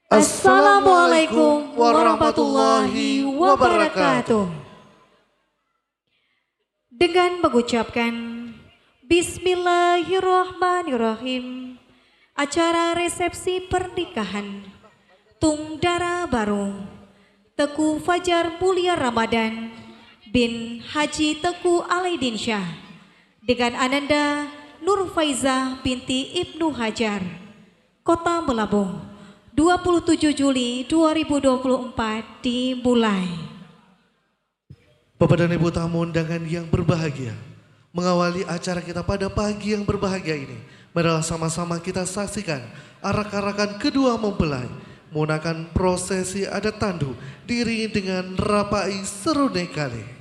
Assalamualaikum warahmatullahi wabarakatuh. Dengan mengucapkan Bismillahirrahmanirrahim, acara resepsi pernikahan Tung Dara Baru Teku Fajar Mulia Ramadan bin Haji Teku Alaidin Syah dengan Ananda Nur Faizah binti Ibnu Hajar, Kota Melabung, 27 Juli 2024 dimulai. Bapak dan Ibu tamu undangan yang berbahagia, mengawali acara kita pada pagi yang berbahagia ini, marilah sama-sama kita saksikan arak-arakan kedua mempelai menggunakan prosesi adat tandu diiringi dengan rapai serune kali.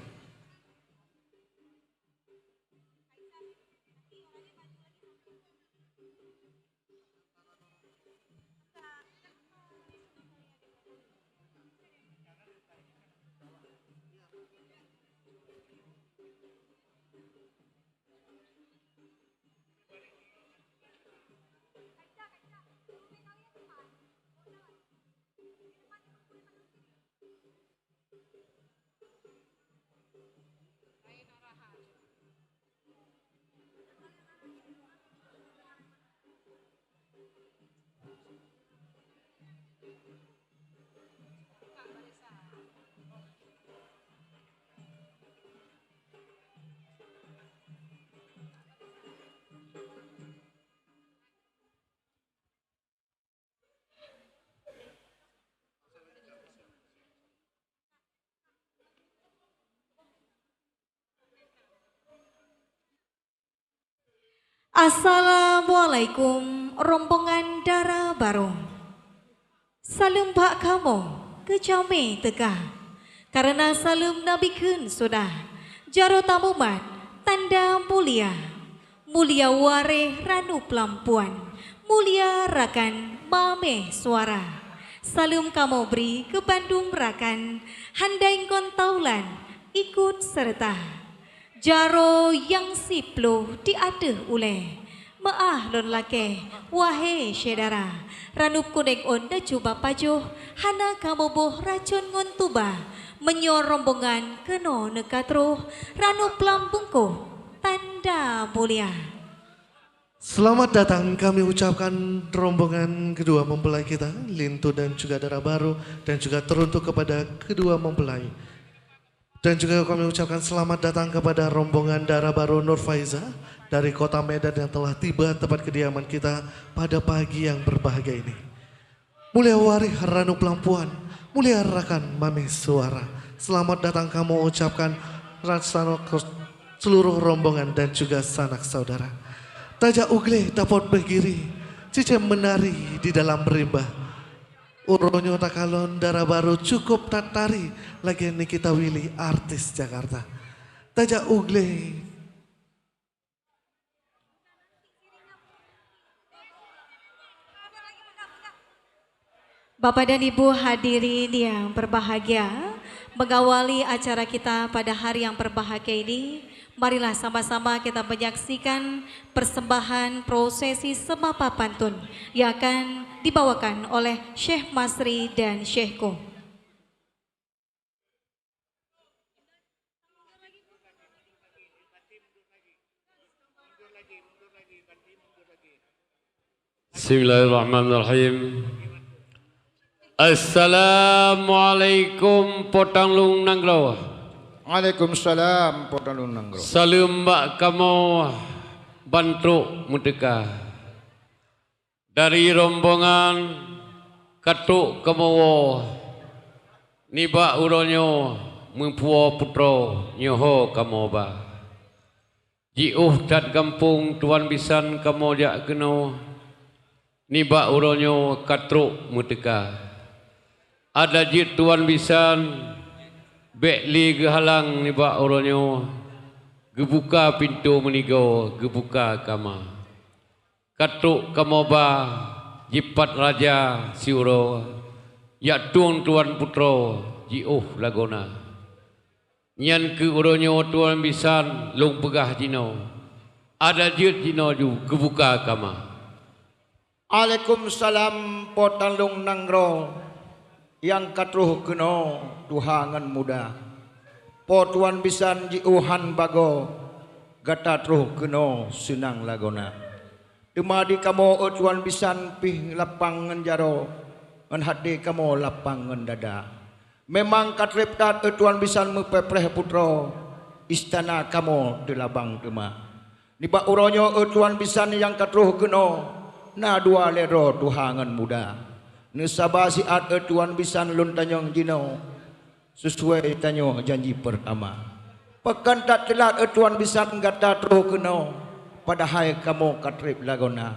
Assalamualaikum rombongan Dara Baru. Salam bak kamu ke jame tegah, karena salam Nabi kun sudah jaro tamumat tanda mulia, mulia wareh ranu pelampuan, mulia rakan mame suara. Salam kamu beri ke Bandung rakan, handai kon taulan ikut serta. Jaro yang siplo diadeh uleh, maah lon lake, wahai syedara, ranup kuning onda cuba pajuh, hana kamu boh racun nguntuba, menyor rombongan keno nekatruh, ranup lambungku, tanda mulia. Selamat datang kami ucapkan rombongan kedua mempelai kita, Lintu dan juga Dara Baru, dan juga teruntuk kepada kedua mempelai. Dan juga kami ucapkan selamat datang kepada rombongan Dara Baru Nur Faizah dari Kota Medan yang telah tiba tempat kediaman kita pada pagi yang berbahagia ini. Mulia warih ranu pelampuan, mulia rakan mami suara. Selamat datang kamu ucapkan rasano seluruh rombongan dan juga sanak saudara. Tajak ugle dapat begiri, cicem menari di dalam rimba. Uronyo takalon Dara Baru cukup tatari, lagi Nikita Willy artis Jakarta. Tajak ugle. Bapak dan Ibu hadirin yang berbahagia, mengawali acara kita pada hari yang berbahagia ini, marilah sama-sama kita menyaksikan persembahan prosesi semapa pantun yang akan dibawakan oleh Syekh Masri dan Syekhku. Bismillahirrahmanirrahim. Assalamualaikum Potanglung Nanggro. Waalaikumsalam Potanglung Nanggro. Salam mbak kamu Bantruk Merdeka. Dari rombongan Katuk Kemowo Niba Uronyo Mempuo Putro Nyoho Kamoba. Jiuh dat kampung Tuan Bisan Kamo Jak Keno Niba Uronyo Katuk Merdeka. Ada jit Tuan Bisan Bekli gehalang Niba Uronyo gebuka pintu menigo gebuka kama. Katuk Kamoba jipat raja siuro yak tuang Tuan Putro jiuh lagona. Nyan ke uronyo tuan bisan long pegah jino. Ada jut jino ju kebuka kama. Waalaikumsalam potalung nangro yang katruh keno tuhangan muda. Po tuan bisan jiuhan bago gata truh keno senang lagona. Demadi kamo tuan bisan pih lapangan jaro ngan hade kamo lapangan dada. Memang katrip tat tuan bisan mepepreh putro istana kamo di labang tema. Niba uronyo tuan bisan yang katruh keno na dua lero tuhangan muda. Nesaba siat tuan bisan lun tanyong jino sesuai tanyo janji pertama. Pekan tak telat tuan bisan gata truh keno padahal kamu katrip lagona.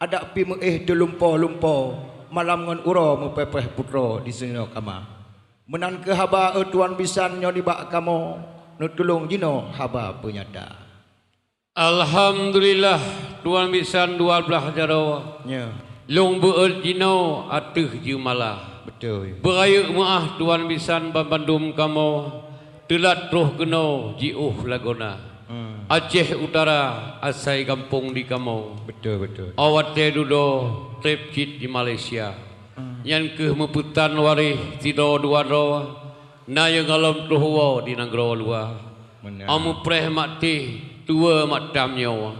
Ada pi delumpo-lumpo malam ngan uro mepepeh putro di sini kama. Menan ke haba tuan bisan nyo dibak kamu nutulung jino haba penyata. Alhamdulillah tuan bisan 12 jaro. Ya, Long beul jino atuh jumala. betul. Beraya maah tuan bisan Bandung kamu telat roh keno jiuh lagona. Aceh Utara asai kampung di kamu. Betul. Awat te dudo trip kit di Malaysia. Yang ke meputan warih tido dua ro. Na yang alam tuhuwa di negara luar. Amu preh mati tua matam nyawa.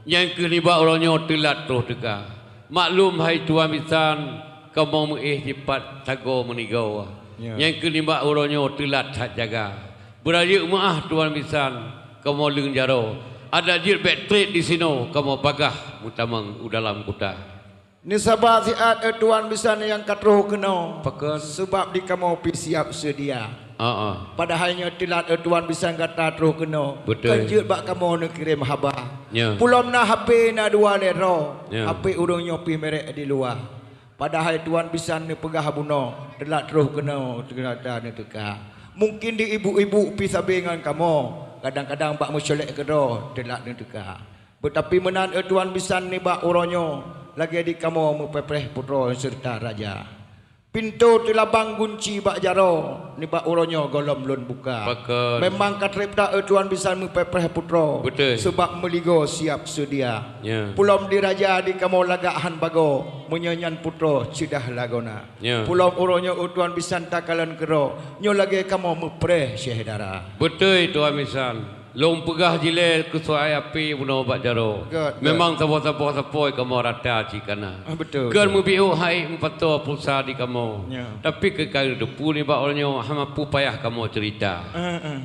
Yang ke liba orangnya telat roh deka. Maklum hai tuan bisan kamu cepat tago menigau. Yang ke liba orangnya telat tak jaga. Beraya maah tuan bisan kamu leng jaro. Ada jil backtrade di sini kamu bagah mutamang dalam kota. Ni sabah siat tuan bisan yang katruh keno. Pakan. Sebab di kamu pi siap sedia. Padahalnya telat tuan bisan kata truh keno. Betul. Kanjut bak kamu nak kirim haba. Ya. Pulom na HP na dua lero. Ya. HP urungnya pi merek di luar. Padahal tuan bisan ni pegah buno. Telat truh keno. Terkata ni teka. Mungkin di ibu-ibu pi sabingan kamu. Kadang-kadang bak mesyolek kedo telat ni teka. Tetapi menan tuan bisan ni bak uronyo lagi di kamu mepepreh putro serta raja. Pintu telabang gunci bak jaro ni bak uronyo golom lun buka. Pakan. Memang katrip tak tuan bisan mepepreh putro. Betul. Sebab meligo siap sedia. Ya. Pulom di raja di kamu lagahan bago menyanyan putro cidah lagona. Ya. Pulom uronyo tuan bisan takalan kero nyo lagi kamu mepreh syehdara. Betul tuan bisan. Long pegah jile kesuai api buno bat jaro. Good. Memang tapo-tapo kamu rata cikana. Betul. Kan mubiu hai empato pulsa di kamu. Ya. Tapi ke kali depu ni bak orangnya hama pu payah kamu cerita.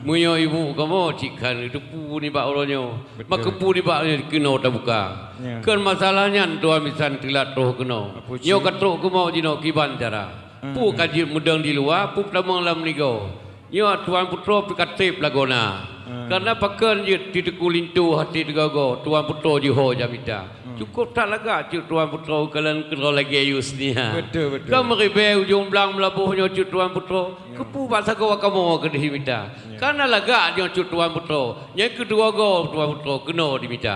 Munyo ibu kamu cikan depu ni bak orangnya. Maka pu ni bak kena tak buka. Ya. Kan masalahnya tuan misan tilat roh kena. Nyo katruk kamu jino kiban cara. Pu kaji mudang di luar, pu tamang lam nigo. Nyo tuan putro pikatip lagona. Karena pakan je tideku lintu hati degago tuan putro jiho jamita. Cukup tak laga cik tuan putro kalian kena lagi ayus ni ha. Betul. Kau meribe ujung belang melabuhnya cik tuan putro. Kepu bahasa kau kamu ke dihimita. Karena laga dia cik tuan putro. Yang kedua go tuan putro kena dimita.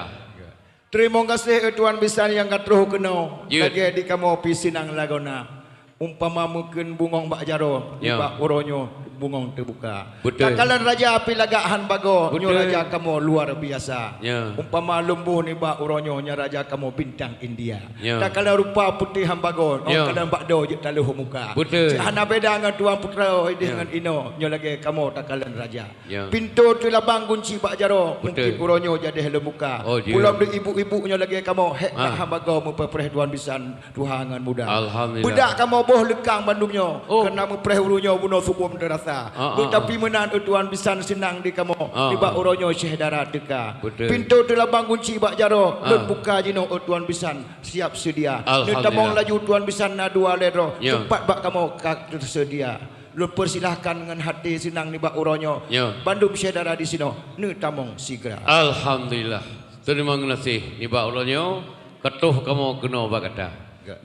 Terima kasih tuan bisan yang katruh keno. Ya. Lagi di kamu pisinang lagona. Umpama mungkin bungong bak jaro, Ya. bak uronyo bungong terbuka. Betul. Takalan raja api lagahan bago, nyo Betul. raja kamu luar biasa. Ya. Umpama lumbuh ni bak uronyo nya raja kamu bintang India. Ya. Takalan rupa putih hambago, Ya. takalan bak do je taluh muka. Betul. Hana beda dengan tuan putra dengan ino, nyo lagi kamu takalan raja. Ya. Pintu tu labang kunci bak jaro, mungkin Betul. uronyo jadi hello muka. Oh, ya. Pulau di ibu-ibu nyo lagi kamu hek Ah. hambago mepepreh tuan bisan tuhangan muda. Alhamdulillah. Budak kamu boh lekang bandumnya. Oh. Kena mepreh urunya bunuh subuh terasa. Tetapi menan tuan bisan senang di kamu. Di bak uronyo syehdara deka. Betul. Pintu tu labang kunci bak jaro. Lun buka jino tuan bisan siap sedia. Ni Alhamdulillah. tamong laju tuan bisan na dua lero. Ya. Cepat bak kamu kak tersedia. Lu persilahkan dengan hati senang ni bak uronyo. Ya. Bandung syehdara di sini. Ni tamong segera. Alhamdulillah. Terima kasih. Ni bak ulonyo ketuh kamu kena bak kata.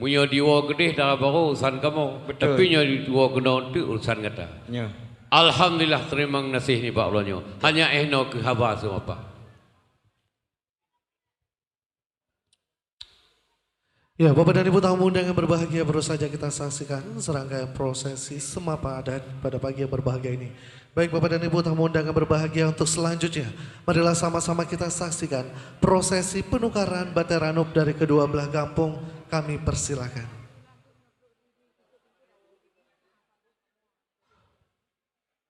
Munyo diwa gede dah baru urusan kamu. Betul. Tapi nyo diwa kena tu urusan kata. Ya. Alhamdulillah terima kasih ni bak ulonyo. Hanya ehno ke haba semua apa. Ya, Bapak dan Ibu tamu undangan yang berbahagia, baru saja kita saksikan serangkaian prosesi semapa adat pada pagi yang berbahagia ini. Baik Bapak dan Ibu tamu undangan berbahagia, untuk selanjutnya marilah sama-sama kita saksikan prosesi penukaran batai ranup dari kedua belah kampung. Kami persilakan.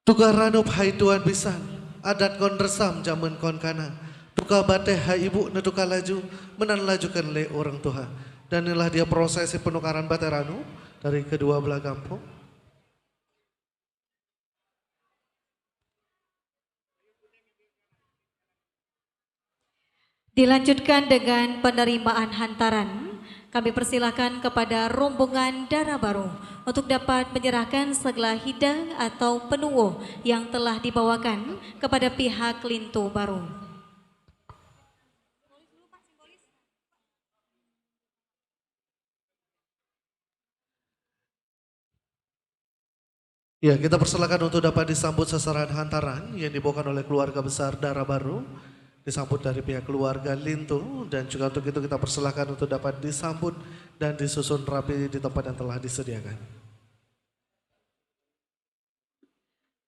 Tukar ranup hai tuan pisan, adat kon resam jaman kon kana. Tukar batai hai ibu netukar laju, menan lajukan le orang tua. Dan inilah dia prosesi penukaran batai ranup dari kedua belah kampung. Dilanjutkan dengan penerimaan hantaran. Kami persilakan kepada rombongan Dara Baru untuk dapat menyerahkan segala hidang atau penuwo yang telah dibawakan kepada pihak Lintu Baru. Ya, kita persilakan untuk dapat disambut sasaran hantaran yang dibawakan oleh keluarga besar Dara Baru, disambut dari pihak keluarga Lintu, dan juga untuk itu kita persilakan untuk dapat disambut dan disusun rapi di tempat yang telah disediakan.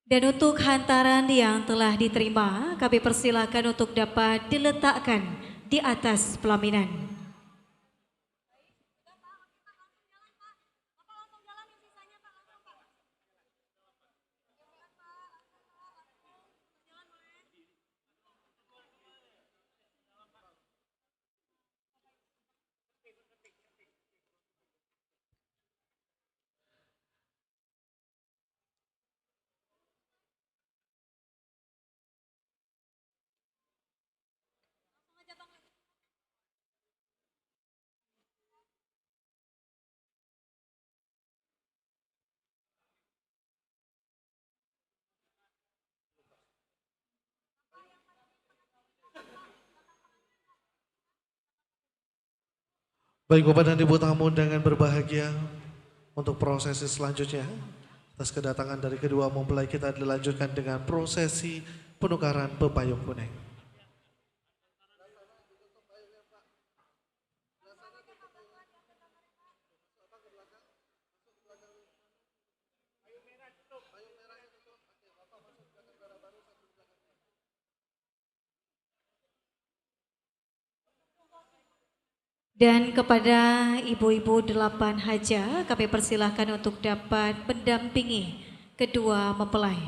Dan untuk hantaran yang telah diterima, kami persilakan untuk dapat diletakkan di atas pelaminan. Baik Bapak dan Ibu tamu undangan berbahagia, untuk prosesi selanjutnya atas kedatangan dari kedua mempelai kita dilanjutkan dengan prosesi penukaran pepayung kuning. Dan kepada ibu-ibu 8 haja, kami persilahkan untuk dapat mendampingi kedua mempelai.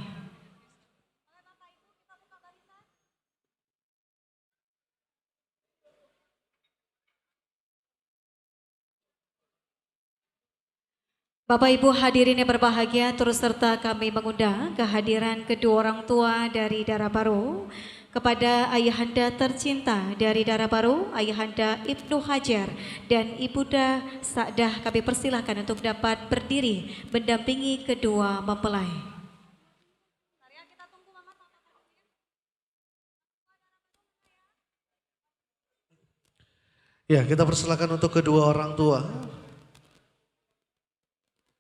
Bapak Ibu hadirin yang berbahagia, turut serta kami mengundang kehadiran kedua orang tua dari Dara Baru, kepada ayahanda tercinta dari Dara Baru, ayahanda Ibnu Hajar dan Ibunda Sa'dah, kami persilahkan untuk dapat berdiri mendampingi kedua mempelai. Ya, kita persilakan untuk kedua orang tua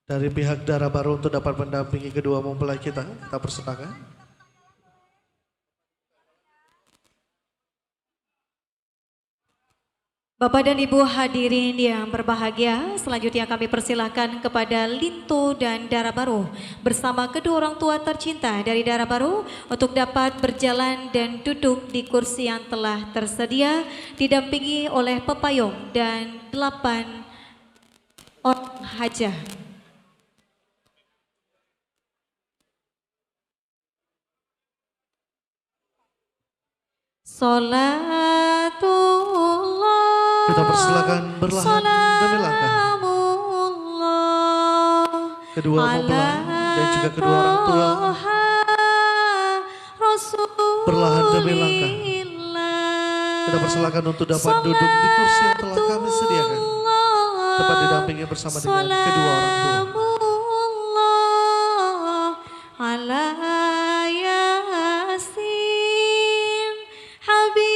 dari pihak Dara Baru untuk dapat mendampingi kedua mempelai kita. Kita persilakan. Bapak dan Ibu hadirin yang berbahagia, selanjutnya kami persilahkan kepada Lintu dan Dara Baru bersama kedua orang tua tercinta dari Dara Baru untuk dapat berjalan dan duduk di kursi yang telah tersedia, didampingi oleh pepayung dan 8 orang hajah. Salatullah, Kita persilakan berlahan demi langkah. Kedua mempelai dan juga kedua orang tua berlahan demi langkah. Kita persilakan untuk dapat duduk di kursi yang telah kami sediakan, dapat didampingi bersama dengan kedua orang tua. Ala Yasin Habibillah.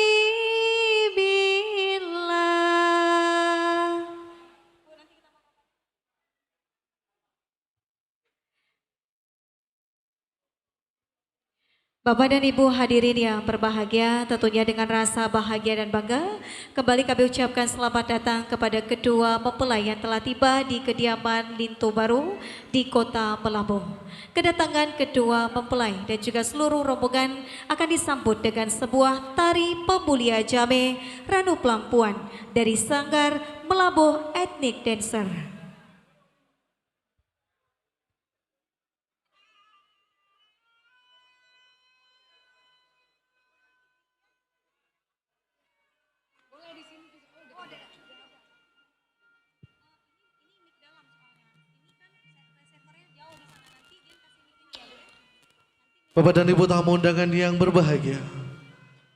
Bapak dan Ibu hadirin yang berbahagia, tentunya dengan rasa bahagia dan bangga, kembali kami ucapkan selamat datang kepada kedua mempelai yang telah tiba di kediaman Lintu Baru di Kota Melabuh. Kedatangan kedua mempelai dan juga seluruh rombongan akan disambut dengan sebuah tari pemulia Jame Ranu Pelampuan dari Sanggar Melabuh Ethnic Dancer. Bapak dan Ibu tamu undangan yang berbahagia,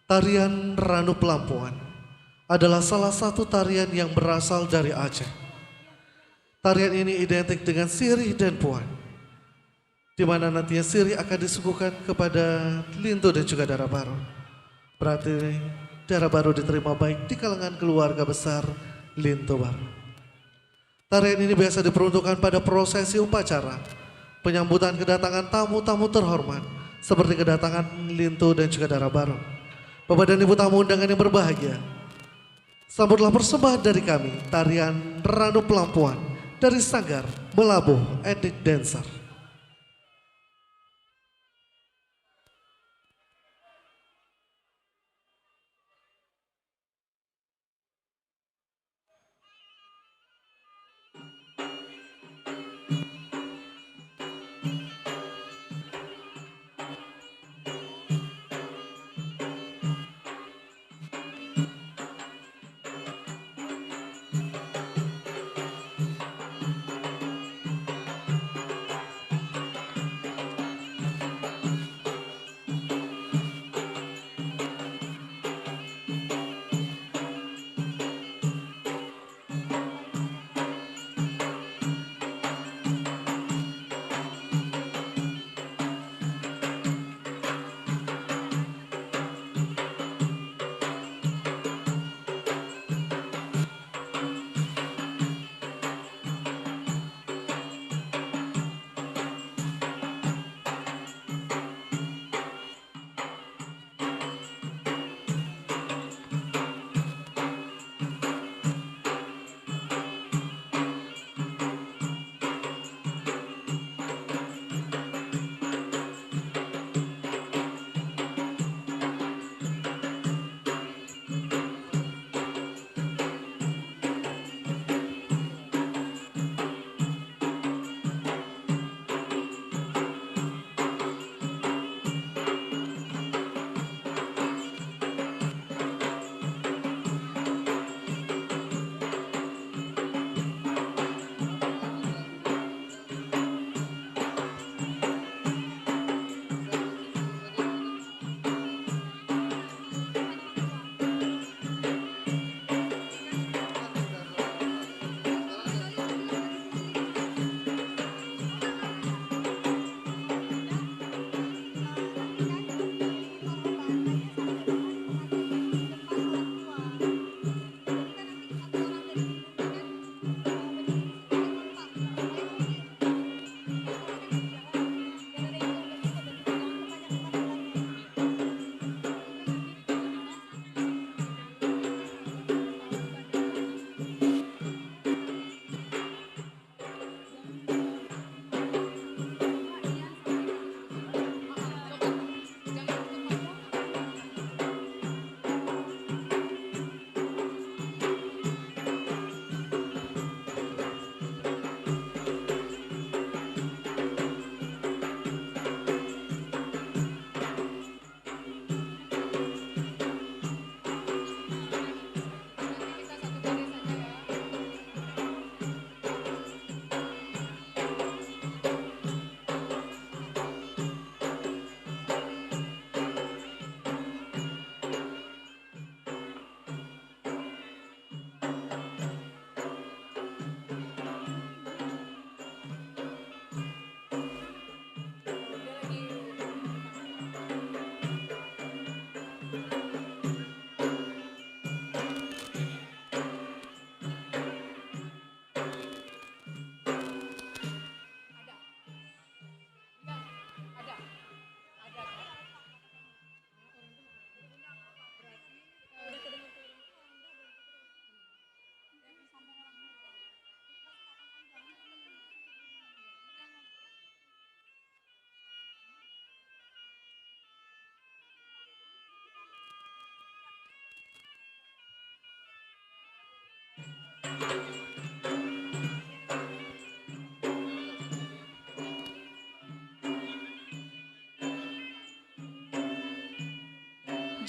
tarian Ranu Pelampuan adalah salah satu tarian yang berasal dari Aceh. Tarian ini identik dengan sirih dan puan, di mana nantinya sirih akan disuguhkan kepada Lintu dan juga Dara Baru. Berarti Dara Baru diterima baik di kalangan keluarga besar Lintu Baru. Tarian ini biasa diperuntukkan pada prosesi upacara, penyambutan kedatangan tamu-tamu terhormat, seperti kedatangan Lintu dan juga Dara Baru. Bapak dan Ibu tamu undangan yang berbahagia, sambutlah persembahan dari kami, tarian Ranu Pelampuan dari Sanggar Melabuh Ethnic Dancer.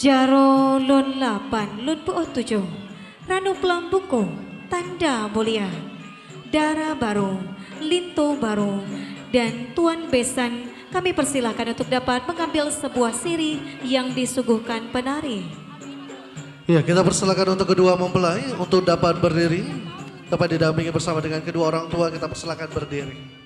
Jaro lon 8 lon pu'o 7 Ranu Pelambuko Tanda Mulia Dara Baru Linto Baru dan Tuan Besan, kami persilakan untuk dapat mengambil sebuah siri yang disuguhkan penari. Ya, kita persilakan untuk kedua mempelai untuk dapat berdiri, dapat didampingi bersama dengan kedua orang tua. Kita persilakan berdiri.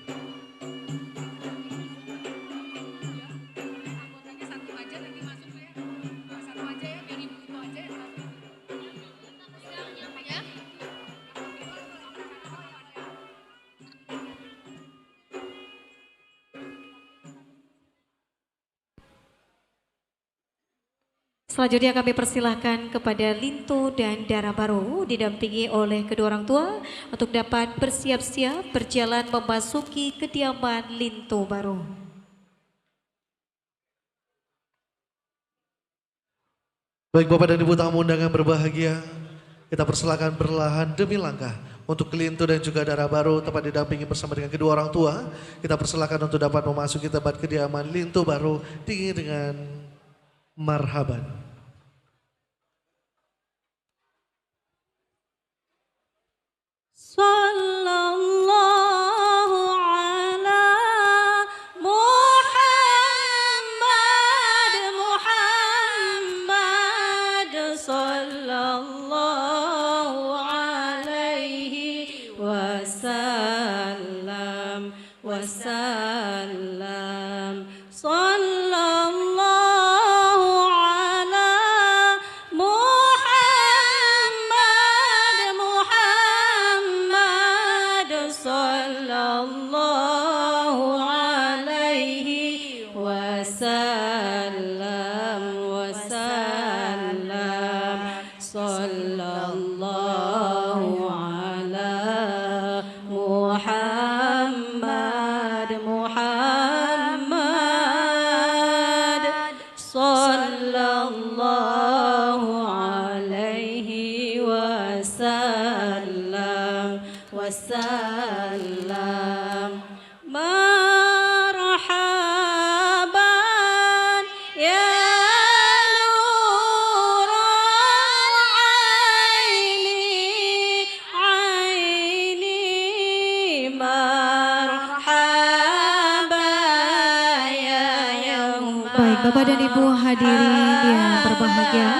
Selanjutnya kami persilahkan kepada Linto dan Dara Baru didampingi oleh kedua orang tua untuk dapat bersiap-siap berjalan memasuki kediaman Linto Baru. Baik Bapak dan Ibu tamu undangan berbahagia, kita persilakan perlahan demi langkah untuk Linto dan juga Dara Baru tepat didampingi bersama dengan kedua orang tua. Kita persilakan untuk dapat memasuki tempat kediaman Linto Baru dengan marhaban. Sallallahu ala Muhammad sallallahu alaihi wasallam sallallahu ala Muhammad sallallahu alaihi wasallam sallallahu ala Muhammad sallallahu alaihi wasallam marhaban ya nurul aini marhaban ya Baik Bapak dan Ibu hadirin yang berbahagia,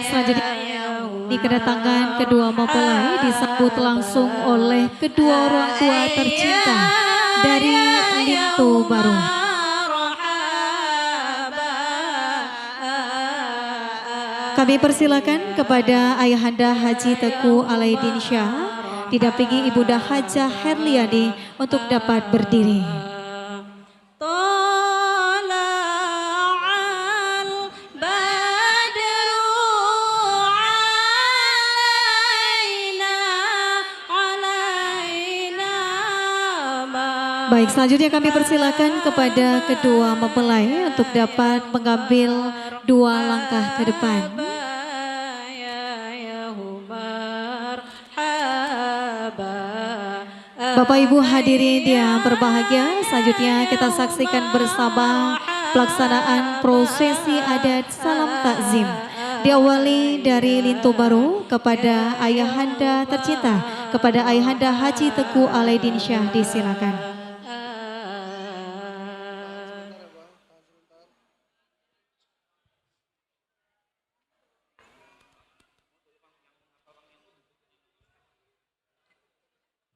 selanjutnya di kedatangan kedua mempelai disambut langsung oleh kedua orang tua tercinta dari Linto Baru. Kami persilakan kepada Ayahanda Haji Teku Alaidin Syah didampingi Ibunda Hajah Herliani untuk dapat berdiri. Baik, selanjutnya kami persilakan kepada kedua mempelai untuk dapat mengambil dua langkah ke depan. Bapak Ibu hadirin yang berbahagia, selanjutnya kita saksikan bersama pelaksanaan prosesi adat salam takzim. Diawali dari Linto Baru kepada Ayahanda tercinta, kepada Ayahanda Haji Teku Alaidin Syah, disilakan.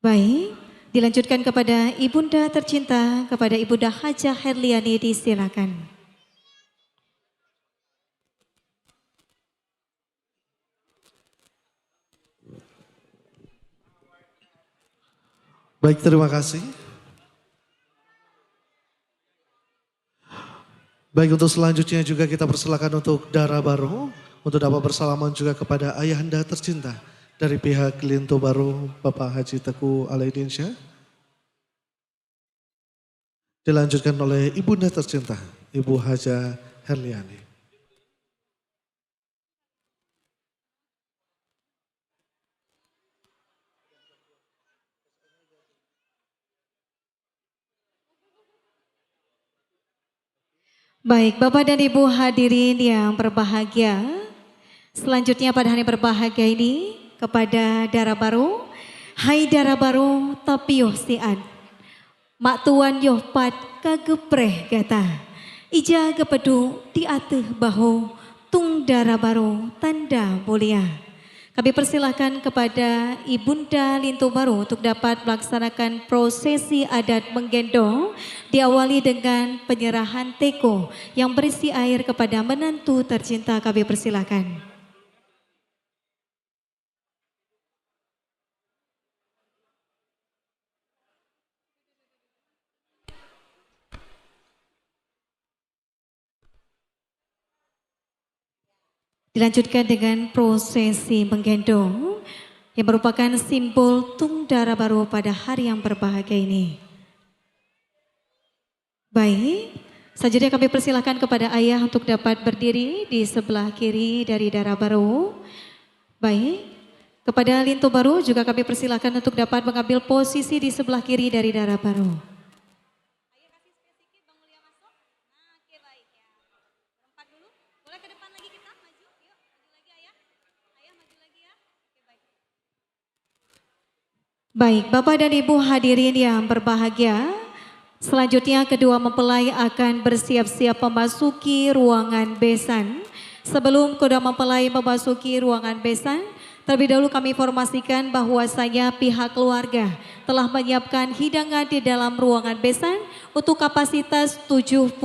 Baik, dilanjutkan kepada Ibunda tercinta, kepada Ibunda Hajah Herliani, disilakan. Baik, terima kasih. Baik, untuk selanjutnya juga kita persilakan untuk Dara Baru untuk dapat bersalaman juga kepada Ayahanda tercinta dari pihak Linto Baru, Bapak Haji Teku Alaidin Syah. Dilanjutkan oleh Ibunda tercinta, Ibu Hajah Herliani. Baik, Bapak dan Ibu hadirin yang berbahagia. Selanjutnya pada hari berbahagia ini kepada Dara Baru. Hai Dara Baru tapioh sian. Mak tuan yoh pat kagepreh gata. Ija kepedu di ateh bahu tung Dara Baru tanda mulia. Kami persilahkan kepada Ibunda Lintu Baru untuk dapat melaksanakan prosesi adat menggendong diawali dengan penyerahan teko yang berisi air kepada menantu tercinta. Kami persilahkan. Dilanjutkan dengan prosesi menggendong yang merupakan simbol tung Dara Baru pada hari yang berbahagia ini. Baik, selanjutnya kami persilahkan kepada ayah untuk dapat berdiri di sebelah kiri dari Dara Baru. Baik, kepada Lintu Baru juga kami persilahkan untuk dapat mengambil posisi di sebelah kiri dari Dara Baru. Baik, Bapak dan Ibu hadirin yang berbahagia, selanjutnya kedua mempelai akan bersiap-siap memasuki ruangan besan. Sebelum kedua mempelai memasuki ruangan besan, terlebih dahulu kami informasikan bahwasanya pihak keluarga telah menyiapkan hidangan di dalam ruangan besan untuk kapasitas 72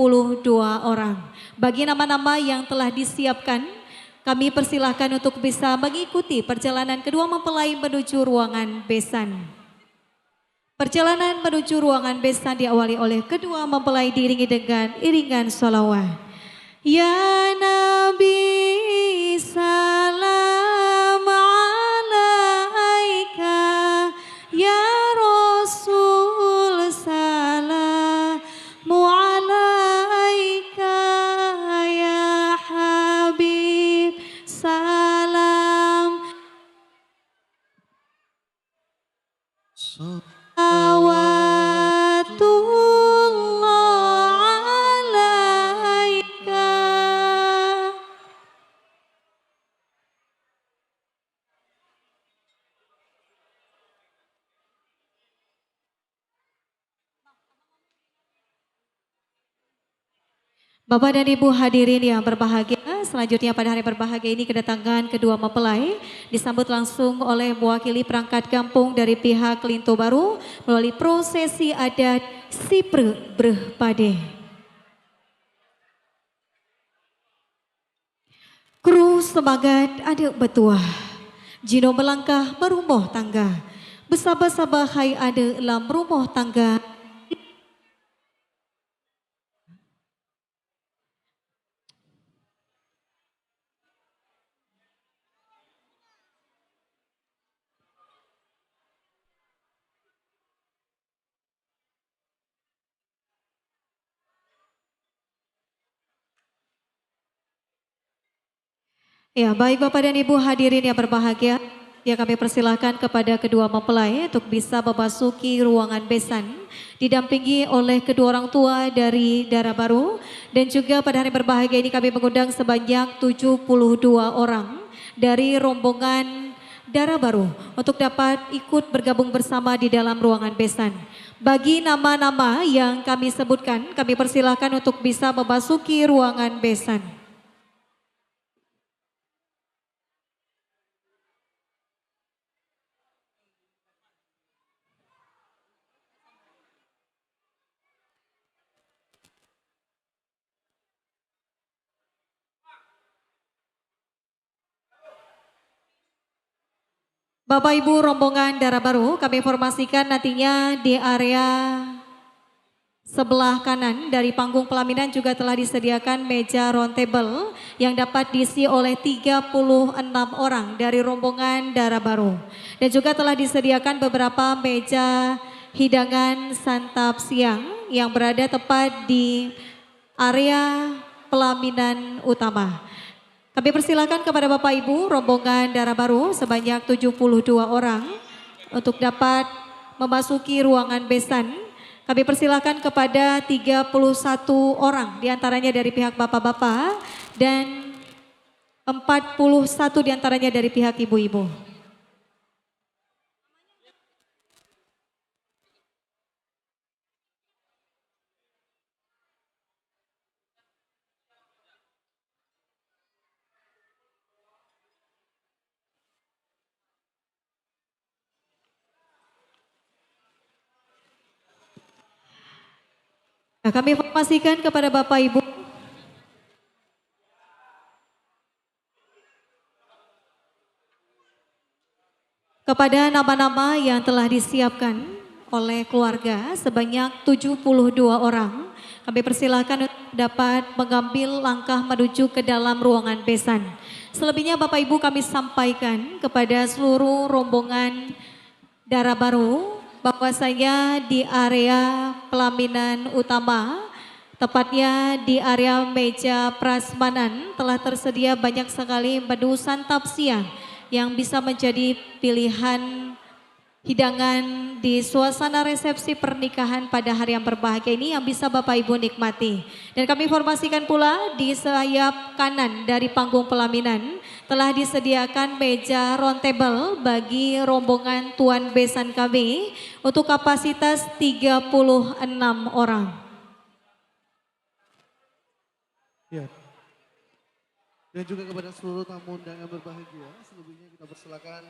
orang. Bagi nama-nama yang telah disiapkan, kami persilahkan untuk bisa mengikuti perjalanan kedua mempelai menuju ruangan besan. Perjalanan menuju ruangan besan diawali oleh kedua mempelai diiringi dengan iringan sholawat. Ya Nabi salam alaika, ya Rasul salam alaika, ya Habib salam salawatullah alaika. Bapak dan Ibu hadirin yang berbahagia, selanjutnya pada hari berbahagia ini kedatangan kedua mempelai disambut langsung oleh mewakili perangkat kampung dari pihak Lintu Baru melalui prosesi adat Sipre Breh Pade. Kru semangat adek betuah, jino melangkah merumah tangga, besabah-sabah hai adek lam rumah tangga. Ya, baik Bapak dan Ibu hadirin yang berbahagia, ya kami persilahkan kepada kedua mempelai untuk bisa memasuki ruangan besan didampingi oleh kedua orang tua dari Dara Baru, dan juga pada hari berbahagia ini kami mengundang sebanyak 72 orang dari rombongan Dara Baru untuk dapat ikut bergabung bersama di dalam ruangan besan. Bagi nama-nama yang kami sebutkan, kami persilahkan untuk bisa memasuki ruangan besan. Bapak Ibu rombongan Dara Baru, kami informasikan nantinya di area sebelah kanan dari panggung pelaminan juga telah disediakan meja round table yang dapat diisi oleh 36 orang dari rombongan Dara Baru. Dan juga telah disediakan beberapa meja hidangan santap siang yang berada tepat di area pelaminan utama. Kami persilakan kepada Bapak Ibu rombongan Dara Baru sebanyak 72 orang untuk dapat memasuki ruangan besan. Kami persilakan kepada 31 orang diantaranya dari pihak bapak-bapak dan 41 diantaranya dari pihak ibu-ibu. Nah, kami informasikan kepada Bapak Ibu kepada nama-nama yang telah disiapkan oleh keluarga sebanyak 72 orang. Kami persilakan untuk dapat mengambil langkah menuju ke dalam ruangan besan. Selebihnya Bapak Ibu kami sampaikan kepada seluruh rombongan Darah Baru bahwasanya di area pelaminan utama, tepatnya di area meja prasmanan telah tersedia banyak sekali menu santap siang yang bisa menjadi pilihan hidangan di suasana resepsi pernikahan pada hari yang berbahagia ini yang bisa Bapak Ibu nikmati. Dan kami informasikan pula di sayap kanan dari panggung pelaminan telah disediakan meja round table bagi rombongan tuan besan kami untuk kapasitas 36 orang. Ya. Dan juga kepada seluruh tamu undangan berbahagia, selebihnya kita persilakan.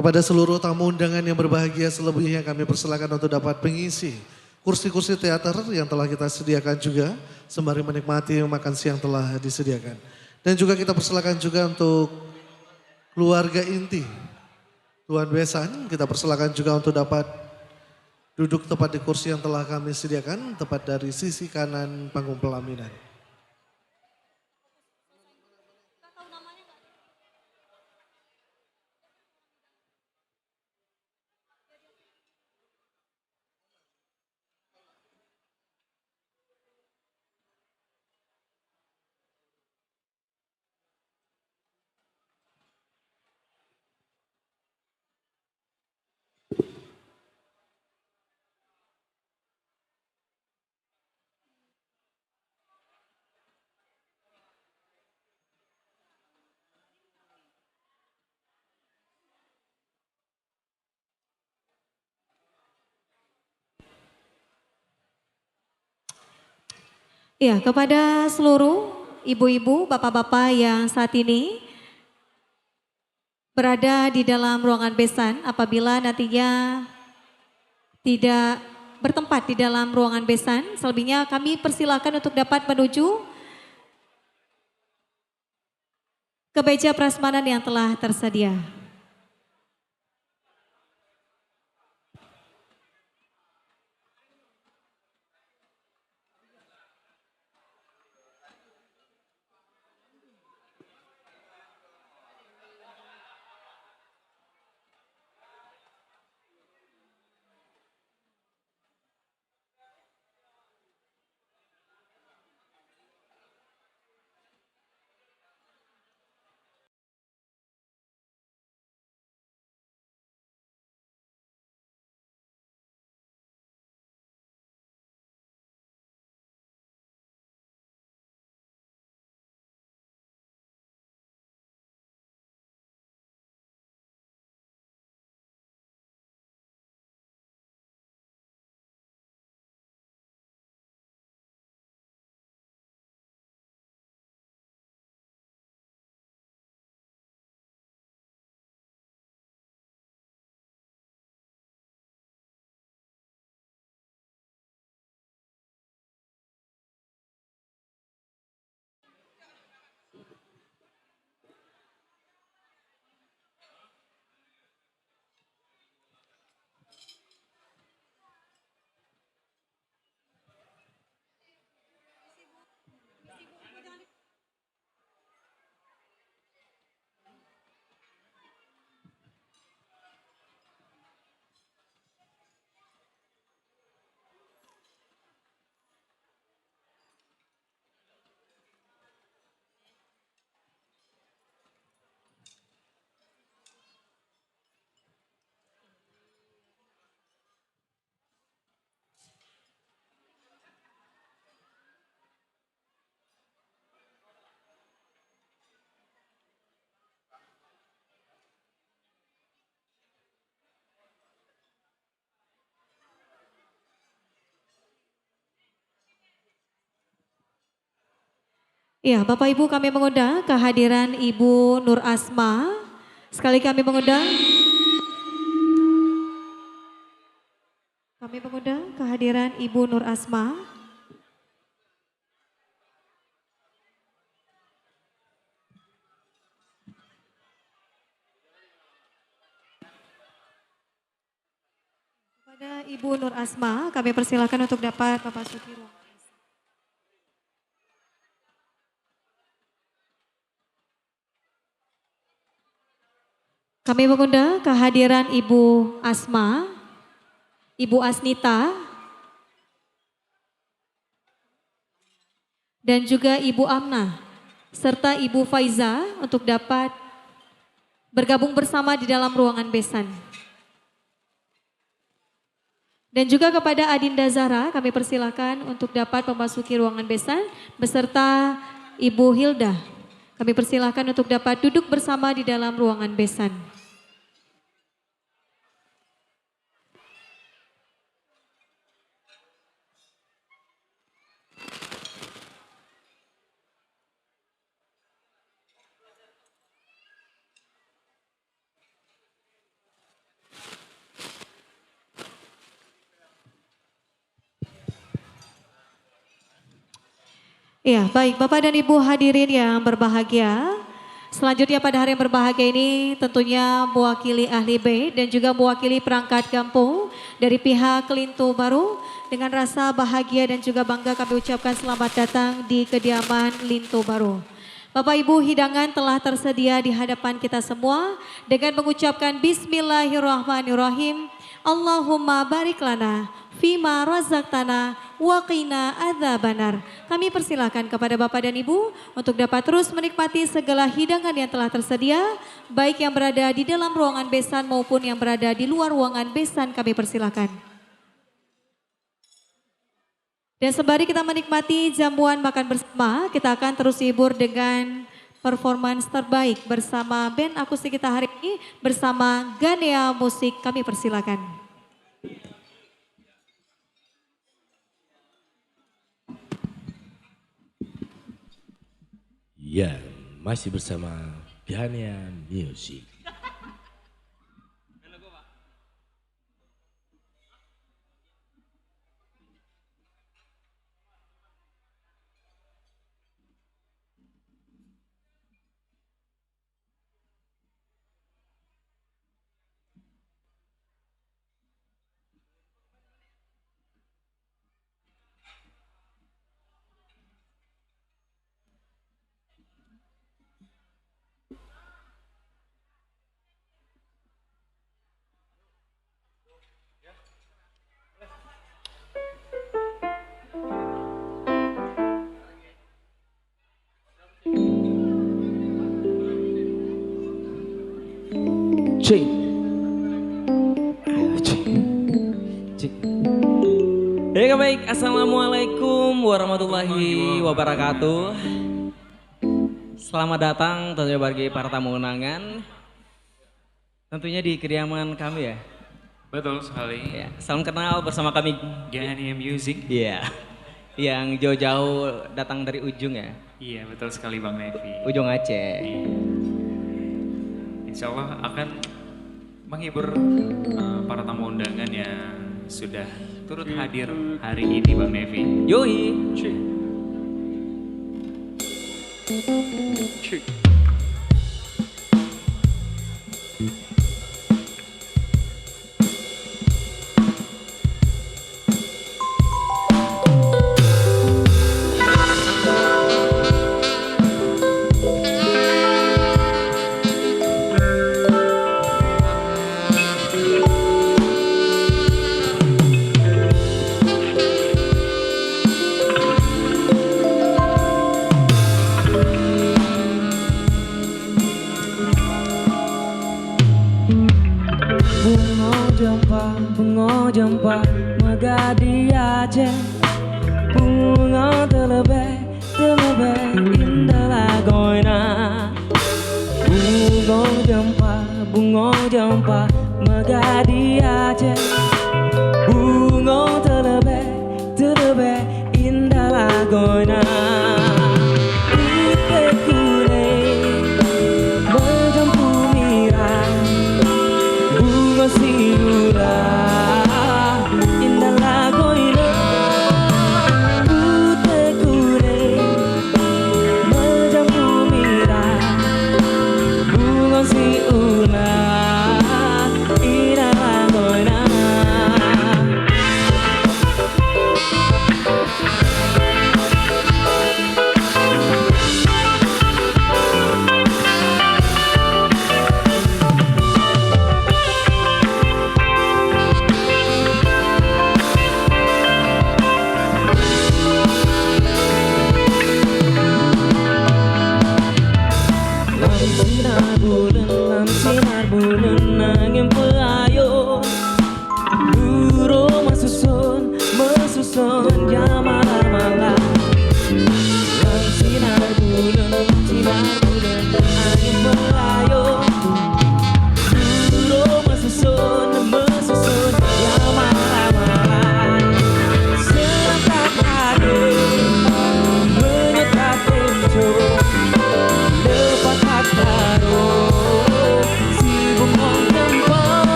Kepada seluruh tamu undangan yang berbahagia, selebihnya kami persilakan untuk dapat mengisi kursi-kursi teater yang telah kita sediakan juga, sembari menikmati makan siang telah disediakan. Dan juga kita persilakan juga untuk keluarga inti Tuan Besan, kita persilakan juga untuk dapat duduk tepat di kursi yang telah kami sediakan, tepat dari sisi kanan panggung pelaminan. Ya, kepada seluruh ibu-ibu, bapak-bapak yang saat ini berada di dalam ruangan besan, apabila nantinya tidak bertempat di dalam ruangan besan, selebihnya kami persilakan untuk dapat menuju ke meja prasmanan yang telah tersedia. Ya, Bapak Ibu kami mengundang kehadiran Ibu Nur Asma. Sekali kami mengundang kehadiran Ibu Nur Asma. Kepada Ibu Nur Asma, kami persilakan untuk dapat memasuki ruang. Kami mengundang kehadiran Ibu Asma, Ibu Asnita, dan juga Ibu Amna, serta Ibu Faiza untuk dapat bergabung bersama di dalam ruangan besan. Dan juga kepada Adinda Zahra kami persilakan untuk dapat memasuki ruangan besan beserta Ibu Hilda. Kami persilakan untuk dapat duduk bersama di dalam ruangan besan. Iya, baik Bapak dan Ibu hadirin yang berbahagia. Selanjutnya pada hari yang berbahagia ini tentunya mewakili ahli B dan juga mewakili perangkat kampung dari pihak Lintu Baru. Dengan rasa bahagia dan juga bangga kami ucapkan selamat datang di kediaman Lintu Baru. Bapak Ibu, hidangan telah tersedia di hadapan kita semua dengan mengucapkan Bismillahirrahmanirrahim. Allahumma barik lana fima razaqtana wa qina adzabannar. Kami persilakan kepada Bapak dan Ibu untuk dapat terus menikmati segala hidangan yang telah tersedia, baik yang berada di dalam ruangan besan maupun yang berada di luar ruangan besan, kami persilakan. Dan sembari kita menikmati jamuan makan bersama, kita akan terus hibur dengan performance terbaik bersama band akustik kita hari ini bersama Ganea Musik. Kami persilakan. Ya, masih bersama Ganea Music. Cik. Cik. Ya baik, assalamualaikum warahmatullahi wabarakatuh. Selamat datang tentunya bagi para tamu undangan. Tentunya di kediaman kami ya. Betul sekali. Ya, salam kenal bersama kami Ganea Music. Iya. Yang jauh-jauh datang dari ujung ya. Iya betul sekali Bang Nevi. Ujung Aceh. Iya. Insya Allah akan menghibur para tamu undangan yang sudah turut hadir hari ini Bang Nevi. Yoi. Bunga jempa megadi Aceh, bunga terlebih indah lagoina. Bunga jempa megadi Aceh, bunga terlebih indah lagoina.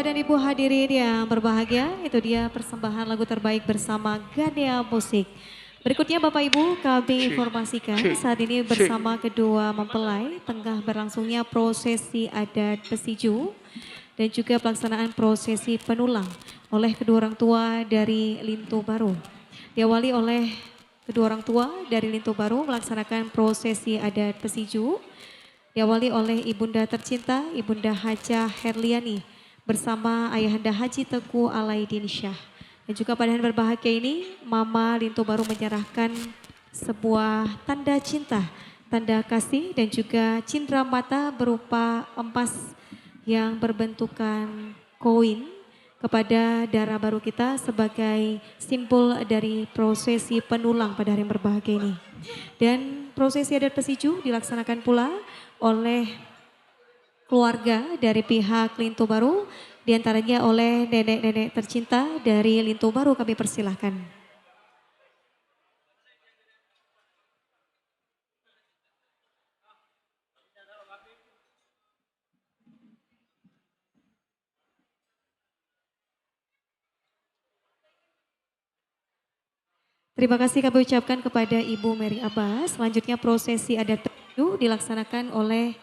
Bapak dan Ibu hadirin yang berbahagia, itu dia persembahan lagu terbaik bersama Gadea Musik. Berikutnya Bapak Ibu kami informasikan saat ini bersama kedua mempelai tengah berlangsungnya prosesi adat Pesiju dan juga pelaksanaan prosesi penulang oleh kedua orang tua dari Lintu Baru. Diawali oleh kedua orang tua dari Lintu Baru melaksanakan prosesi adat Pesiju. Diawali oleh Ibunda tercinta Ibunda Haja Herliani bersama Ayahanda Haji Teguh Alaidin Syah. Dan juga pada hari berbahagia ini, Mama Lintu Baru menyerahkan sebuah tanda cinta, tanda kasih dan juga cindera mata berupa empas yang berbentukan koin kepada darah baru kita sebagai simbol dari prosesi penulang pada hari yang berbahagia ini. Dan prosesi adat Pesiju dilaksanakan pula oleh keluarga dari pihak Lintu Baru, diantaranya oleh nenek-nenek tercinta dari Lintu Baru, kami persilahkan. Terima kasih kami ucapkan kepada Ibu Mary Abbas. Selanjutnya prosesi adat Pesiju dilaksanakan oleh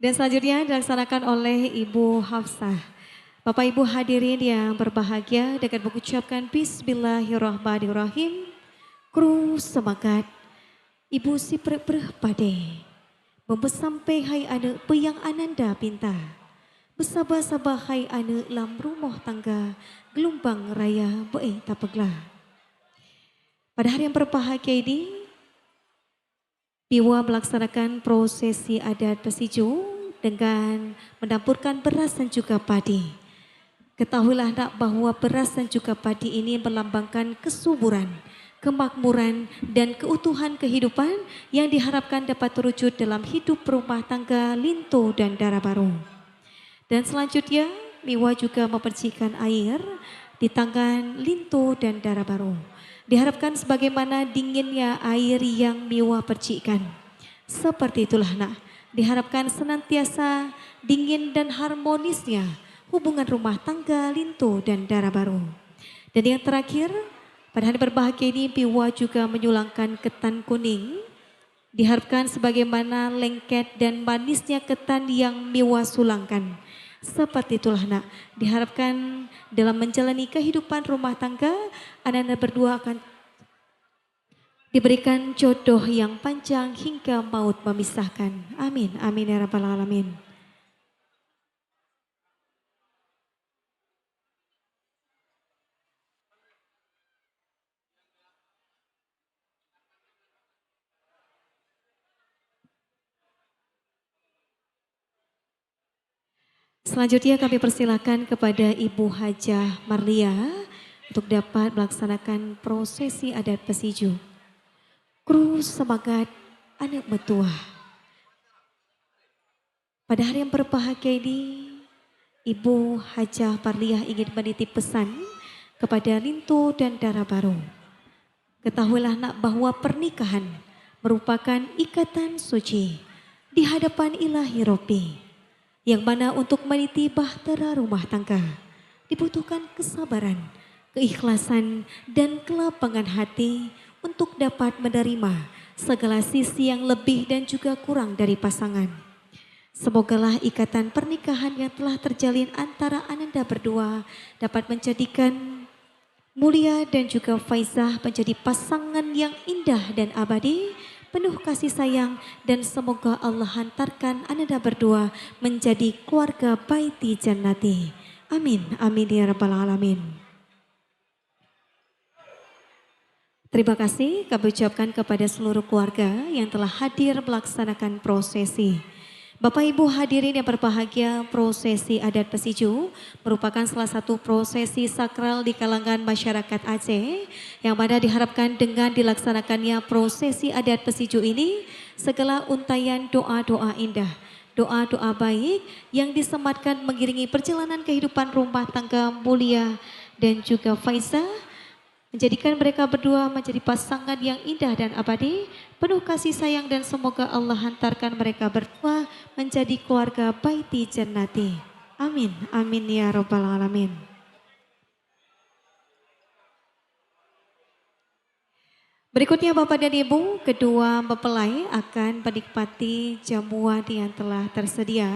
dan selanjutnya dilaksanakan oleh Ibu Hafsah. Bapak Ibu hadirin yang berbahagia, dengan mengucapkan Bismillahirrahmanirrahim. Kru semangat, Ibu si preh pade. Membesampai hai ane peyang ananda pinta. Besabah-sabah hai ane lam rumah tangga. Gelombang raya beeh tapeglah. Pada hari yang berbahagia ini, Piwa melaksanakan prosesi adat Pesiju dengan mendampurkan beras dan juga padi. Ketahuilah nak bahwa beras dan juga padi ini melambangkan kesuburan, kemakmuran dan keutuhan kehidupan yang diharapkan dapat terwujud dalam hidup rumah tangga Lintu dan Dara Baru. Dan selanjutnya Miwa juga mempercikan air di tangan Lintu dan Dara Baru. Diharapkan sebagaimana dinginnya air yang Miwa percikkan. Seperti itulah nak, diharapkan senantiasa dingin dan harmonisnya hubungan rumah tangga Lintu dan Dara Baru. Dan yang terakhir, pada hari berbahagia ini Miwa juga menyulangkan ketan kuning. Diharapkan sebagaimana lengket dan manisnya ketan yang Miwa sulangkan. Seperti itulah nak, diharapkan dalam menjalani kehidupan rumah tangga, anda berdua akan diberikan jodoh yang panjang hingga maut memisahkan. Amin, amin ya rabbal alamin. Selanjutnya kami persilakan kepada Ibu Hajah Marlia untuk dapat melaksanakan prosesi adat Pesiju. Kru semangat anak metua. Pada hari yang berbahagia ini, Ibu Hajah Marlia ingin menitip pesan kepada Lintu dan Dara Baru. Ketahuilah nak bahwa pernikahan merupakan ikatan suci di hadapan Ilahi Robbi. Yang mana untuk meniti bahtera rumah tangga dibutuhkan kesabaran, keikhlasan dan kelapangan hati untuk dapat menerima segala sisi yang lebih dan juga kurang dari pasangan. Semogalah ikatan pernikahan yang telah terjalin antara Ananda berdua dapat menjadikan Mulia dan juga Faizah menjadi pasangan yang indah dan abadi, penuh kasih sayang, dan semoga Allah hantarkan Ananda berdua menjadi keluarga baiti jannati. Amin, amin ya rabbal alamin. Terima kasih kami ucapkan kepada seluruh keluarga yang telah hadir melaksanakan prosesi. Bapak Ibu hadirin yang berbahagia, prosesi adat Pesiju merupakan salah satu prosesi sakral di kalangan masyarakat Aceh yang mana diharapkan dengan dilaksanakannya prosesi adat Pesiju ini segala untayan doa-doa indah, doa-doa baik yang disematkan mengiringi perjalanan kehidupan rumah tangga Mulia dan juga Faizah menjadikan mereka berdua menjadi pasangan yang indah dan abadi, penuh kasih sayang dan semoga Allah hantarkan mereka berdua menjadi keluarga baiti jannati. Amin, amin ya robbal alamin. Berikutnya Bapak dan Ibu, kedua mempelai akan menikmati jamuan yang telah tersedia.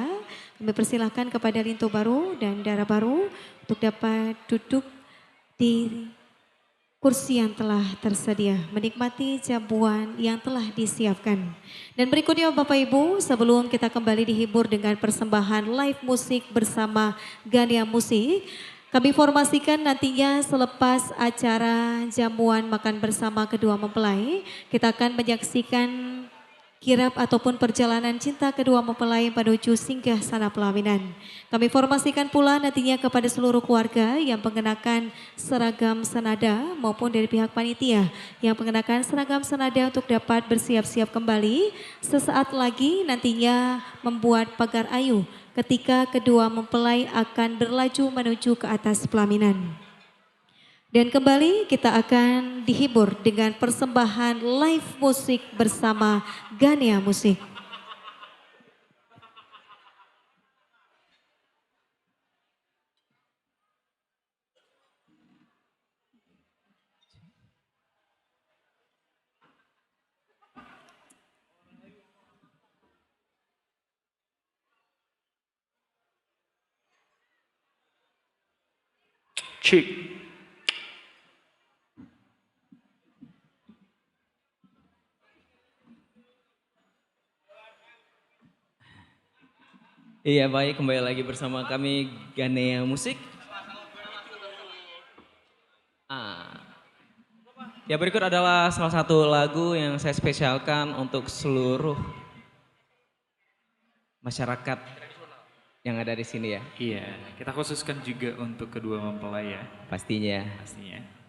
Kami persilahkan kepada Lintu Baru dan Dara Baru untuk dapat duduk di kursi yang telah tersedia, menikmati jamuan yang telah disiapkan. Dan berikutnya Bapak Ibu, sebelum kita kembali dihibur dengan persembahan live musik bersama Gania Musik, kami informasikan nantinya selepas acara jamuan makan bersama kedua mempelai, kita akan menyaksikan kirap ataupun perjalanan cinta kedua mempelai menuju singgah sana pelaminan. Kami informasikan pula nantinya kepada seluruh keluarga yang mengenakan seragam senada maupun dari pihak panitia yang mengenakan seragam senada untuk dapat bersiap-siap kembali sesaat lagi nantinya membuat pagar ayu ketika kedua mempelai akan berlaju menuju ke atas pelaminan. Dan kembali kita akan dihibur dengan persembahan live musik bersama Gania Musik. Cik. Iya baik, kembali lagi bersama kami Ganea Musik. Ya berikut adalah salah satu lagu yang saya spesialkan untuk seluruh masyarakat yang ada di sini ya. Iya, kita khususkan juga untuk kedua mempelai ya. Pastinya. Pastinya.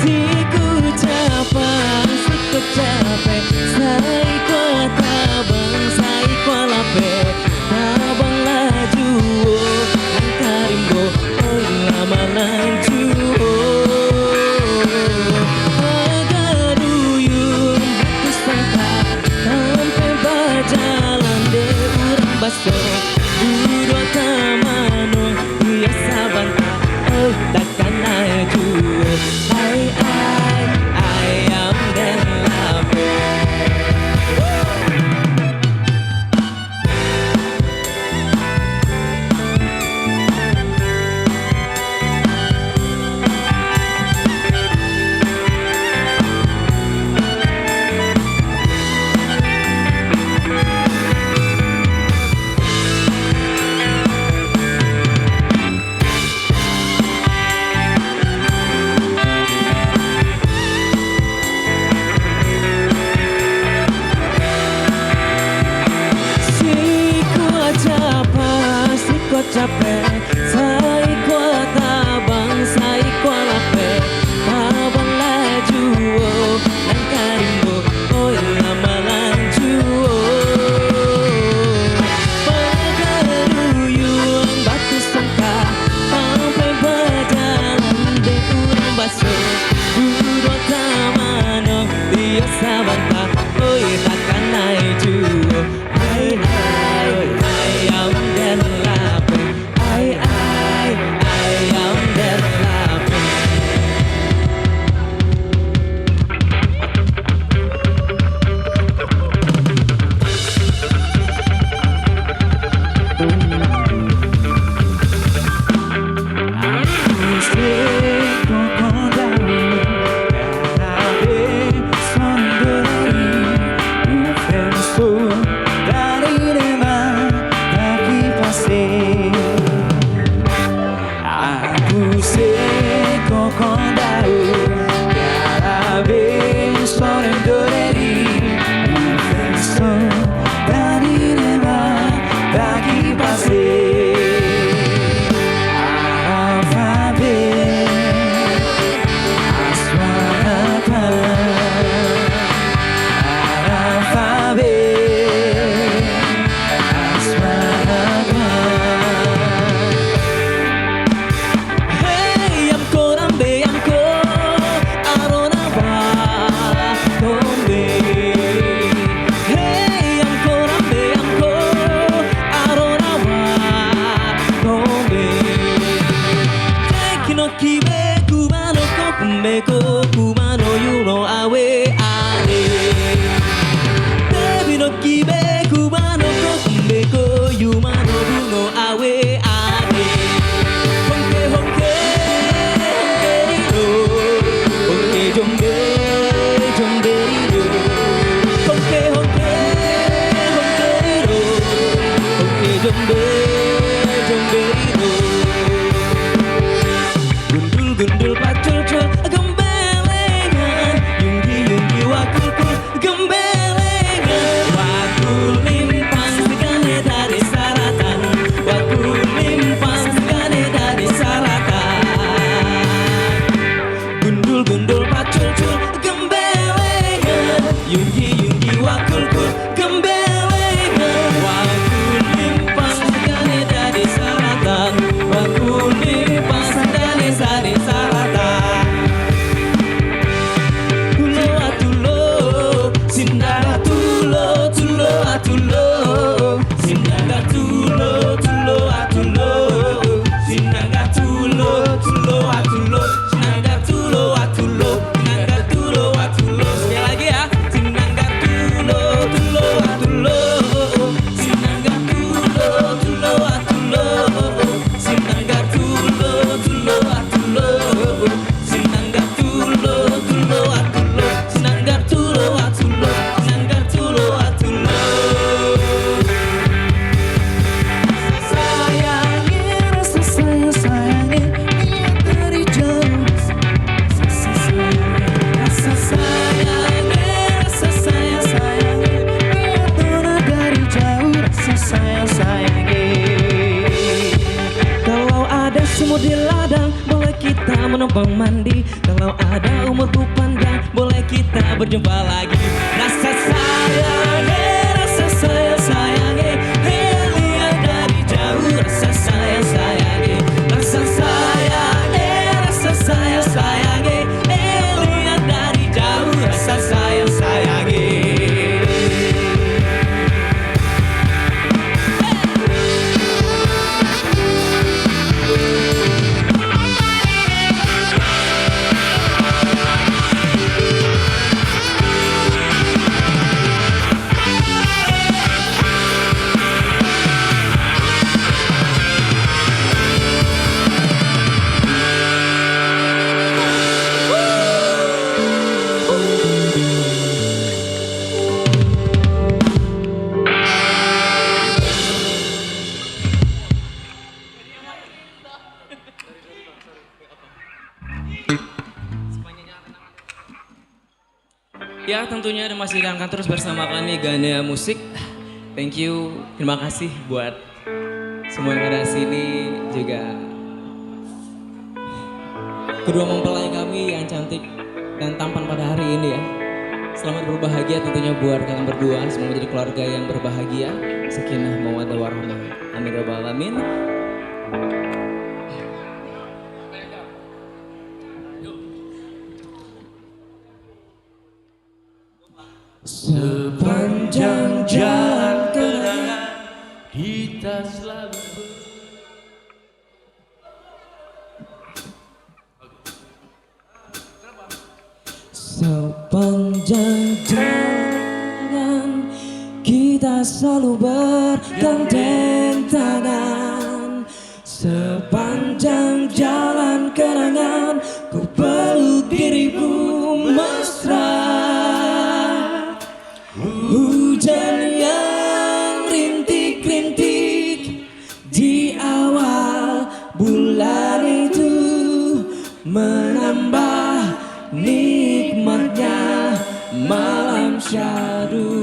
Siku capek, siku capek, sai kwa tabang, sai kwa lape, tabang laju, angkarimbo, oi lama laju. Agaruyung batu sangka, sampai berjalan de urang baso, dua tamano, biasa bantah, oi takkan laju. Ayam dan lape. Capek, sai kwa tabang, sai kwa lape, tabang laju, nang karimbo, oi lama laju. Pagaruyung batu sangka, sampai berjalan de urang baso, dua tamano, biasa bantah, oi takkan laju. Ayam dan lape. Ayam dan lape. Gundul pacul-cul gembelengan, Kalau ada umurku pandang, boleh kita berjumpa lagi. Rasa sayang, rasa sayang, sayang, lihat dari jauh. Rasa sayang, sayang, rasa sayang, rasa sayang, sayang, lihat dari jauh. Rasa sayang, sayang. Ya, tentunya masih akan terus bersama kami Gania Musik. Thank you, terima kasih buat semua yang ada di sini, juga kedua mempelai kami yang cantik dan tampan pada hari ini ya. Selamat berbahagia tentunya buat kalian berdua, semoga menjadi keluarga yang berbahagia. Sakinah mawaddah warahmah. Amin ya rabbal alamin. Sepanjang jalan kenangan kita selalu Sepanjang jalan kita selalu bergandeng tangan. Sepanjang jalan kenangan ku peluk dirimu mesra. Hujan yang rintik-rintik di awal bulan itu menambah nikmatnya malam syahdu.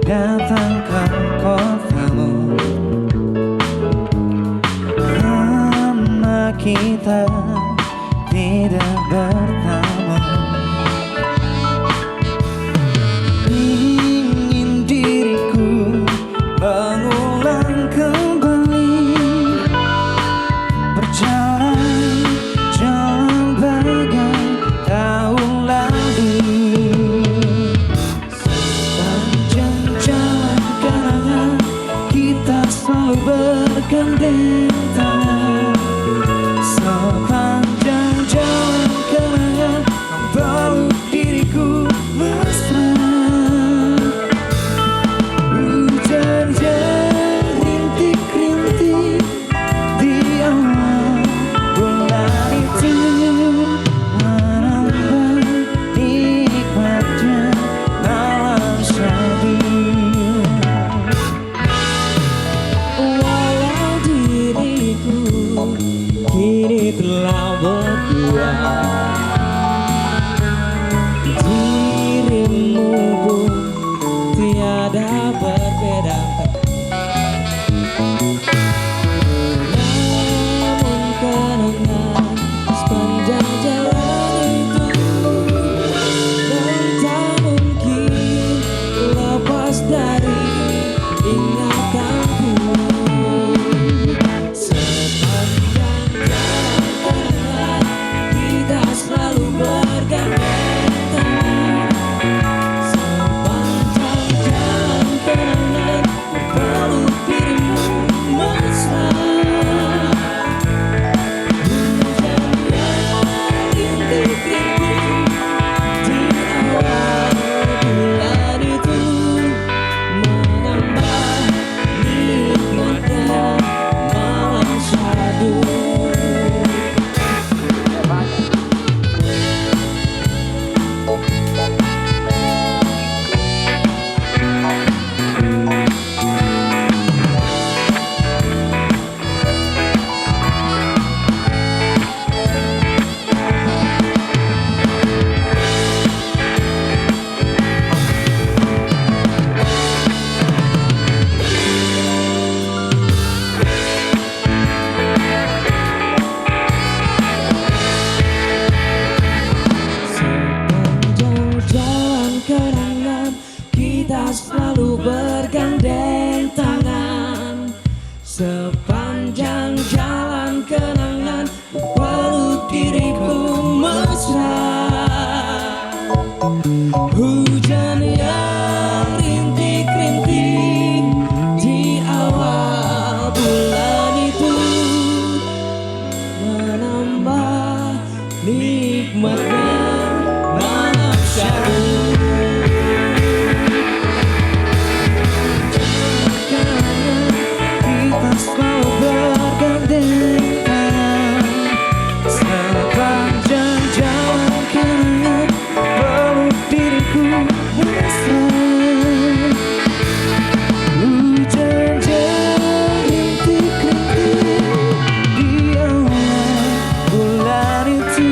Datang ke kotamu karena kita tidak bertemu. Ingin diriku mengulang kembali berjalan jalan bagai tahun lalu. Selalu bergandeng tangan. Sepanjang jalan kenangan peluk diriku mesra. Hujan yang rintik-rintik di awal bulan itu menambah nikmatnya malam syahdu. Walau diri Sepanjang jalan kenangan peluk diriku mesra. Hujan yang rintik-rintik di awal bulan itu menambah nikmatnya malam syahdu. Kita selalu bergandengan sepanjang jalan kenangan peluk diriku mesra. Hujan rintik-rintik di awal bulan itu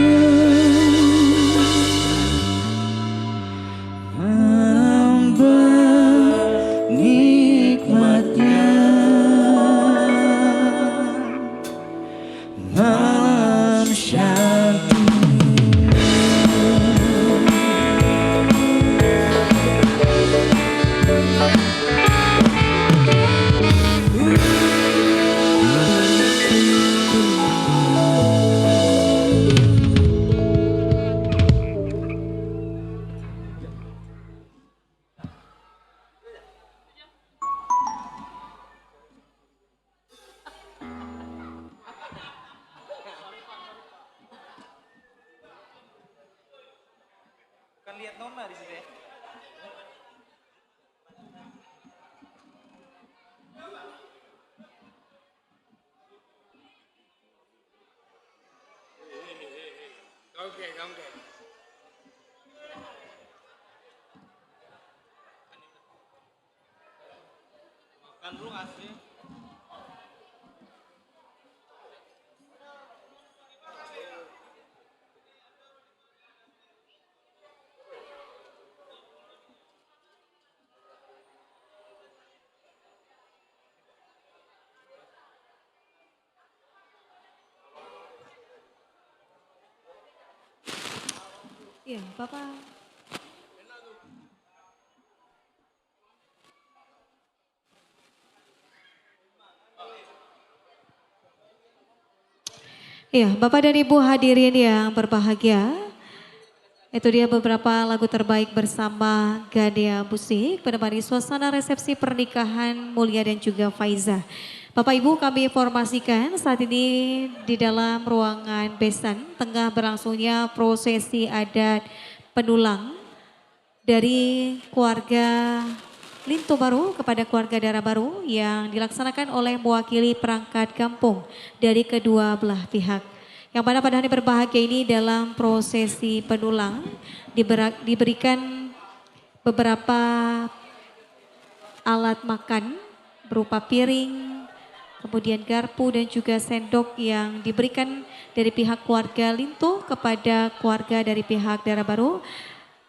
menambah nikmatnya malam syahdu. Kan lihat Nona di situ ya. Makan dulu ngasih. Ya, Bapak. Ya, Bapak dan Ibu hadirin yang berbahagia, itu dia beberapa lagu terbaik bersama Gadea Musik menemani suasana resepsi pernikahan Mulia dan juga Faiza. Bapak Ibu kami informasikan saat ini di dalam ruangan Besan tengah berlangsungnya prosesi adat penulang dari keluarga Lintu Baru kepada keluarga Dara Baru yang dilaksanakan oleh mewakili perangkat kampung dari kedua belah pihak. Yang mana pada hari berbahagia ini dalam prosesi penulang diberikan beberapa alat makan berupa piring, kemudian garpu dan juga sendok yang diberikan dari pihak keluarga Lintu kepada keluarga dari pihak Dara Baru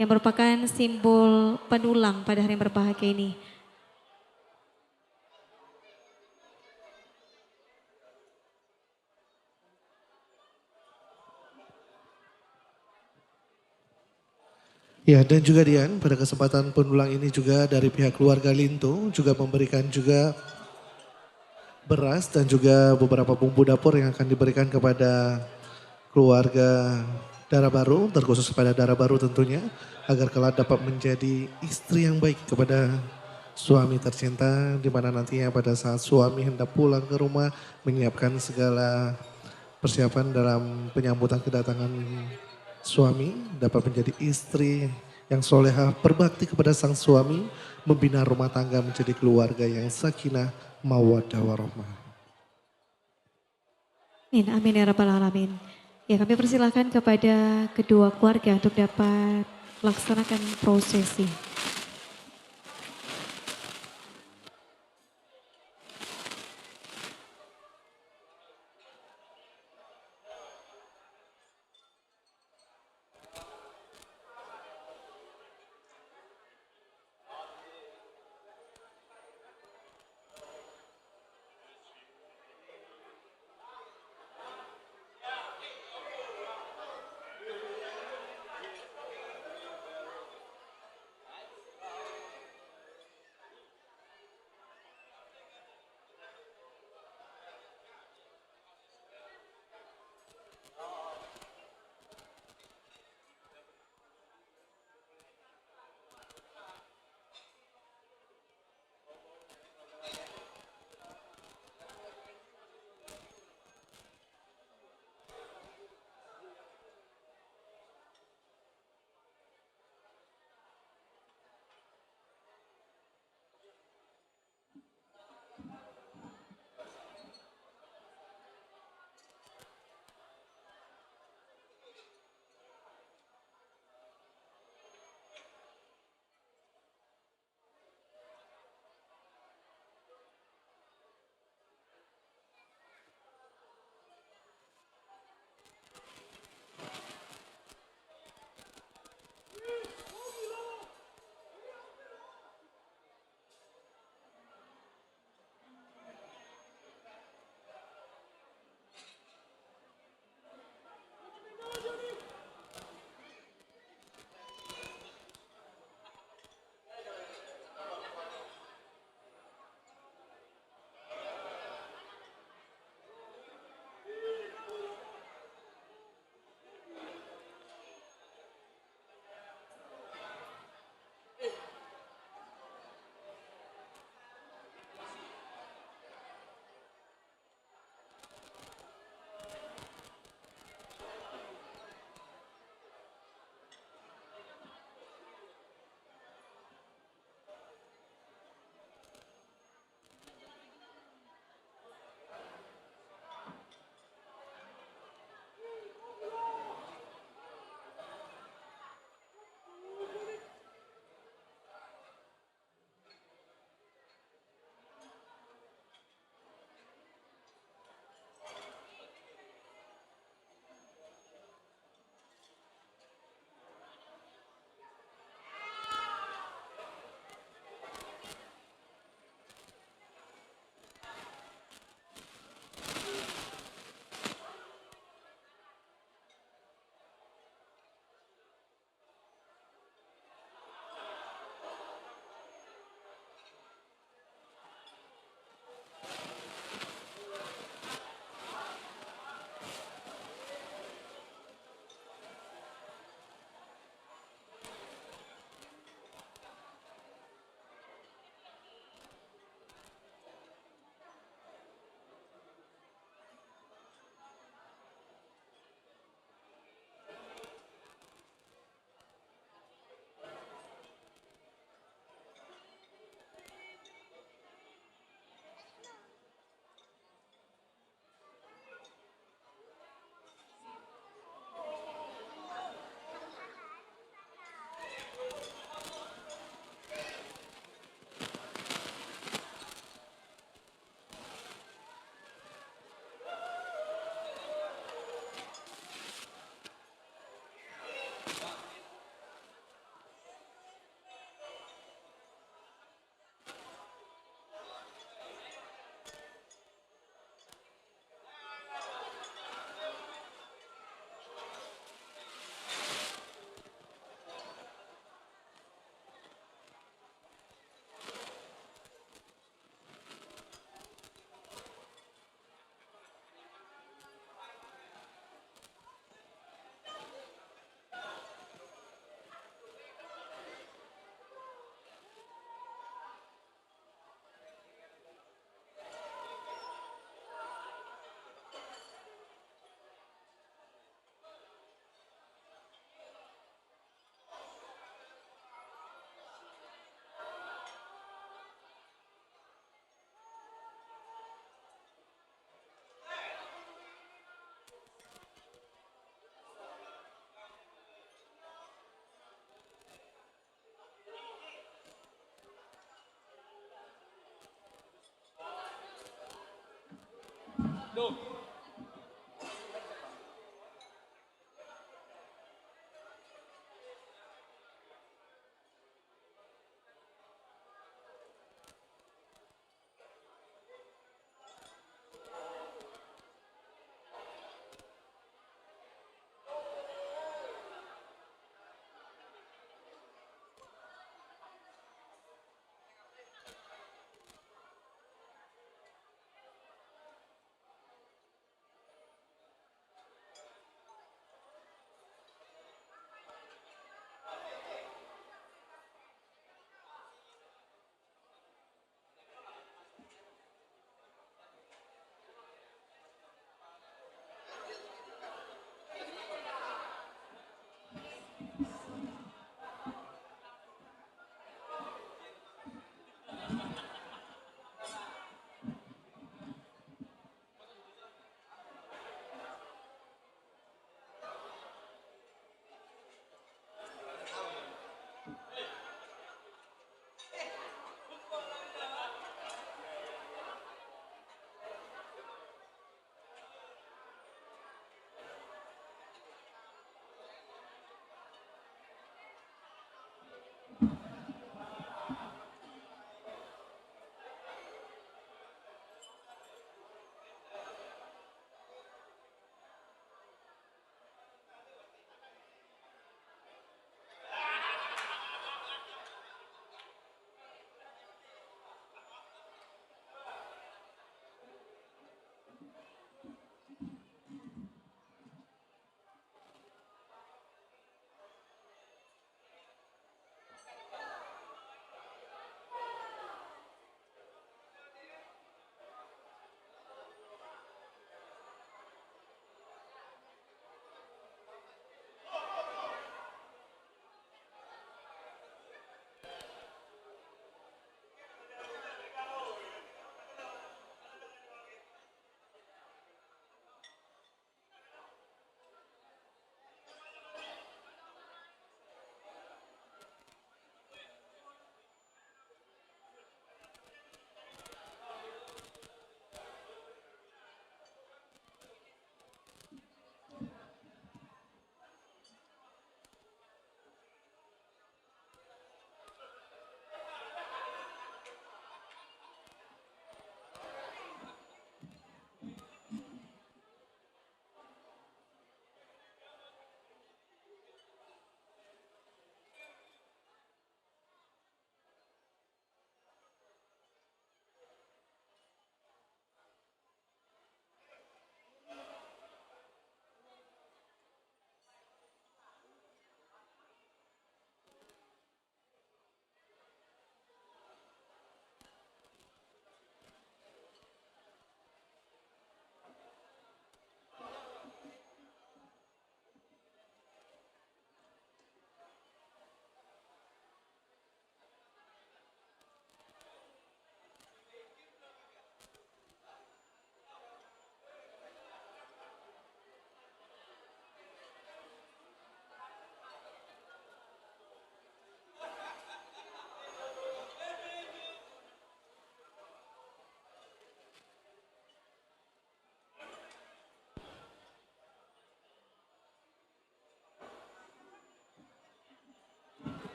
yang merupakan simbol penulang pada hari yang berbahagia ini. Ya, dan juga Dian, pada kesempatan penulang ini juga dari pihak keluarga Lintu juga memberikan juga beras dan juga beberapa bumbu dapur yang akan diberikan kepada keluarga Dara Baru, terkhusus kepada Dara Baru tentunya, agar kelak dapat menjadi istri yang baik kepada suami tercinta, di mana nantinya pada saat suami hendak pulang ke rumah menyiapkan segala persiapan dalam penyambutan kedatangan suami, dapat menjadi istri yang soleha, berbakti kepada sang suami, membina rumah tangga menjadi keluarga yang sakinah, mawaddah warahmah. Amin, amin ya rabbal alamin. Ya kami persilahkan kepada kedua keluarga untuk dapat melaksanakan prosesi.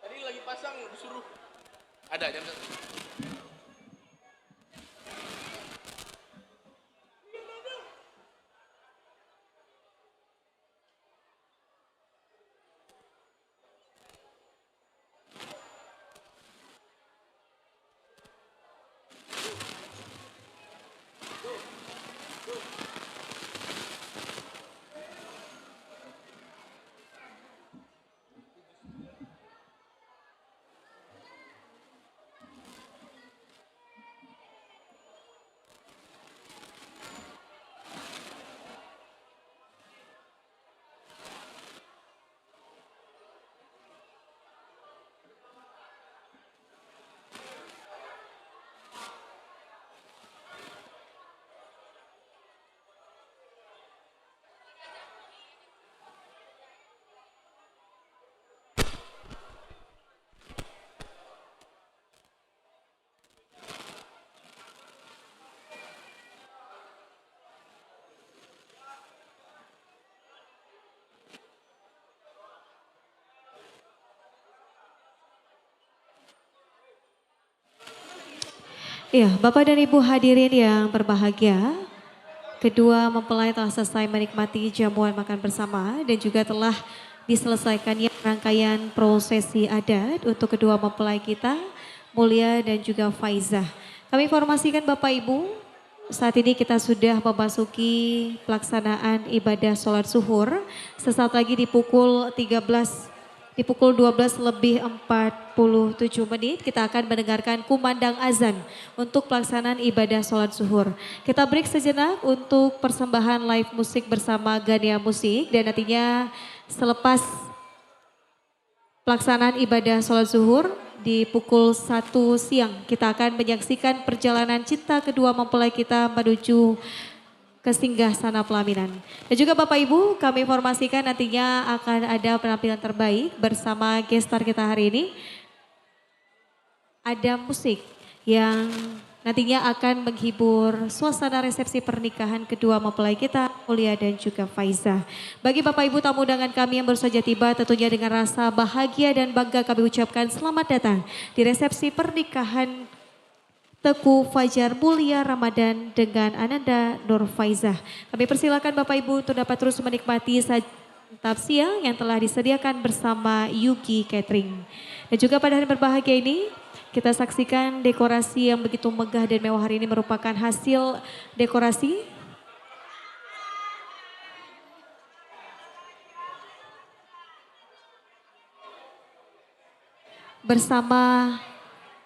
Tadi lagi pasang disuruh. Ada jam 1. Iya, Bapak dan Ibu hadirin yang berbahagia, kedua mempelai telah selesai menikmati jamuan makan bersama dan juga telah diselesaikannya rangkaian prosesi adat untuk kedua mempelai kita, Mulia dan juga Faizah. Kami informasikan Bapak Ibu, saat ini kita sudah memasuki pelaksanaan ibadah sholat zuhur. Sesaat lagi di pukul 12 lebih 47 menit kita akan mendengarkan kumandang azan untuk pelaksanaan ibadah sholat zuhur. Kita break sejenak untuk persembahan live musik bersama Gania Musik dan nantinya selepas pelaksanaan ibadah sholat zuhur di pukul 1 siang kita akan menyaksikan perjalanan cinta kedua mempelai kita menuju ke singgah sana pelaminan. Dan juga Bapak Ibu kami informasikan nantinya akan ada penampilan terbaik bersama guest star kita hari ini. Ada musik yang nantinya akan menghibur suasana resepsi pernikahan kedua mempelai kita, Mulia dan juga Faizah. Bagi Bapak Ibu tamu undangan kami yang baru saja tiba tentunya dengan rasa bahagia dan bangga kami ucapkan selamat datang di resepsi pernikahan Teguh Fajar Mulia Ramadan dengan Ananda Nur Faizah. Kami persilakan Bapak Ibu untuk dapat terus menikmati santap siang yang telah disediakan bersama Yuki Catering. Dan juga pada hari berbahagia ini kita saksikan dekorasi yang begitu megah dan mewah hari ini merupakan hasil dekorasi bersama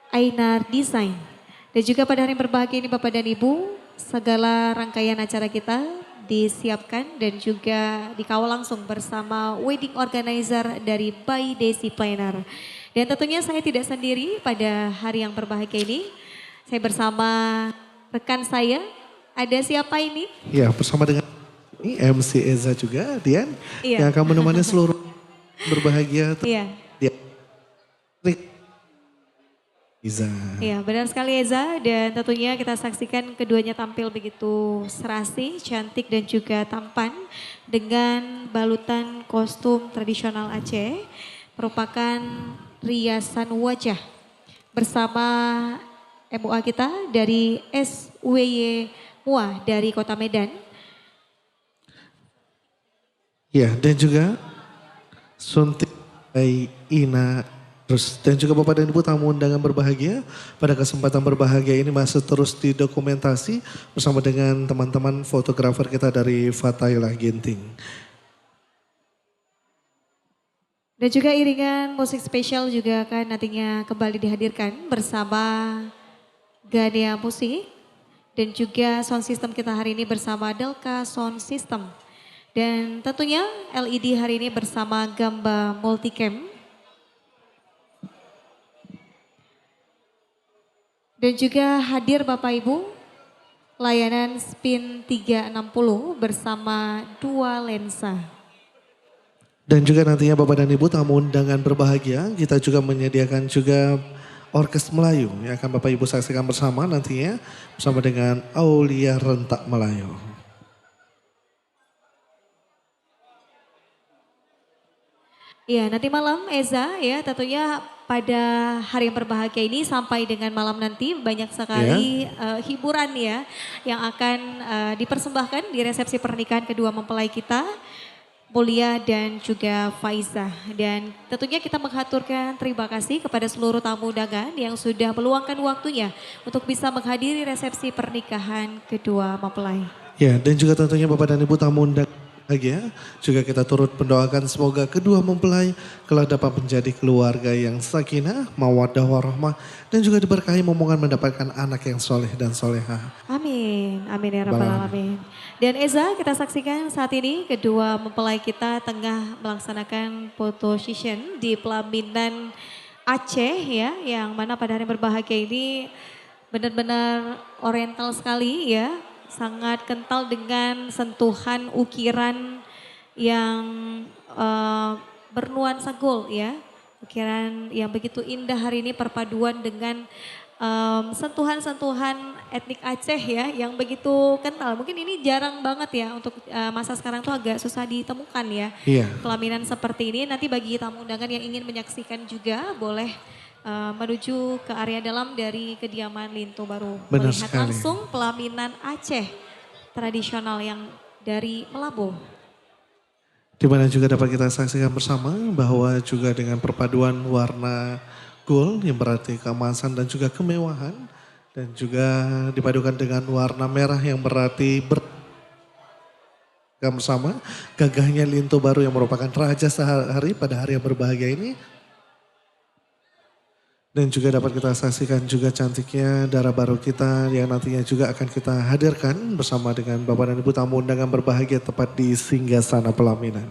Ainar Design. Dan juga pada hari yang berbahagia ini Bapak dan Ibu, segala rangkaian acara kita disiapkan dan juga dikawal langsung bersama wedding organizer dari By Desi Planner. Dan tentunya saya tidak sendiri pada hari yang berbahagia ini. Saya bersama rekan saya, ada siapa ini? Ya, bersama dengan ini MC Eza juga, Dian, Iya. yang akan menemani seluruh berbahagia. Iya. Iza. Iya benar sekali Eza dan tentunya kita saksikan keduanya tampil begitu serasi, cantik dan juga tampan dengan balutan kostum tradisional Aceh merupakan riasan wajah bersama MUA kita dari SWY MUA dari Kota Medan. Ya dan juga suntik by Ina. Terus dan juga Bapak dan Ibu tamu undangan berbahagia, pada kesempatan berbahagia ini masih terus didokumentasi bersama dengan teman-teman fotografer kita dari Fatailah Ginting. Dan juga iringan musik spesial juga akan nantinya kembali dihadirkan bersama Gania Musik dan juga sound system kita hari ini bersama Delka Sound System. Dan tentunya LED hari ini bersama Gamba Multicam. Dan juga hadir Bapak Ibu, layanan Spin 360 bersama dua lensa. Dan juga nantinya Bapak dan Ibu tamu undangan berbahagia, kita juga menyediakan juga Orkes Melayu yang akan Bapak Ibu saksikan bersama nantinya bersama dengan Aulia Rentak Melayu. Iya, nanti malam Eza ya tentunya pada hari yang berbahagia ini sampai dengan malam nanti banyak sekali hiburan ya yang akan dipersembahkan di resepsi pernikahan kedua mempelai kita, Mulia dan juga Faiza. Dan tentunya kita mengaturkan terima kasih kepada seluruh tamu undangan yang sudah meluangkan waktunya untuk bisa menghadiri resepsi pernikahan kedua mempelai. Ya, dan juga tentunya Bapak dan Ibu tamu undangan bahagia, juga kita turut mendoakan semoga kedua mempelai kelak dapat menjadi keluarga yang sakinah, mawaddah warahmah, dan juga diberkahi momongan mendapatkan anak yang soleh dan solehah. Amin, amin ya rabbal alamin. Dan Eza, kita saksikan saat ini kedua mempelai kita tengah melaksanakan photo session di pelaminan Aceh ya, yang mana pada hari berbahagia ini benar-benar oriental sekali ya, sangat kental dengan sentuhan ukiran yang bernuansa gold ya. Ukiran yang begitu indah hari ini perpaduan dengan sentuhan-sentuhan etnik Aceh ya yang begitu kental. Mungkin ini jarang banget ya untuk masa sekarang tuh agak susah ditemukan ya. Iya. Pelaminan seperti ini nanti bagi tamu undangan yang ingin menyaksikan juga boleh menuju ke area dalam dari kediaman Lintu Baru. Benar Melihat sekali. langsung pelaminan Aceh tradisional yang dari Melabuh. Di mana juga dapat kita saksikan bersama bahwa juga dengan perpaduan warna gold yang berarti keemasan dan juga kemewahan. Dan juga dipadukan dengan warna merah yang berarti bersama gagahnya Lintu Baru yang merupakan raja sehari pada hari yang berbahagia ini. Dan juga dapat kita saksikan juga cantiknya darah baru kita yang nantinya juga akan kita hadirkan bersama dengan Bapak dan Ibu tamu undangan berbahagia tepat di Singgasana Pelaminan.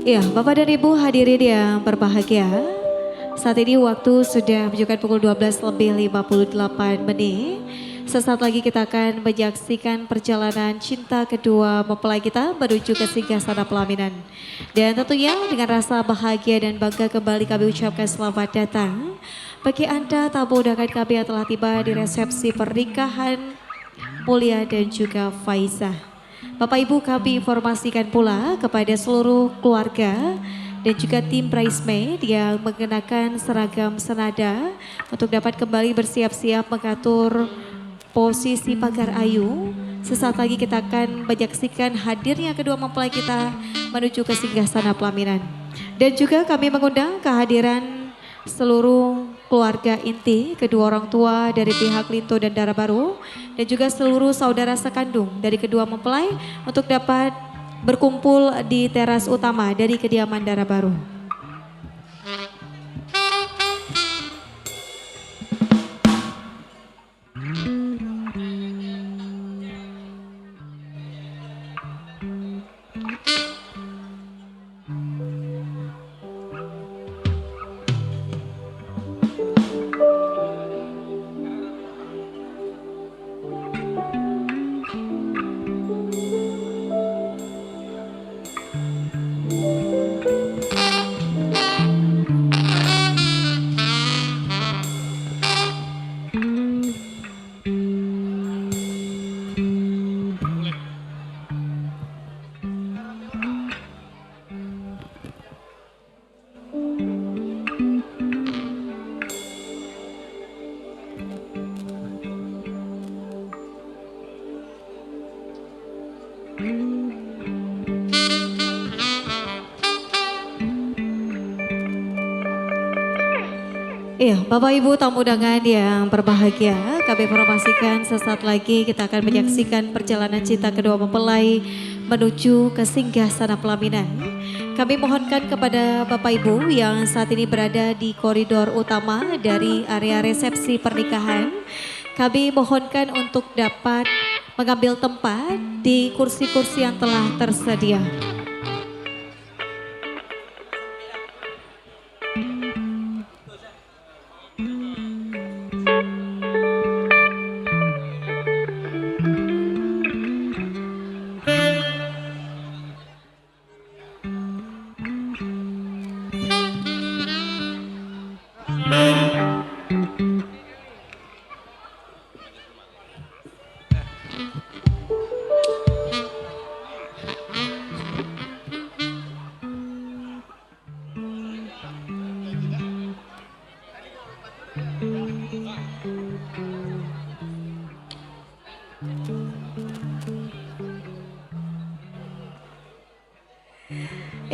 Ya, Bapak dan Ibu hadirin yang berbahagia. Saat ini waktu sudah menunjukkan pukul 12:58 menit. Sesaat lagi kita akan menyaksikan perjalanan cinta kedua mempelai kita menuju ke singgasana pelaminan. Dan tentunya dengan rasa bahagia dan bangga kembali kami ucapkan selamat datang bagi Anda tamu undangan kami yang telah tiba di resepsi pernikahan Mulia dan juga Faizah. Bapak Ibu kami informasikan pula kepada seluruh keluarga dan juga tim bridesmaid yang mengenakan seragam senada untuk dapat kembali bersiap-siap mengatur posisi pagar ayu. Sesaat lagi kita akan menyaksikan hadirnya kedua mempelai kita menuju ke singgasana pelaminan. Dan juga kami mengundang kehadiran seluruh keluarga inti, kedua orang tua dari pihak Linto dan Dara Baru, dan juga seluruh saudara sekandung dari kedua mempelai untuk dapat berkumpul di teras utama dari kediaman Dara Baru. Iya, Bapak Ibu tamu undangan yang berbahagia, kami informasikan sesaat lagi kita akan menyaksikan perjalanan cinta kedua mempelai menuju ke singgasana pelaminan. Kami mohonkan kepada Bapak Ibu yang saat ini berada di koridor utama dari area resepsi pernikahan, kami mohonkan untuk dapat mengambil tempat di kursi-kursi yang telah tersedia.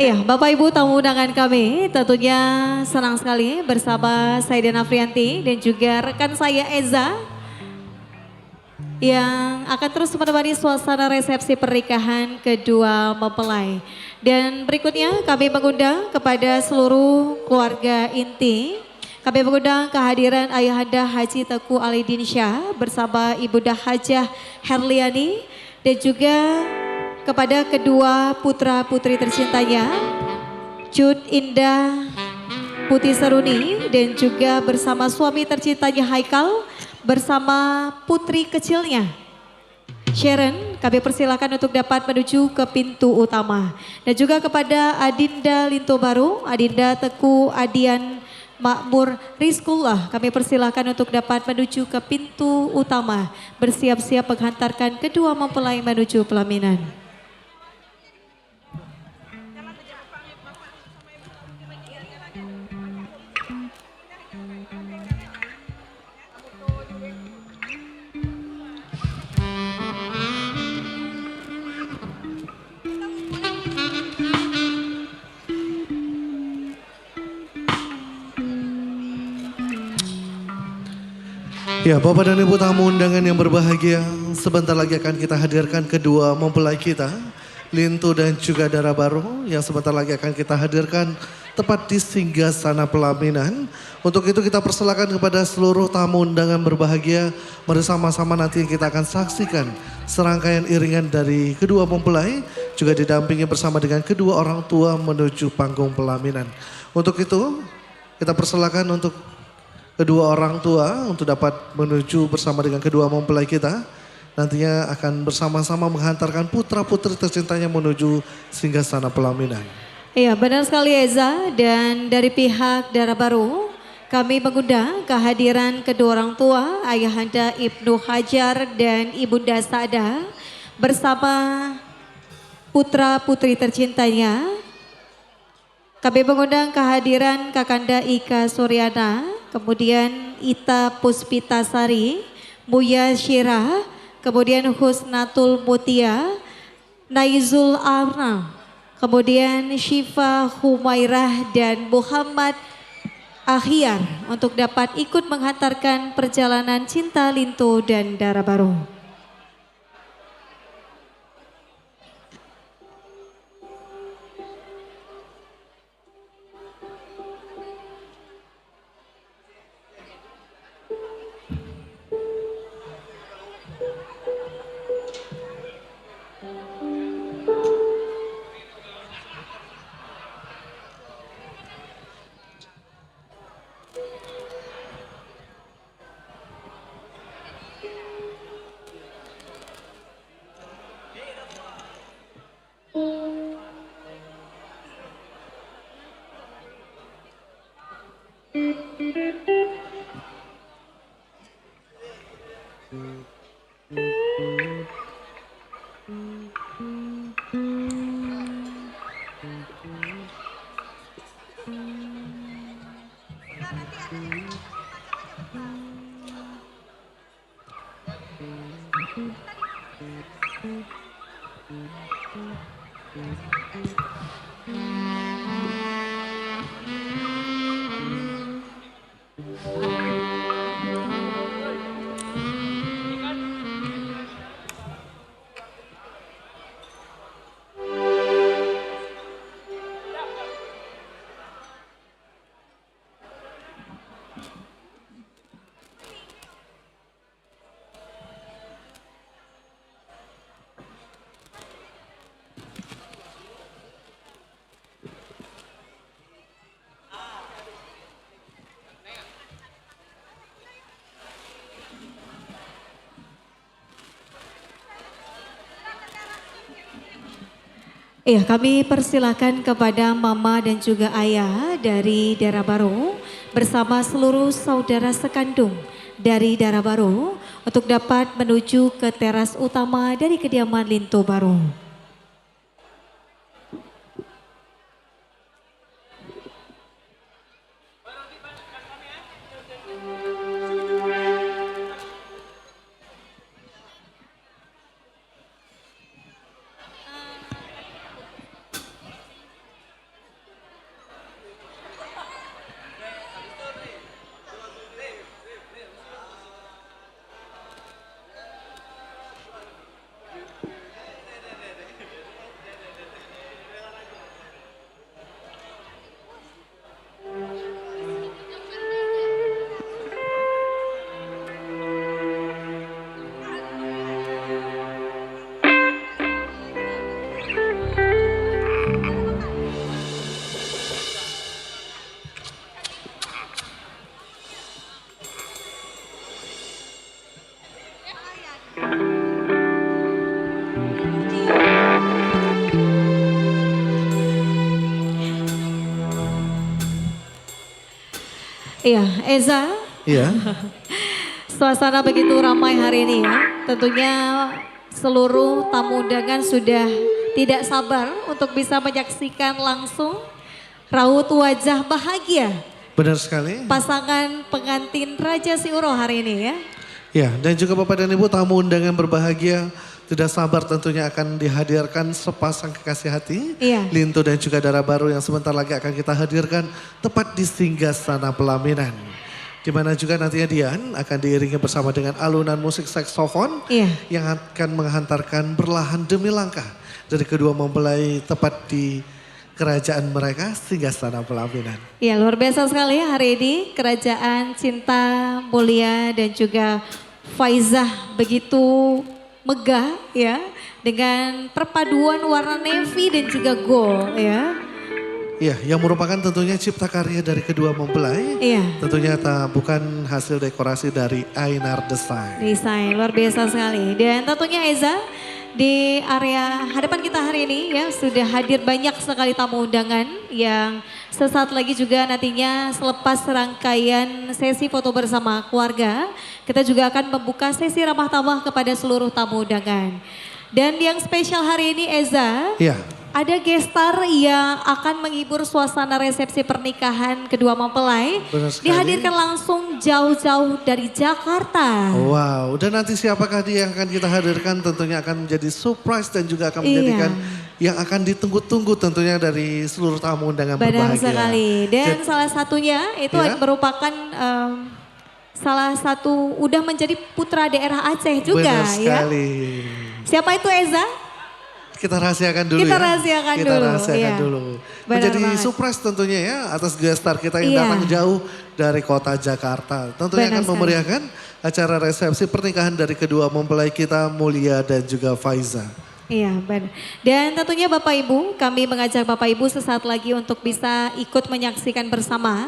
Iya, Bapak Ibu tamu undangan kami tentunya senang sekali bersama saya Dana Frianti dan juga rekan saya Eza yang akan terus menemani suasana resepsi pernikahan kedua mempelai. Dan berikutnya kami mengundang kepada seluruh keluarga inti. Kami mengundang kehadiran Ayahanda Haji Teku Alidin Syah bersama Ibunda Hajah Herliani dan juga kepada kedua putra-putri tercintanya, Cut Indah Putih Seruni dan juga bersama suami tercintanya Haikal bersama putri kecilnya Sharon. Kami persilakan untuk dapat menuju ke pintu utama. Dan juga kepada Adinda Linto Baru, Adinda Teku Adian Makmur Rizkullah, kami persilakan untuk dapat menuju ke pintu utama, bersiap-siap menghantarkan kedua mempelai menuju pelaminan. Ya, Bapak dan Ibu tamu undangan yang berbahagia, sebentar lagi akan kita hadirkan kedua mempelai kita, Linto dan juga Dara Baru, yang sebentar lagi akan kita hadirkan tepat di singgasana pelaminan. Untuk itu kita persilakan kepada seluruh tamu undangan berbahagia, bersama-sama nanti kita akan saksikan serangkaian iringan dari kedua mempelai juga didampingi bersama dengan kedua orang tua menuju panggung pelaminan. Untuk itu kita persilakan untuk kedua orang tua untuk dapat menuju bersama dengan kedua mempelai kita. Nantinya akan bersama-sama menghantarkan putra-putri tercintanya menuju singgasana pelaminan. Iya benar sekali Eza, dan dari pihak Dara Baru kami mengundang kehadiran kedua orang tua Ayahanda Ibnu Hajar dan Ibunda Sada bersama putra-putri tercintanya. Kami mengundang kehadiran Kakanda Ika Suryana, kemudian Ita Puspitasari, Muya Syirah, kemudian Husnatul Mutia, Naizul Arna, kemudian Syifa Humairah dan Muhammad Ahyar untuk dapat ikut menghantarkan perjalanan cinta Lintu dan Dara Baru. Iya, kami persilakan kepada mama dan juga ayah dari Dara Baru bersama seluruh saudara sekandung dari Dara Baru untuk dapat menuju ke teras utama dari kediaman Lintu Baru. Iya, Eza. Iya. Suasana begitu ramai hari ini ya. Tentunya seluruh tamu undangan sudah tidak sabar untuk bisa menyaksikan langsung raut wajah bahagia Benar sekali. pasangan pengantin Raja Siuro hari ini ya. Ya, dan juga Bapak dan Ibu tamu undangan berbahagia, tidak sabar tentunya akan dihadirkan sepasang kekasih hati, Iya. Lintu dan juga Dara Baru yang sebentar lagi akan kita hadirkan tepat di singgasana pelaminan. Di mana juga nantinya Dian akan diiringi bersama dengan alunan musik saksofon Iya. yang akan menghantarkan perlahan demi langkah dari kedua mempelai tepat di kerajaan mereka singgasana pelaminan. Ya luar biasa sekali ya hari ini kerajaan Cinta Mulia dan juga Faizah begitu megah ya dengan perpaduan warna navy dan juga gold ya. Iya, yang merupakan tentunya cipta karya dari kedua mempelai. Iya. Tentunya bukan hasil dekorasi dari Ainar Design. Desain luar biasa sekali. Dan tentunya Eza di area hadapan kita hari ini ya sudah hadir banyak sekali tamu undangan yang sesaat lagi juga nantinya selepas rangkaian sesi foto bersama keluarga, kita juga akan membuka sesi ramah tamah kepada seluruh tamu undangan. Dan yang spesial hari ini Eza, Iya. ada gestar yang akan menghibur suasana resepsi pernikahan kedua mempelai. Benar sekali. Dihadirkan langsung jauh-jauh dari Jakarta. Wow, dan nanti siapakah dia yang akan kita hadirkan tentunya akan menjadi surprise dan juga akan menjadikan yang akan ditunggu-tunggu tentunya dari seluruh tamu undangan Benar berbahagia. sekali. Dan salah satunya itu Ya. merupakan salah satu udah menjadi putra daerah Aceh juga Benar ya. sekali. Siapa itu Eza? Kita rahasiakan dulu Kita ya. rahasiakan Kita dulu, rahasiakan iya. dulu. Benar Menjadi banget. surprise tentunya ya atas gestar kita yang Iya. datang jauh dari kota Jakarta. Tentunya Benar akan sekali. memeriahkan acara resepsi pernikahan dari kedua mempelai kita Mulia dan juga Faiza. Iya benar. Dan tentunya Bapak Ibu, kami mengajak Bapak Ibu sesaat lagi untuk bisa ikut menyaksikan bersama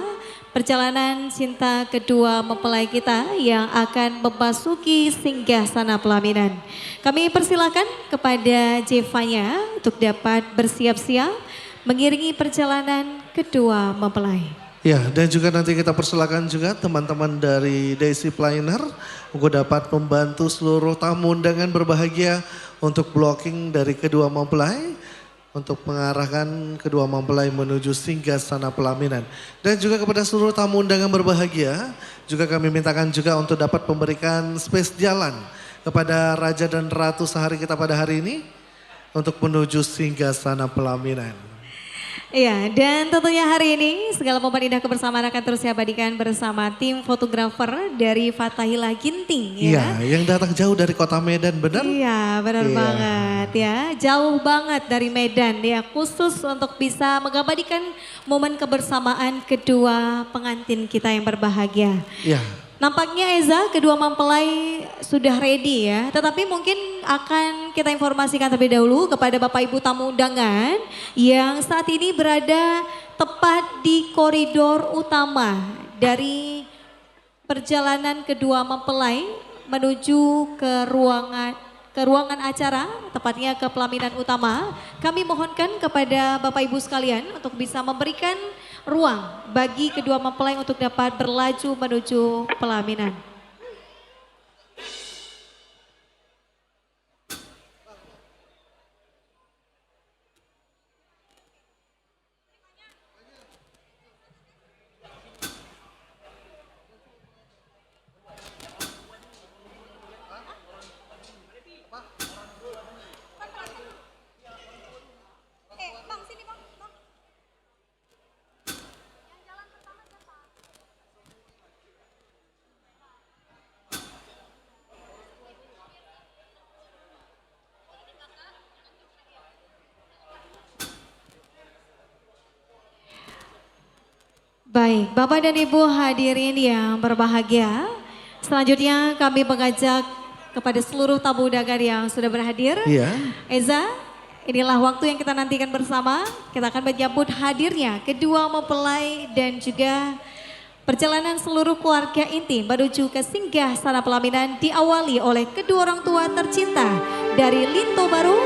perjalanan cinta kedua mempelai kita yang akan memasuki singgasana pelaminan. Kami persilakan kepada Jevanya untuk dapat bersiap-siap mengiringi perjalanan kedua mempelai. Ya, dan juga nanti kita persilakan juga teman-teman dari Daisy Planner untuk dapat membantu seluruh tamu undangan berbahagia untuk blocking dari kedua mempelai untuk mengarahkan kedua mempelai menuju singgasana pelaminan. Dan juga kepada seluruh tamu undangan berbahagia, juga kami mintakan juga untuk dapat memberikan space jalan kepada Raja dan Ratu sehari kita pada hari ini untuk menuju singgasana pelaminan. Iya, dan tentunya hari ini segala momen indah kebersamaan akan terus diabadikan bersama tim fotografer dari Fatahila Ginting ya. Iya, yang datang jauh dari kota Medan, benar? Iya, benar Iya. banget ya. Jauh banget dari Medan ya, khusus untuk bisa mengabadikan momen kebersamaan kedua pengantin kita yang berbahagia. Iya. Nampaknya Eza, kedua mempelai sudah ready ya. Tetapi mungkin akan kita informasikan terlebih dahulu kepada Bapak Ibu tamu undangan yang saat ini berada tepat di koridor utama dari perjalanan kedua mempelai menuju ke ruangan acara, tepatnya ke pelaminan utama. Kami mohonkan kepada Bapak Ibu sekalian untuk bisa memberikan ruang bagi kedua mempelai untuk dapat berlaju menuju pelaminan. Baik, Bapak dan Ibu hadirin yang berbahagia. Selanjutnya kami mengajak kepada seluruh tamu undangan yang sudah berhadir. Iya. Eza, inilah waktu yang kita nantikan bersama. Kita akan menyambut hadirnya kedua mempelai dan juga perjalanan seluruh keluarga inti menuju ke singgasana pelaminan diawali oleh kedua orang tua tercinta dari Linto Baru.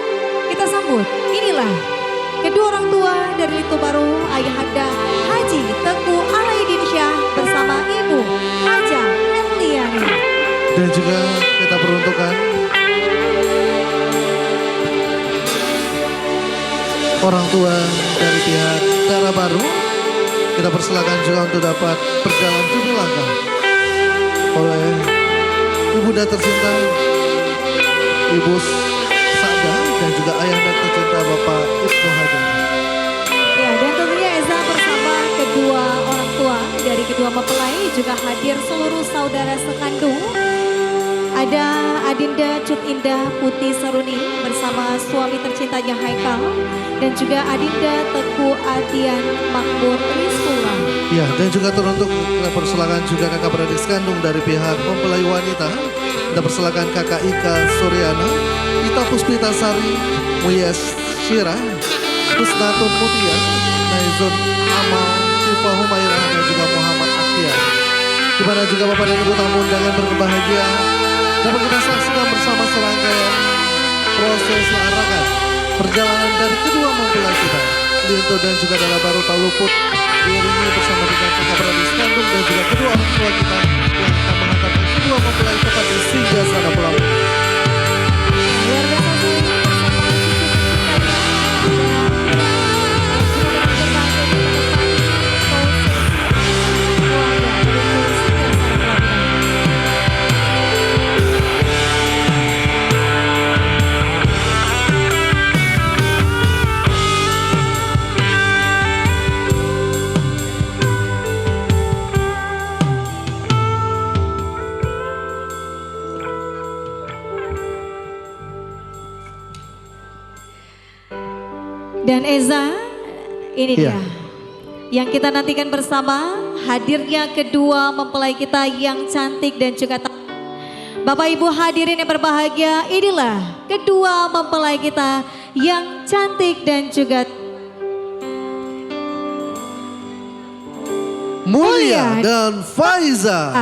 Kita sambut, inilah kedua orang tua dari Linto Baru, Ayahanda Haji Teguh Alaidin Syah bersama Ibu Haja Erliani. Dan juga kita peruntukkan orang tua dari pihak Dara Baru. Kita persilakan juga untuk dapat berjalan tujuh langkah oleh Ibunda tercinta Ibu Sada dan juga ayahanda tercinta Bapak Ibnu Hajar. Ya, dan tentunya Eza bersama kedua orang tua dari kedua mempelai juga hadir seluruh saudara sekandung. Ada Adinda Cut Indah Putih Saruni bersama suami tercintanya Haikal dan juga Adinda Teguh Adian Makmur Rizula. Ya, dan juga teruntuk kita persilakan juga kakak beradik sekandung dari pihak mempelai wanita. Kita persilakan kakak Ika Suryana Ita Puspitasari, Muyas Syira, Kusnatun Mutia, Naizun Amal, Syifa Humairah, dan juga Muhammad Akhir. Di mana juga Bapak dan Ibu tamu undangan berbahagia dapat kita saksikan bersama serangkaian prosesi arakan perjalanan dari kedua mempelai kita, Lintu dan juga Dara Baru tak luput diiringi bersama dengan kakak kandung dan juga kedua orang tua kita yang akan menghantarkan kedua mempelai tepat di Singgasana Pulau. Luar biasa sekali bersama cucu Dan Eza, ini Iya. dia yang kita nantikan bersama, hadirnya kedua mempelai kita yang cantik dan juga Bapak Ibu hadirin yang berbahagia, inilah kedua mempelai kita yang cantik dan juga Mulia dan Faiza.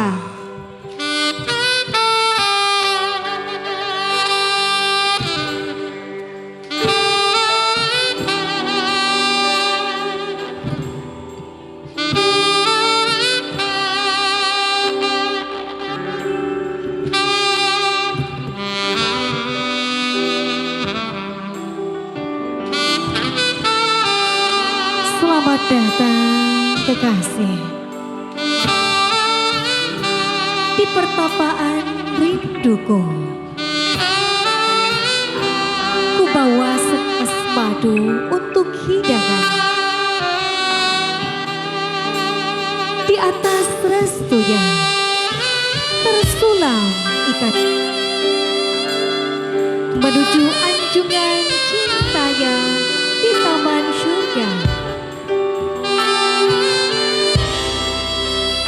Selamat datang kekasih di pertapaan rinduku. Ku bawa setes madu untuk hidangan. Di atas restunya tersulam ikat menuju anjungan cintanya di taman surga.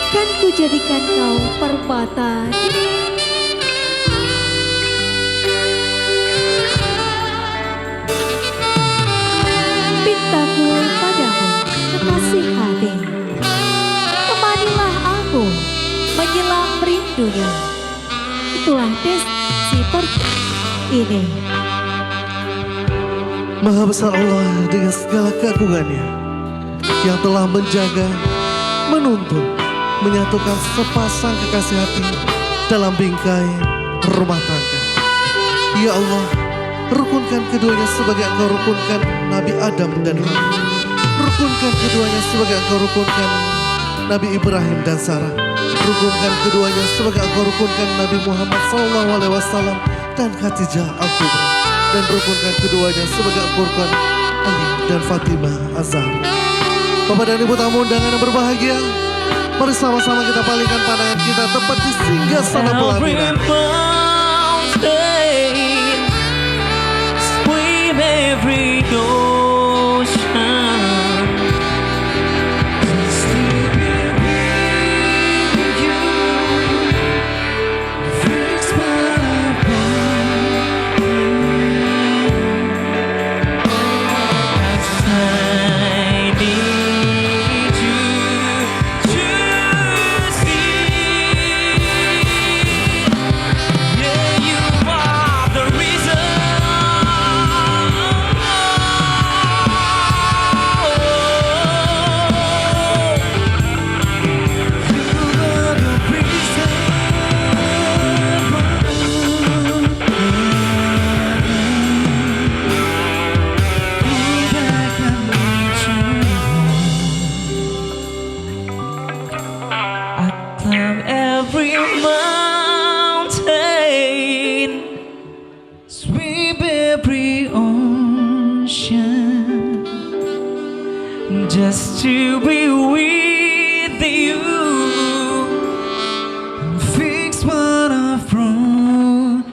Kan ku jadikan kau permata pintaku padamu kekasih hati, temanilah aku menjelang rindunya. Itulah destinasi ini. Maha besar Allah dengan segala keagungannya yang telah menjaga, menuntun, menyatukan sepasang kekasih hati dalam bingkai rumah tangga. Ya Allah, rukunkan keduanya sebagai Engkau rukunkan Nabi Adam dan Hawa. Rukunkan keduanya sebagai Engkau rukunkan Nabi Ibrahim dan Sarah. Rukunkan keduanya sebagai Engkau rukunkan Nabi Muhammad SAW dan Khadijah Al-Kubra. Dan rukunkan keduanya sebagai Engkau rukunkan Ali dan Fatimah Az-Zahra. Bapak dan Ibu tamu undangan yang berbahagia, mari sama-sama kita palingkan pandangan kita tepat di Singgasana Pelaminan. Swim every ocean. Every mountain, sweep every ocean, just to be with you, fix what I've broken.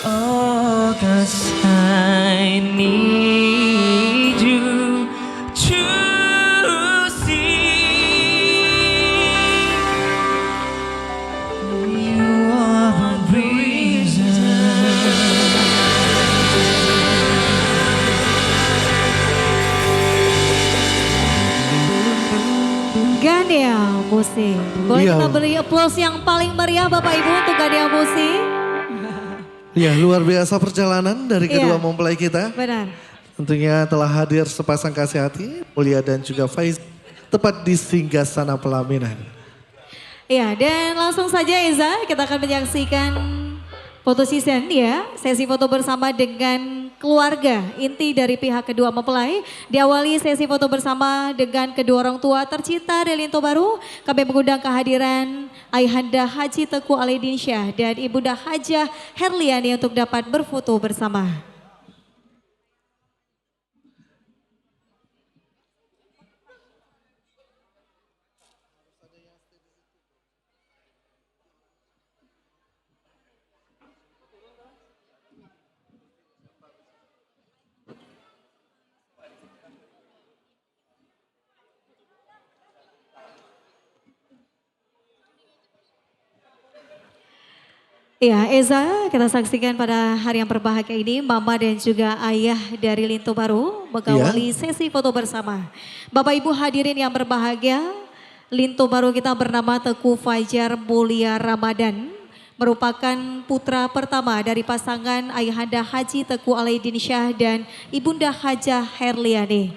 Oh, 'cause I need you to see. You are the reason. Gania Musi. Boleh Iya. kita beri applause yang paling meriah Bapak Ibu untuk Gania Musi? Ya, luar biasa perjalanan dari kedua Iya. mempelai kita. Benar. Tentunya telah hadir sepasang kasih hati, Mulia dan juga Faiz, tepat di Singgasana Pelaminan. Iya, dan langsung saja Eza, kita akan menyaksikan foto session ya, sesi foto bersama dengan keluarga inti dari pihak kedua mempelai. Diawali sesi foto bersama dengan kedua orang tua tercinta dari Linto Baru. Kami mengundang kehadiran Ayahanda Haji Teku Alidinsyah dan Ibunda Hajah Herliani untuk dapat berfoto bersama. Ya, Eza, kita saksikan pada hari yang berbahagia ini, Mama dan juga Ayah dari Linto Baru mengawali sesi foto bersama. Bapak Ibu hadirin yang berbahagia, Linto Baru kita bernama Teku Fajar Mulia Ramadan, merupakan putra pertama dari pasangan Ayahanda Haji Teku Alidinsyah dan Ibunda Hajah Herliani.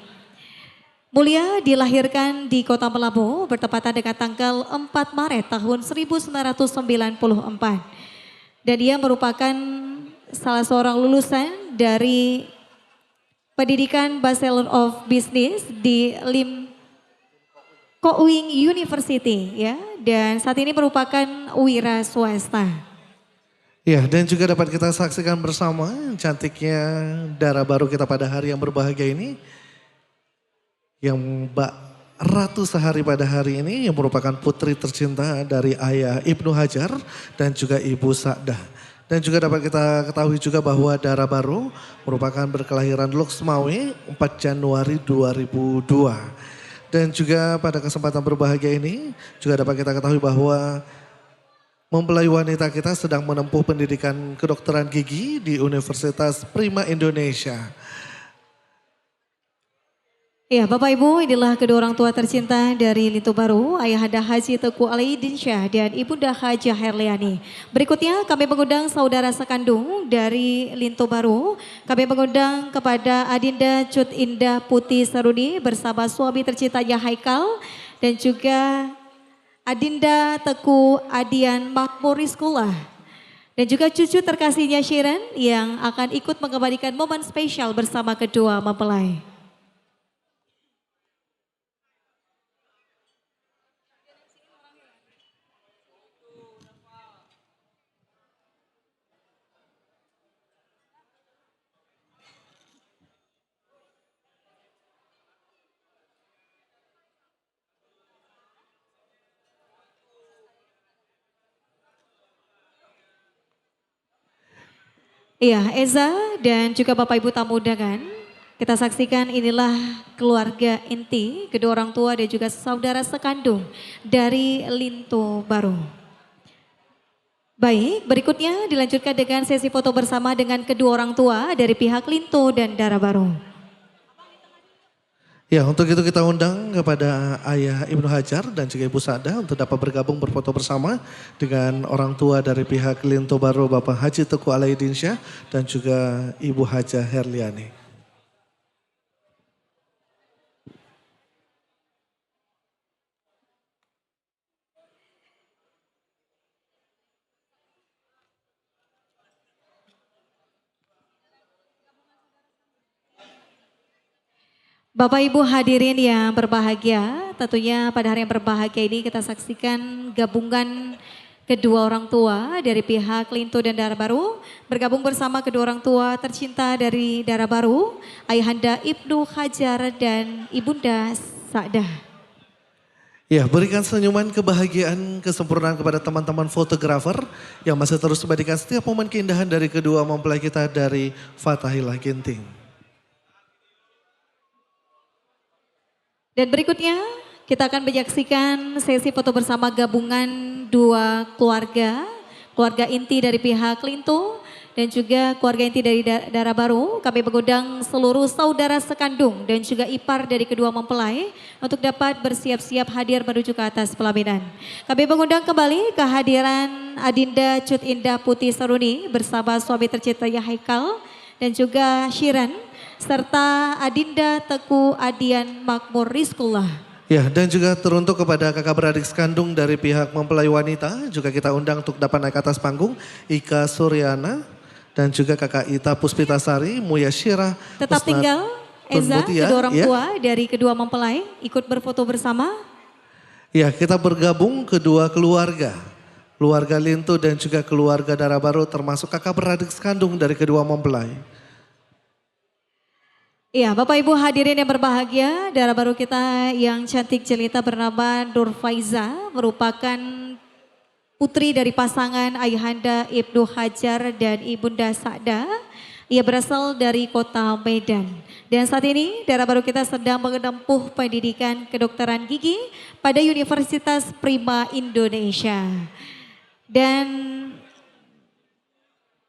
Mulia dilahirkan di Kota Melabu bertepatan dengan tanggal 4 Maret tahun 1994. Dan dia merupakan salah seorang lulusan dari pendidikan Bachelor of Business di Lim Koewing University ya. Dan saat ini merupakan wira swasta. Ya, dan juga dapat kita saksikan bersama cantiknya darah baru kita pada hari yang berbahagia ini. Yang Mbak Ratu Sehari pada hari ini yang merupakan putri tercinta dari ayah Ibnu Hajar dan juga Ibu Sa'dah. Dan juga dapat kita ketahui juga bahwa Dara Baru merupakan berkelahiran Loksmawe 4 Januari 2002. Dan juga pada kesempatan berbahagia ini juga dapat kita ketahui bahwa mempelai wanita kita sedang menempuh pendidikan kedokteran gigi di Universitas Prima Indonesia. Ya, Bapak Ibu, inilah kedua orang tua tercinta dari Linto Baru, Ayahanda Haji Teku Alidinsyah dan Ibunda Hajah Herliani. Berikutnya kami mengundang saudara sekandung dari Linto Baru. Kami mengundang kepada Adinda Cut Indah Putih Saruni bersama suami tercintanya Haikal dan juga Adinda Teku Adian Makmuriskullah. Dan juga cucu terkasihnya Shiren yang akan ikut mengembalikan momen spesial bersama kedua mempelai. Iya, Eza dan juga Bapak Ibu tamu undangan, kita saksikan inilah keluarga inti, kedua orang tua dan juga saudara sekandung dari Linto Baru. Baik, berikutnya dilanjutkan dengan sesi foto bersama dengan kedua orang tua dari pihak Linto dan Dara Baru. Ya, untuk itu kita undang kepada Ayah Ibnu Hajar dan juga Ibu Sa'dah untuk dapat bergabung berfoto bersama dengan orang tua dari pihak Linto Baru Bapak Haji Teku Alidinsyah dan juga Ibu Hajah Herliani. Bapak Ibu hadirin yang berbahagia, tentunya pada hari yang berbahagia ini kita saksikan gabungan kedua orang tua dari pihak Linto dan Dara Baru bergabung bersama kedua orang tua tercinta dari Dara Baru, Ayahanda Ibnu Hajar dan Ibunda Sa'dah. Ya, berikan senyuman kebahagiaan, kesempurnaan kepada teman-teman fotografer yang masih terus memberikan setiap momen keindahan dari kedua mempelai kita dari Fathahillah Ginting. Dan berikutnya kita akan menyaksikan sesi foto bersama gabungan dua keluarga inti dari pihak Linto dan juga keluarga inti dari Dara Baru. Kami mengundang seluruh saudara sekandung dan juga ipar dari kedua mempelai untuk dapat bersiap-siap hadir menuju ke atas pelaminan. Kami mengundang kembali kehadiran Adinda Cut Indah Putih Saruni bersama suami tercintanya Haikal dan juga Syiran serta Adinda Teku Adian Makmur Rizkullah. Ya, dan juga teruntuk kepada kakak beradik sekandung dari pihak mempelai wanita, juga kita undang untuk dapat naik ke atas panggung, Ika Suryana, dan juga kakak Ita Puspitasari, Muya Syirah. Tetap tinggal Eza, Mutia, kedua orang ya. tua dari kedua mempelai ikut berfoto bersama. Ya, kita bergabung kedua keluarga. Keluarga Lintu dan juga keluarga Dara Baru termasuk kakak beradik sekandung dari kedua mempelai. Iya, Bapak Ibu hadirin yang berbahagia, Dara Baru kita yang cantik jelita bernama Nur Faiza merupakan putri dari pasangan Ayahanda Ibnu Hajar dan Ibunda Sa'da. Ia berasal dari kota Medan. Dan saat ini Dara Baru kita sedang menempuh pendidikan kedokteran gigi pada Universitas Prima Indonesia. Dan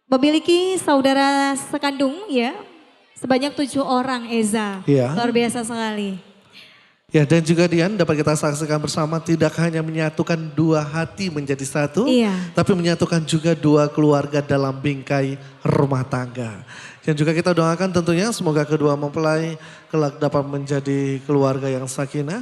memiliki saudara sekandung ya, sebanyak 7 orang Eza. Iya. Luar biasa sekali. Ya, dan juga Dian dapat kita saksikan bersama tidak hanya menyatukan dua hati menjadi satu, Iya. tapi menyatukan juga dua keluarga dalam bingkai rumah tangga. Dan juga kita doakan tentunya semoga kedua mempelai kelak dapat menjadi keluarga yang sakinah,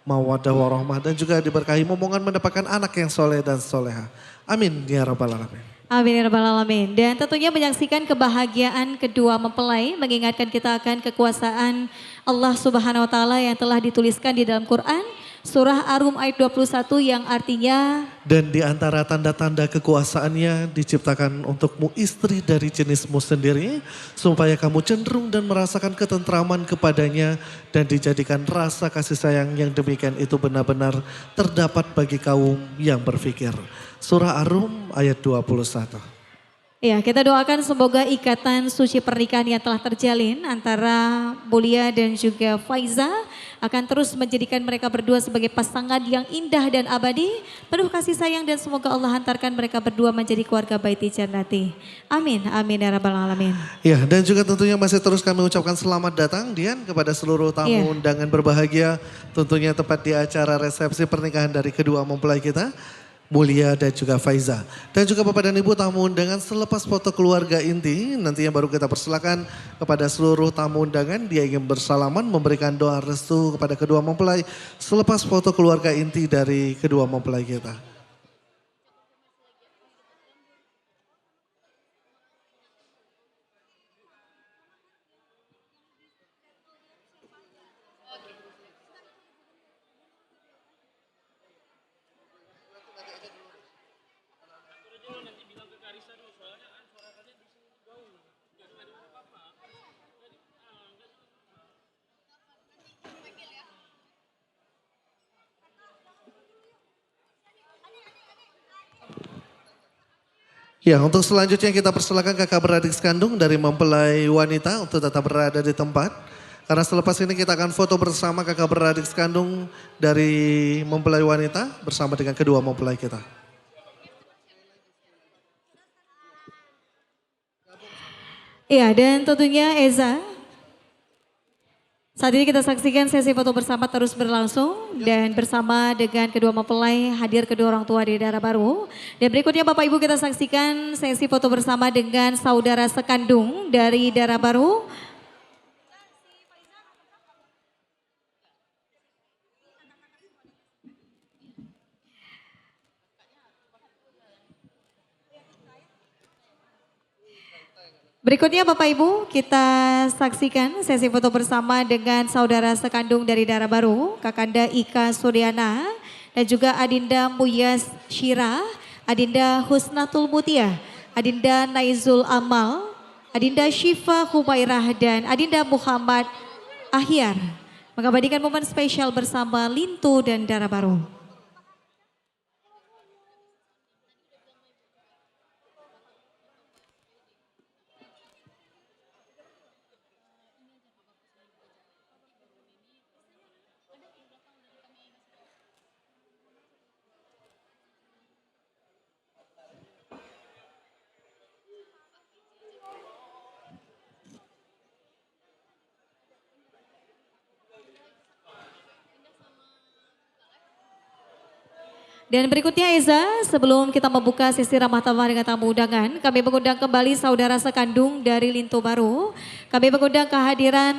mawaddah warahmah, dan juga diberkahi momongan mendapatkan anak yang soleh dan soleha. Amin ya rabbal alamin. Amin ya rabbal alamin. Dan tentunya menyaksikan kebahagiaan kedua mempelai mengingatkan kita akan kekuasaan Allah Subhanahu wa taala yang telah dituliskan di dalam Quran surah Ar-Rum ayat 21 yang artinya Dan di antara tanda-tanda kekuasaannya diciptakan untukmu istri dari jenismu sendiri supaya kamu cenderung dan merasakan ketentraman kepadanya dan dijadikan rasa kasih sayang yang demikian itu benar-benar terdapat bagi kaum yang berfikir. Surah Ar-Rum ayat 21. ya kita doakan semoga ikatan suci pernikahan yang telah terjalin antara Mulia dan juga Faiza akan terus menjadikan mereka berdua sebagai pasangan yang indah dan abadi, penuh kasih sayang dan semoga Allah hantarkan mereka berdua menjadi keluarga baiti jannati. Amin, amin ya rabbal alamin. Ya, dan juga tentunya masih terus kami ucapkan selamat datang Dian kepada seluruh tamu Iya. undangan berbahagia tentunya tepat di acara resepsi pernikahan dari kedua mempelai kita. Mulia dan juga Faiza. Dan juga Bapak dan Ibu tamu undangan selepas foto keluarga inti nantinya baru kita persilakan kepada seluruh tamu undangan dia ingin bersalaman memberikan doa restu kepada kedua mempelai selepas foto keluarga inti dari kedua mempelai kita. Ya, untuk selanjutnya kita persilakan kakak beradik sekandung dari mempelai wanita untuk tetap berada di tempat. Karena selepas ini kita akan foto bersama kakak beradik sekandung dari mempelai wanita bersama dengan kedua mempelai kita. Iya, dan tentunya Eza, saat ini kita saksikan sesi foto bersama terus berlangsung dan bersama dengan kedua mempelai hadir kedua orang tua di Dara Baru. Dan berikutnya Bapak Ibu kita saksikan sesi foto bersama dengan saudara sekandung dari Dara Baru. Berikutnya Bapak Ibu kita saksikan sesi foto bersama dengan saudara sekandung dari Dara Baru, Kakanda Ika Suryana dan juga Adinda Muyas Syirah, Adinda Husnatul Mutia, Adinda Naizul Amal, Adinda Syifa Humairah dan Adinda Muhammad Ahyar mengabadikan momen spesial bersama Lintu dan Dara Baru. Dan berikutnya Eza, sebelum kita membuka sesi ramah tamah dengan tamu undangan, kami mengundang kembali saudara sekandung dari Linto Baru. Kami mengundang kehadiran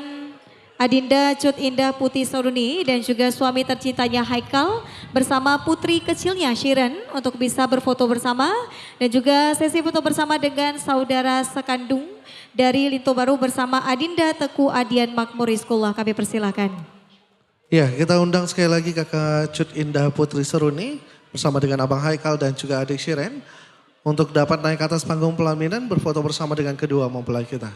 Adinda Cut Indah Putih Soruni dan juga suami tercintanya Haikal bersama putri kecilnya Shiren untuk bisa berfoto bersama. Dan juga sesi foto bersama dengan saudara sekandung dari Linto Baru bersama Adinda Teku Adian Makmur Rizkullah. Kami persilakan. Ya, kita undang sekali lagi kakak Cut Indah Putri Seruni bersama dengan abang Haikal dan juga adik Shiren untuk dapat naik ke atas panggung pelaminan berfoto bersama dengan kedua mempelai kita.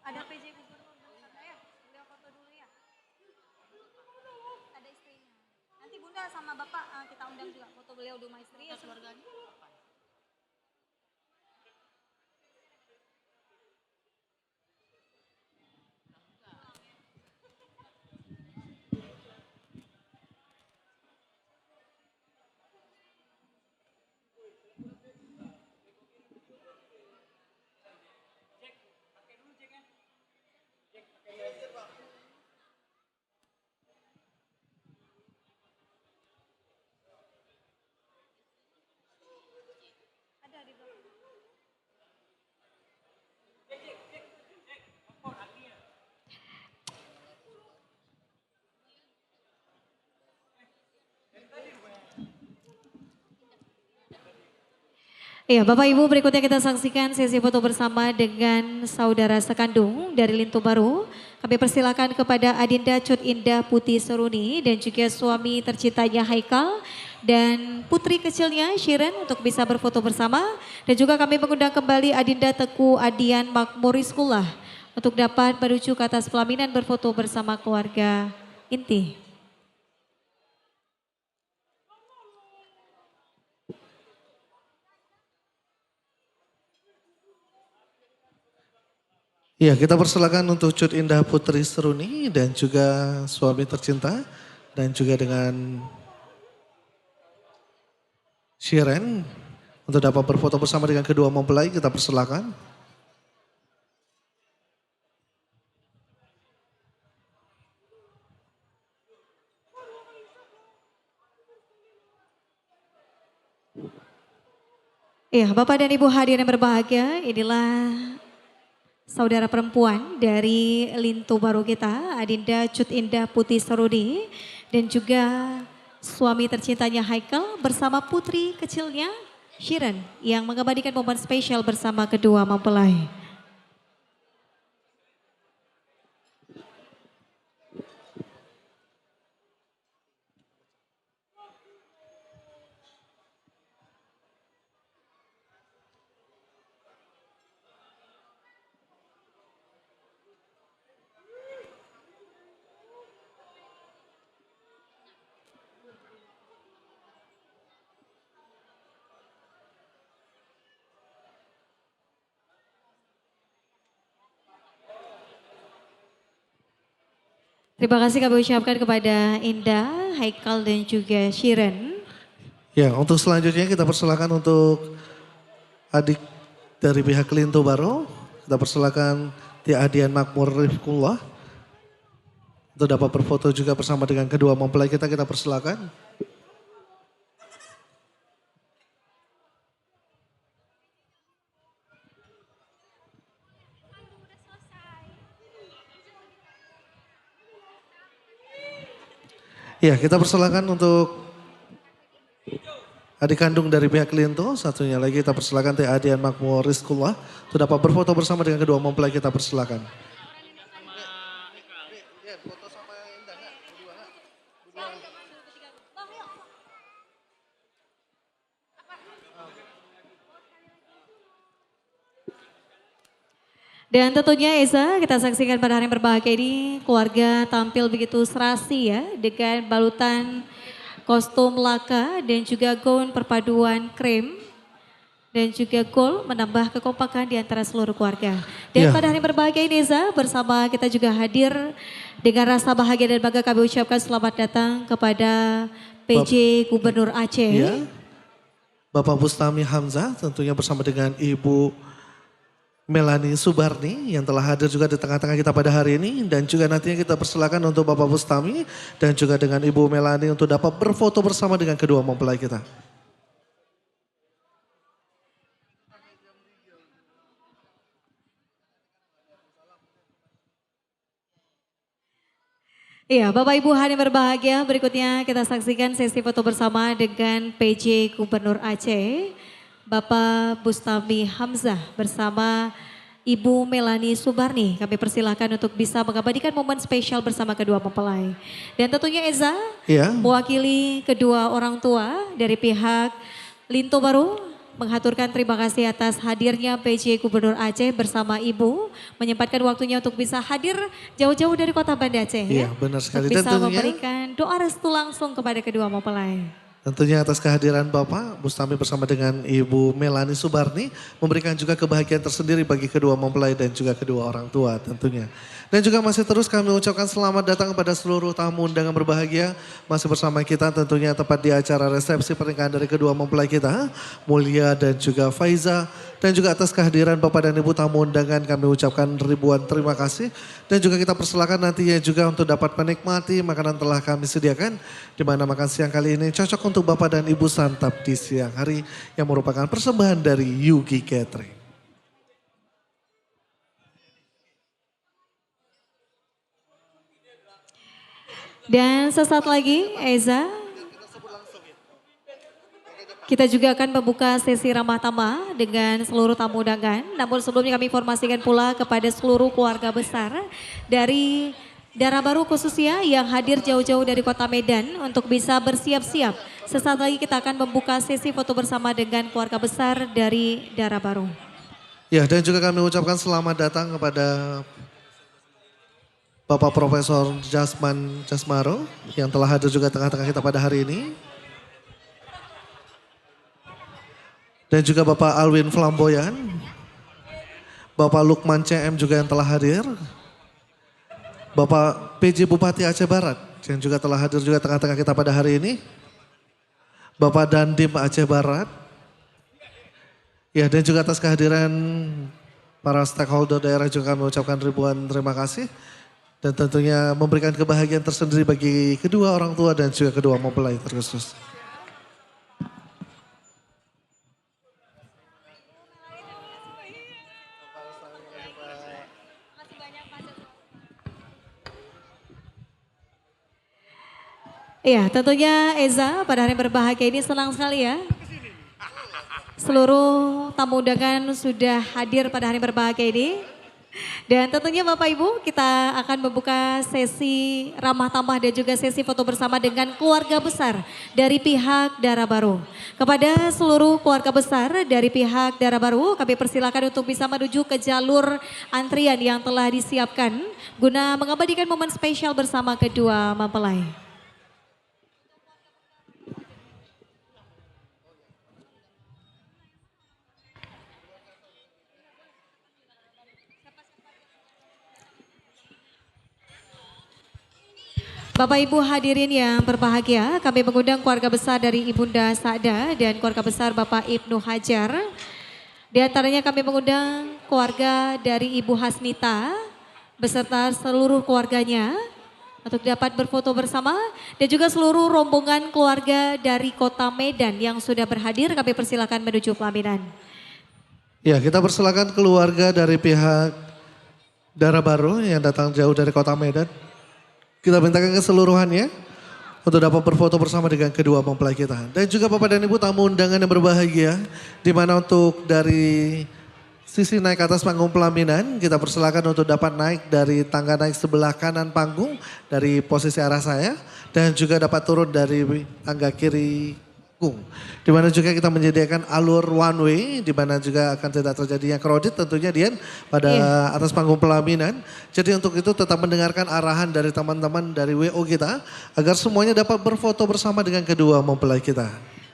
Ada PJ Gubernur ya, beliau foto dulu ya. Ada istrinya. Nanti Bunda sama Bapak kita undang juga foto beliau di rumah istri ya keluarganya. Iya, Bapak Ibu, berikutnya kita saksikan sesi foto bersama dengan saudara sekandung dari Linto Baru. Kami persilakan kepada Adinda Cut Indah Putih Seruni dan juga suami tercintanya Haikal dan putri kecilnya Shiren untuk bisa berfoto bersama. Dan juga kami mengundang kembali Adinda Teku Adian Makmur Rizkullah untuk dapat menuju ke atas pelaminan berfoto bersama keluarga inti. Ya, kita persilakan untuk Cut Indah Putri Seruni dan juga suami tercinta dan juga dengan Shiren untuk dapat berfoto bersama dengan kedua mempelai. Kita persilakan. Iya, Bapak dan Ibu hadirin yang berbahagia, inilah saudara perempuan dari Linto Baru kita, Adinda Cut Indah Putih Seruni dan juga suami tercintanya Haikal bersama putri kecilnya Shiren yang mengabadikan momen spesial bersama kedua mempelai. Terima kasih kami ucapkan kepada Indah, Haikal dan juga Shiren. Ya, untuk selanjutnya kita persilakan untuk adik dari pihak Linto Baru. Kita persilakan Tia Adian Makmur Rizkullah untuk dapat berfoto juga bersama dengan kedua mempelai kita. Kita persilakan. Ya, kita persilakan untuk adik kandung dari pihak Linto. Satunya lagi kita persilakan Teh Adian Makmur Rizkullah untuk dapat berfoto bersama dengan kedua mempelai. Kita persilakan. Dan tentunya Eza, kita saksikan pada hari yang berbahagia ini keluarga tampil begitu serasi ya dengan balutan kostum laka dan juga gaun perpaduan krem dan juga gold menambah kekompakan di antara seluruh keluarga. Dan pada hari yang berbahagia ini Eza, bersama kita juga hadir dengan rasa bahagia dan bangga kami ucapkan selamat datang kepada PJ Gubernur Aceh. Bapak Bustami Hamzah tentunya bersama dengan Ibu Melani Subarni yang telah hadir juga di tengah-tengah kita pada hari ini. Dan juga nantinya kita persilakan untuk Bapak Bustami dan juga dengan Ibu Melani untuk dapat berfoto bersama dengan kedua mempelai kita. Iya, Bapak Ibu hadirin berbahagia, berikutnya kita saksikan sesi foto bersama dengan PJ Gubernur Aceh, Bapak Bustami Hamzah bersama Ibu Melani Subarni. Kami persilahkan untuk bisa mengabadikan momen spesial bersama kedua mempelai. Dan tentunya Eza, mewakili kedua orang tua dari pihak Linto Baru, mengaturkan terima kasih atas hadirnya PJ Gubernur Aceh bersama Ibu, menyempatkan waktunya untuk bisa hadir jauh-jauh dari kota Banda Aceh. Iya, benar sekali. Untuk bisa Dan memberikan doa restu langsung kepada kedua mempelai. Tentunya atas kehadiran Bapak Bustami bersama dengan Ibu Melani Subarni memberikan juga kebahagiaan tersendiri bagi kedua mempelai dan juga kedua orang tua tentunya. Dan juga masih terus kami ucapkan selamat datang kepada seluruh tamu undangan berbahagia. Masih bersama kita tentunya tepat di acara resepsi pernikahan dari kedua mempelai kita, Mulia dan juga Faiza. Dan juga atas kehadiran Bapak dan Ibu tamu undangan kami ucapkan ribuan terima kasih. Dan juga kita persilakan nantinya juga untuk dapat menikmati makanan telah kami sediakan. Di mana makan siang kali ini cocok untuk Bapak dan Ibu santap di siang hari yang merupakan persembahan dari Yugi Catering. Dan sesaat lagi Eza, kita juga akan membuka sesi ramah tamah dengan seluruh tamu undangan. Namun sebelumnya kami informasikan pula kepada seluruh keluarga besar dari Dara Baru khususnya yang hadir jauh-jauh dari kota Medan untuk bisa bersiap-siap. Sesaat lagi kita akan membuka sesi foto bersama dengan keluarga besar dari Dara Baru. Ya, dan juga kami ucapkan selamat datang kepada Bapak Profesor Jasman Jasmaro yang telah hadir juga tengah-tengah kita pada hari ini. Dan juga Bapak Alwin Flamboyan, Bapak Lukman CM juga yang telah hadir. Bapak PJ Bupati Aceh Barat yang juga telah hadir juga tengah-tengah kita pada hari ini. Bapak Dandim Aceh Barat. Ya, dan juga atas kehadiran para stakeholder daerah juga kami ucapkan ribuan terima kasih. Dan tentunya memberikan kebahagiaan tersendiri bagi kedua orang tua dan juga kedua mempelai terkhusus. Iya, tentunya Eza pada hari berbahagia ini senang sekali ya. Seluruh tamu undangan sudah hadir pada hari berbahagia ini. Dan tentunya Bapak Ibu kita akan membuka sesi ramah tamah dan juga sesi foto bersama dengan keluarga besar dari pihak Dara Baru. Kepada seluruh keluarga besar dari pihak Dara Baru kami persilakan untuk bisa menuju ke jalur antrian yang telah disiapkan guna mengabadikan momen spesial bersama kedua mempelai. Bapak Ibu hadirin yang berbahagia, kami mengundang keluarga besar dari Ibunda Sa'da dan keluarga besar Bapak Ibnu Hajar. Di antaranya kami mengundang keluarga dari Ibu Hasnita beserta seluruh keluarganya untuk dapat berfoto bersama dan juga seluruh rombongan keluarga dari Kota Medan yang sudah berhadir kami persilakan menuju pelaminan. Ya, kita persilakan keluarga dari pihak Dara Baru yang datang jauh dari Kota Medan. Kita mintakan keseluruhannya untuk dapat berfoto bersama dengan kedua mempelai kita. Dan juga Bapak dan Ibu tamu undangan yang berbahagia, di mana untuk dari sisi naik ke atas panggung pelaminan, kita persilakan untuk dapat naik dari tangga naik sebelah kanan panggung dari posisi arah saya. Dan juga dapat turun dari tangga kiri panggung. Di mana juga kita menyediakan alur one way, di mana juga akan tidak terjadinya crowded tentunya Dian pada atas panggung pelaminan. Jadi untuk itu tetap mendengarkan arahan dari teman-teman dari WO kita agar semuanya dapat berfoto bersama dengan kedua mempelai kita.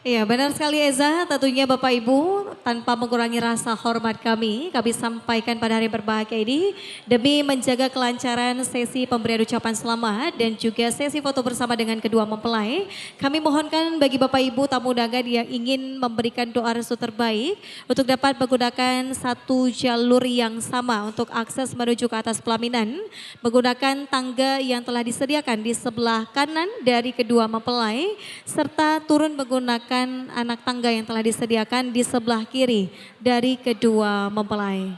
Iya benar sekali Eza, tentunya Bapak Ibu tanpa mengurangi rasa hormat kami sampaikan pada hari berbahagia ini demi menjaga kelancaran sesi pemberian ucapan selamat dan juga sesi foto bersama dengan kedua mempelai. Kami mohonkan bagi Bapak Ibu tamu undangan yang ingin memberikan doa restu terbaik untuk dapat menggunakan satu jalur yang sama untuk akses menuju ke atas pelaminan menggunakan tangga yang telah disediakan di sebelah kanan dari kedua mempelai serta turun menggunakan anak tangga yang telah disediakan di sebelah kiri dari kedua mempelai.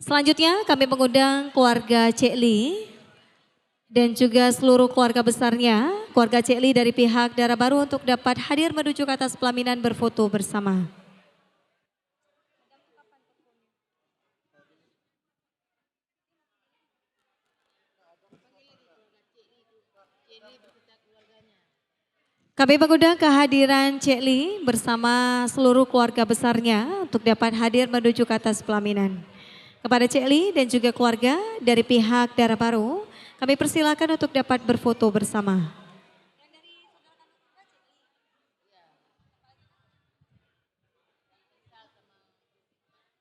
Selanjutnya kami mengundang keluarga Cik Li dan juga seluruh keluarga besarnya, keluarga Cik Li dari pihak Dara Baru untuk dapat hadir menuju ke atas pelaminan berfoto bersama. Kami mengundang kehadiran Cik Li bersama seluruh keluarga besarnya untuk dapat hadir menuju ke atas pelaminan. Kepada Cik Li dan juga keluarga dari pihak Dara Baru, kami persilakan untuk dapat berfoto bersama.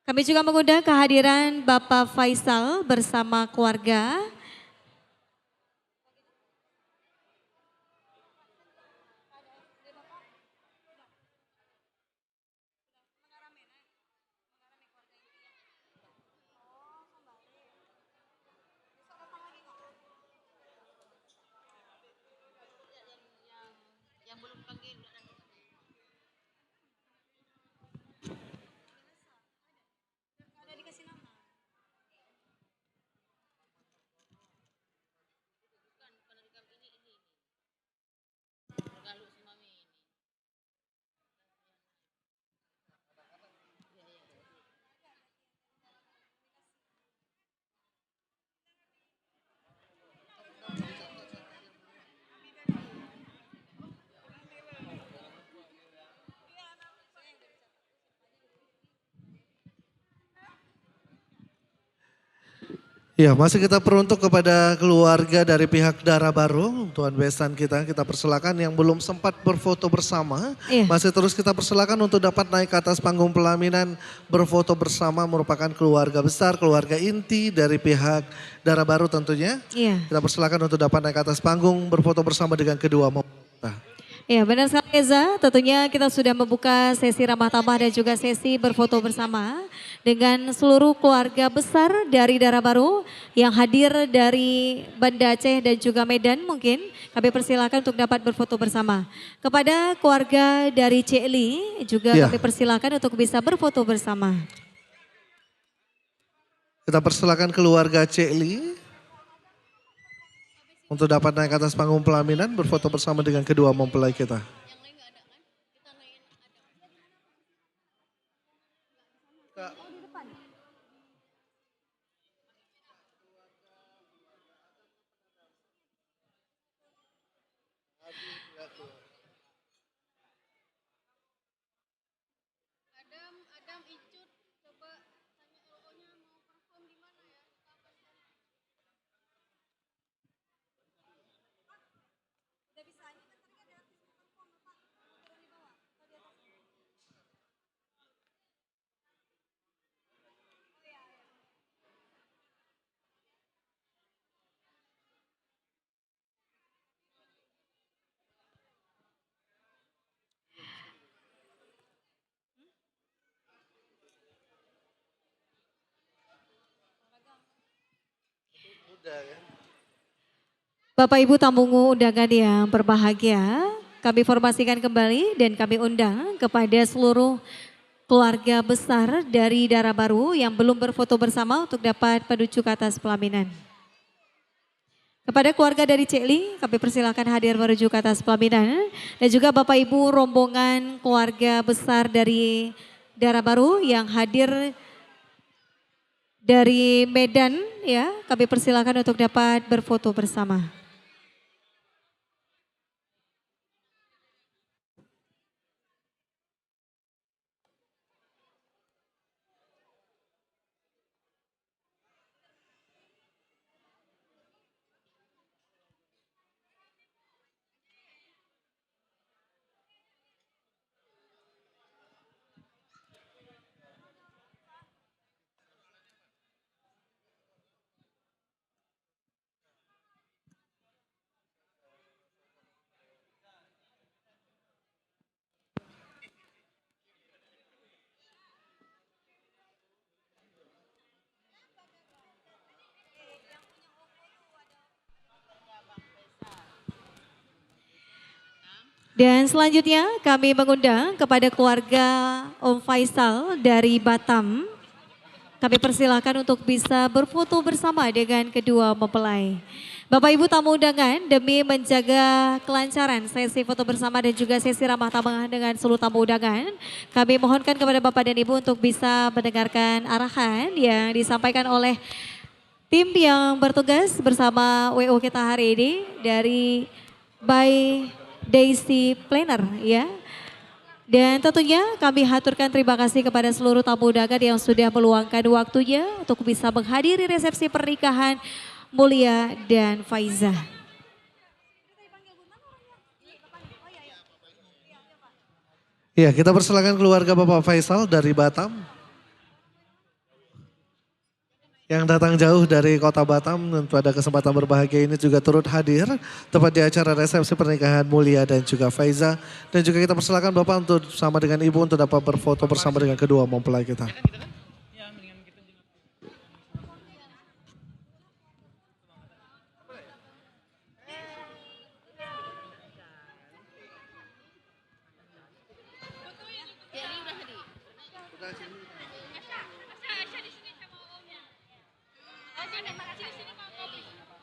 Kami juga mengundang kehadiran Bapak Faisal bersama keluarga. Ya, masih kita peruntuk kepada keluarga dari pihak Dara Baru, Tuan Besan kita persilakan yang belum sempat berfoto bersama, Iya. masih terus kita persilakan untuk dapat naik ke atas panggung pelaminan berfoto bersama merupakan keluarga besar, keluarga inti dari pihak Dara Baru tentunya. Iya. Kita persilakan untuk dapat naik ke atas panggung berfoto bersama dengan kedua mempelai. Ya benar sekali Eza, tentunya kita sudah membuka sesi ramah tamah dan juga sesi berfoto bersama dengan seluruh keluarga besar dari Dara Baru yang hadir dari Banda Aceh dan juga Medan mungkin kami persilakan untuk dapat berfoto bersama. Kepada keluarga dari Cik Li juga Ya. kami persilakan untuk bisa berfoto bersama. Kita persilakan keluarga Cik Li untuk dapat naik ke atas panggung pelaminan berfoto bersama dengan kedua mempelai kita. Bapak Ibu tamu undangan yang berbahagia, kami informasikan kembali dan kami undang kepada seluruh keluarga besar dari Dara Baru yang belum berfoto bersama untuk dapat menuju ke atas pelaminan. Kepada keluarga dari Cik Li, kami persilakan hadir menuju ke atas pelaminan dan juga Bapak Ibu rombongan keluarga besar dari Dara Baru yang hadir dari Medan ya, kami persilakan untuk dapat berfoto bersama. Dan selanjutnya kami mengundang kepada keluarga Om Faisal dari Batam. Kami persilahkan untuk bisa berfoto bersama dengan kedua mempelai. Bapak Ibu tamu undangan, demi menjaga kelancaran sesi foto bersama dan juga sesi ramah tamah dengan seluruh tamu undangan, kami mohonkan kepada Bapak dan Ibu untuk bisa mendengarkan arahan yang disampaikan oleh tim yang bertugas bersama WO kita hari ini dari by Daisy Planner ya. Dan tentunya kami haturkan terima kasih kepada seluruh tamu undangan yang sudah meluangkan waktunya untuk bisa menghadiri resepsi pernikahan Mulia dan Faiza. Ya, kita persilakan keluarga Bapak Faisal dari Batam. Yang datang jauh dari kota Batam dan pada kesempatan berbahagia ini juga turut hadir tepat di acara resepsi pernikahan Mulia dan juga Faiza. Dan juga kita persilakan Bapak untuk sama dengan Ibu untuk dapat berfoto bersama dengan kedua mempelai kita.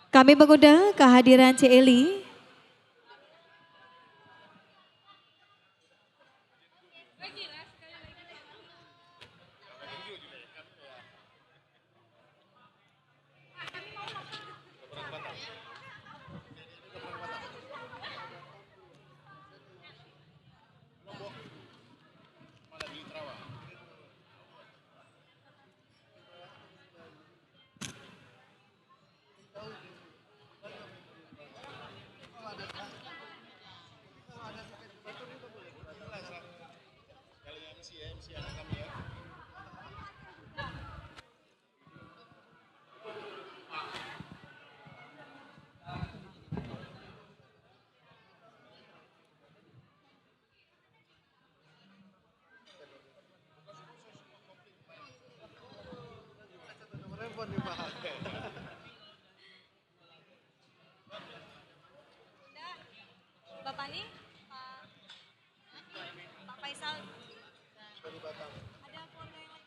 Kami mengundang kehadiran C. Eli. Bapak nih, Pak Faisal. Ada keluarga yang lain?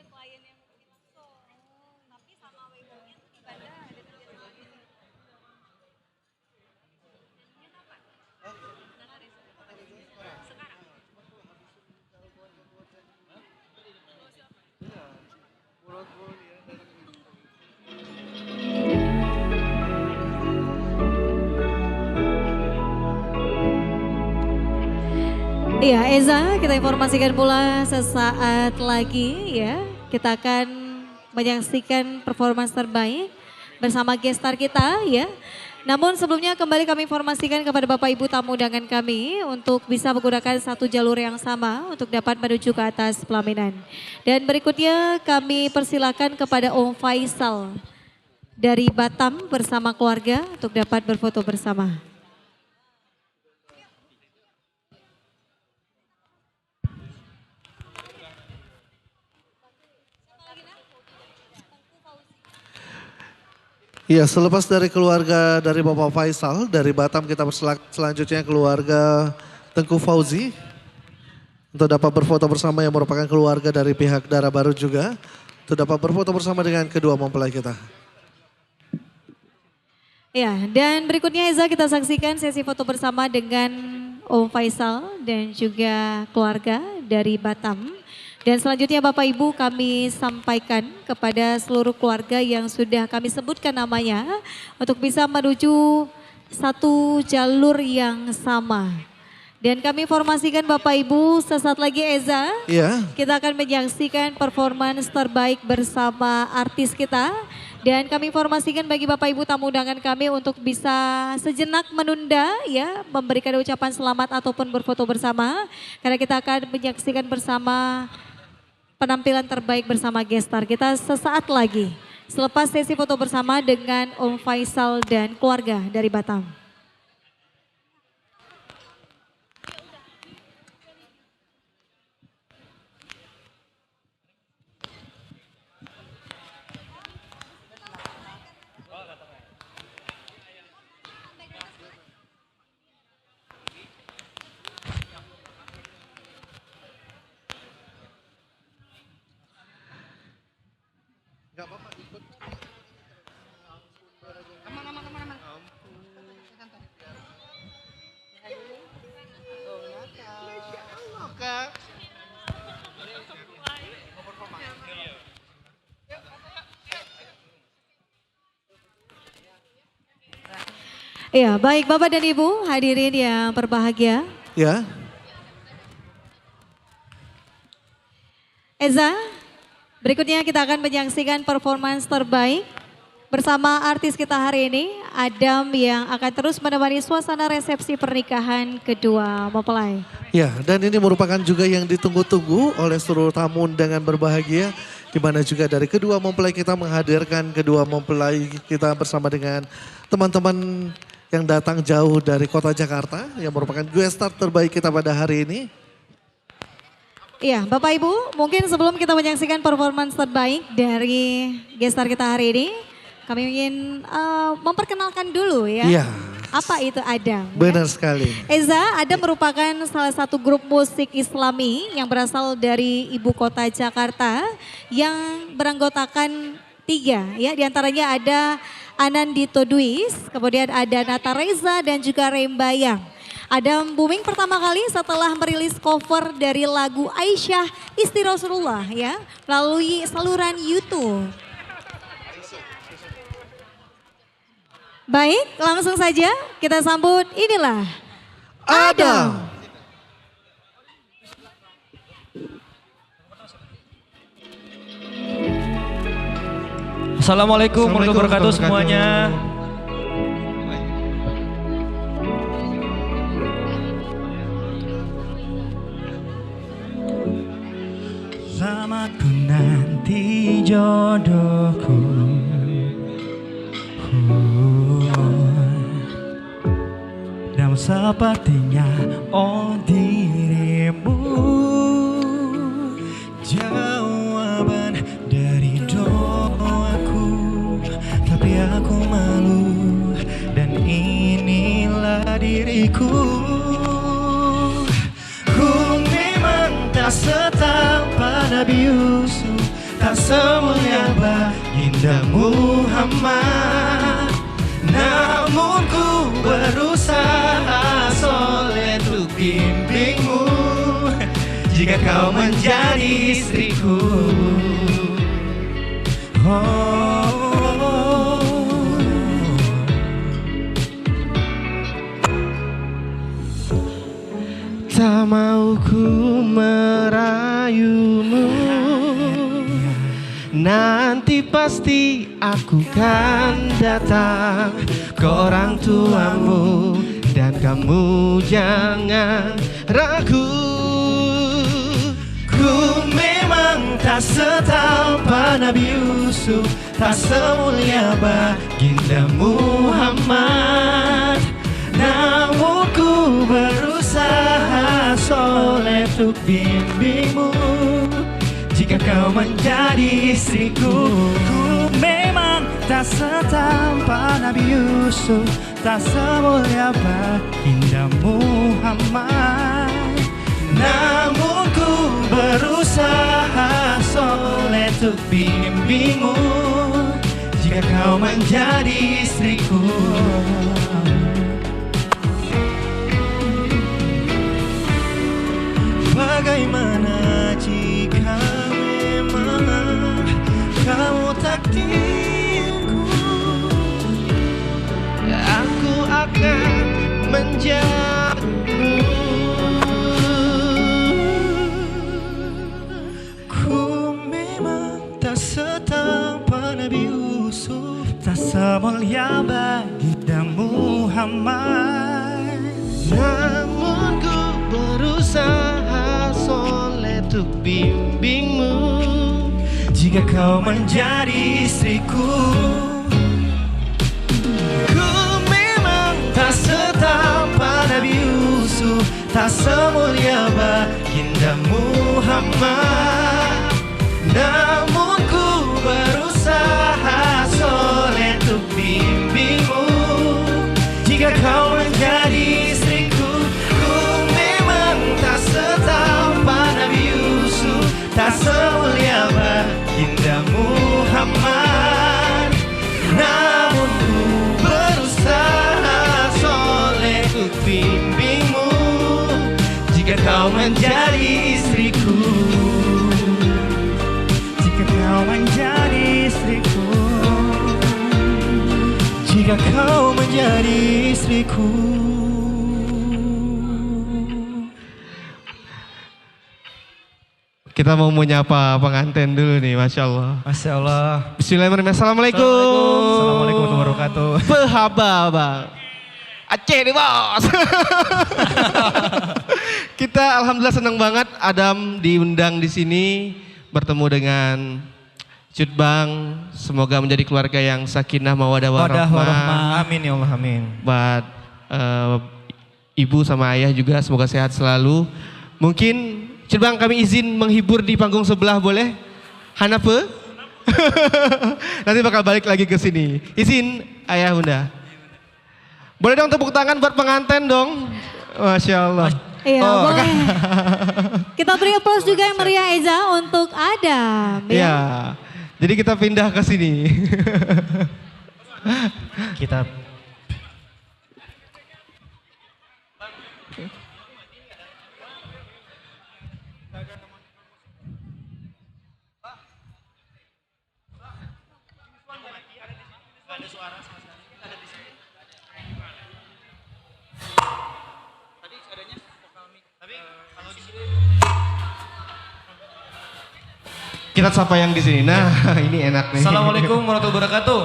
Klien yang mungkin langsung, tapi sama WO-nya tuh di Banda ada kerja sama gitu. Sekarang. Iya, Eza, kita informasikan pula sesaat lagi ya. Kita akan menyaksikan performance terbaik bersama guest star kita ya. Namun sebelumnya kembali kami informasikan kepada Bapak Ibu tamu undangan kami untuk bisa menggunakan satu jalur yang sama untuk dapat menuju ke atas pelaminan. Dan berikutnya kami persilakan kepada Om Faisal dari Batam bersama keluarga untuk dapat berfoto bersama. Iya, selepas dari keluarga dari Bapak Faisal dari Batam, kita selanjutnya keluarga Tengku Fauzi untuk dapat berfoto bersama yang merupakan keluarga dari pihak Dara Baru juga untuk dapat berfoto bersama dengan kedua mempelai kita. Ya, dan berikutnya Eza kita saksikan sesi foto bersama dengan Om Faisal dan juga keluarga dari Batam. Dan selanjutnya Bapak Ibu kami sampaikan kepada seluruh keluarga yang sudah kami sebutkan namanya untuk bisa menuju satu jalur yang sama. Dan kami informasikan Bapak Ibu, sesaat lagi Eza, Ya, kita akan menyaksikan performance terbaik bersama artis kita. Dan kami informasikan bagi Bapak Ibu tamu undangan kami untuk bisa sejenak menunda ya, memberikan ucapan selamat ataupun berfoto bersama. Karena kita akan menyaksikan bersama penampilan terbaik bersama gestar kita sesaat lagi. Selepas sesi foto bersama dengan Om Faisal dan keluarga dari Batam. Ya, baik Bapak dan Ibu hadirin yang berbahagia. ya. Eza, berikutnya kita akan menyaksikan performance terbaik bersama artis kita hari ini, Adam, yang akan terus menemani suasana resepsi pernikahan kedua mempelai. Ya, dan ini merupakan juga yang ditunggu-tunggu oleh seluruh tamu undangan berbahagia, di mana juga dari kedua mempelai kita menghadirkan kedua mempelai kita bersama dengan teman-teman yang datang jauh dari kota Jakarta, yang merupakan guest star terbaik kita pada hari ini. Iya, Bapak Ibu, mungkin sebelum kita menyaksikan performance terbaik dari guest star kita hari ini, kami ingin memperkenalkan dulu ya. Iya. Apa itu Adam? Benar sekali. Eza, Adam merupakan salah satu grup musik Islami yang berasal dari ibu kota Jakarta yang beranggotakan 3 ya, diantaranya ada Anandito Dwis, kemudian ada Nata Reza dan juga Rembayang. Adam booming pertama kali setelah merilis cover dari lagu Aisyah Istri Rasulullah ya, melalui saluran YouTube. Baik, langsung saja kita sambut, inilah Adam. Assalamualaikum warahmatullahi wabarakatuh semuanya. Lamaku nanti jodohku, dan sepertinya oh dirimu jawaban dari doaku, tapi aku malu dan inilah diriku. Ku memang tak setampan Nabi Yusuf, tak semulia baginda Muhammad, namun ku berusaha soleh untuk bimbingmu jika kau menjadi istriku. Tak mau ku merayumu, nanti pasti aku kan datang ke orang tuamu, dan kamu jangan ragu. Ku memang tak setampan Nabi Yusuf, tak semulia baginda Muhammad, namun ku berusaha soleh untuk bimbingmu jika kau menjadi istriku. Ku memang tak setampan Nabi Yusuf, tak semulia baginda Muhammad, namun ku berusaha soleh untuk bimbingmu jika kau menjadi istriku. Bagaimana jika memang kamu takdirku, aku akan menjagamu semulia baginda Muhammad. Namun ku berusaha soleh untuk bimbingmu. Jika kau menjadi istriku, Ku memang tak setampan Nabi Yusuf, tak semulia baginda Muhammad. Namun ku berusaha soleh untuk bimbingmu. jika kau menjadi istriku, Ku memang tak setampan Nabi Yusuf, tak semulia baginda Muhammad. Namun ku berusaha soleh untuk bimbingmu. Jika kau menjadi istriku, jika kau menjadi istriku, jika kau menjadi istriku. Kita mau menyapa pengantin dulu nih, Masya Allah. Masya Allah. Bismillahirrahmanirrahim. Assalamualaikum. Assalamualaikum warahmatullahi wabarakatuh. Pehaba bang. Aceh nih bos. Kita alhamdulillah senang banget Adam diundang di sini bertemu dengan Cutbang. Semoga menjadi keluarga yang sakinah mawadah warahmah. Amin ya Allah, amin. Buat ibu sama ayah juga semoga sehat selalu. Mungkin Cutbang kami izin menghibur di panggung sebelah boleh? Hanape? Nanti bakal balik lagi ke sini. Izin ayah bunda. Boleh dong tepuk tangan buat pengantin dong. Masya Allah. Iya, boleh. Kita beri aplaus juga yang meriah Eza untuk Adam. Iya. Jadi kita pindah ke sini. Kita Kita sapa yang di sini. Nah, ini enak nih. Assalamualaikum warahmatullahi wabarakatuh.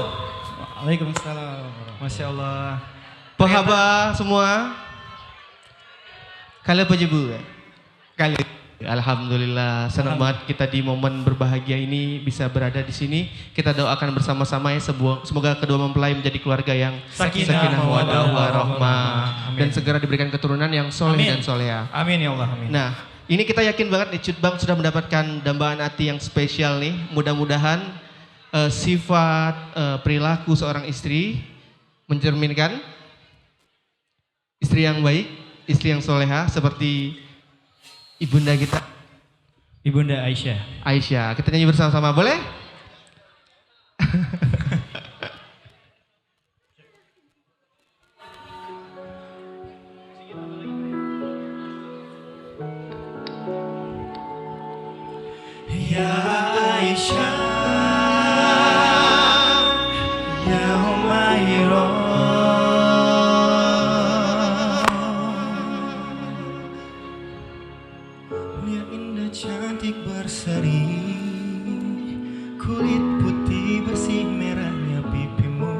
Waalaikumsalam. Masya Allah. Pahaba semua. Kalian pejebu. Kalian. Alhamdulillah, senang banget kita di momen berbahagia ini bisa berada di sini. Kita doakan bersama-sama ya semoga kedua mempelai menjadi keluarga yang sakinah mawaddah warahmah dan segera diberikan keturunan yang soleh dan soleha. Amin ya Allah, amin. Nah, ini kita yakin banget nih Cutbang sudah mendapatkan dambaan hati yang spesial nih. Mudah-mudahan sifat perilaku seorang istri mencerminkan istri yang baik, istri yang soleha seperti ibunda kita. Ibunda Aisyah. Aisyah, kita nyanyi bersama-sama boleh? Ya Aisyah, ya Humairah, dia indah cantik berseri, kulit putih bersih merahnya pipimu.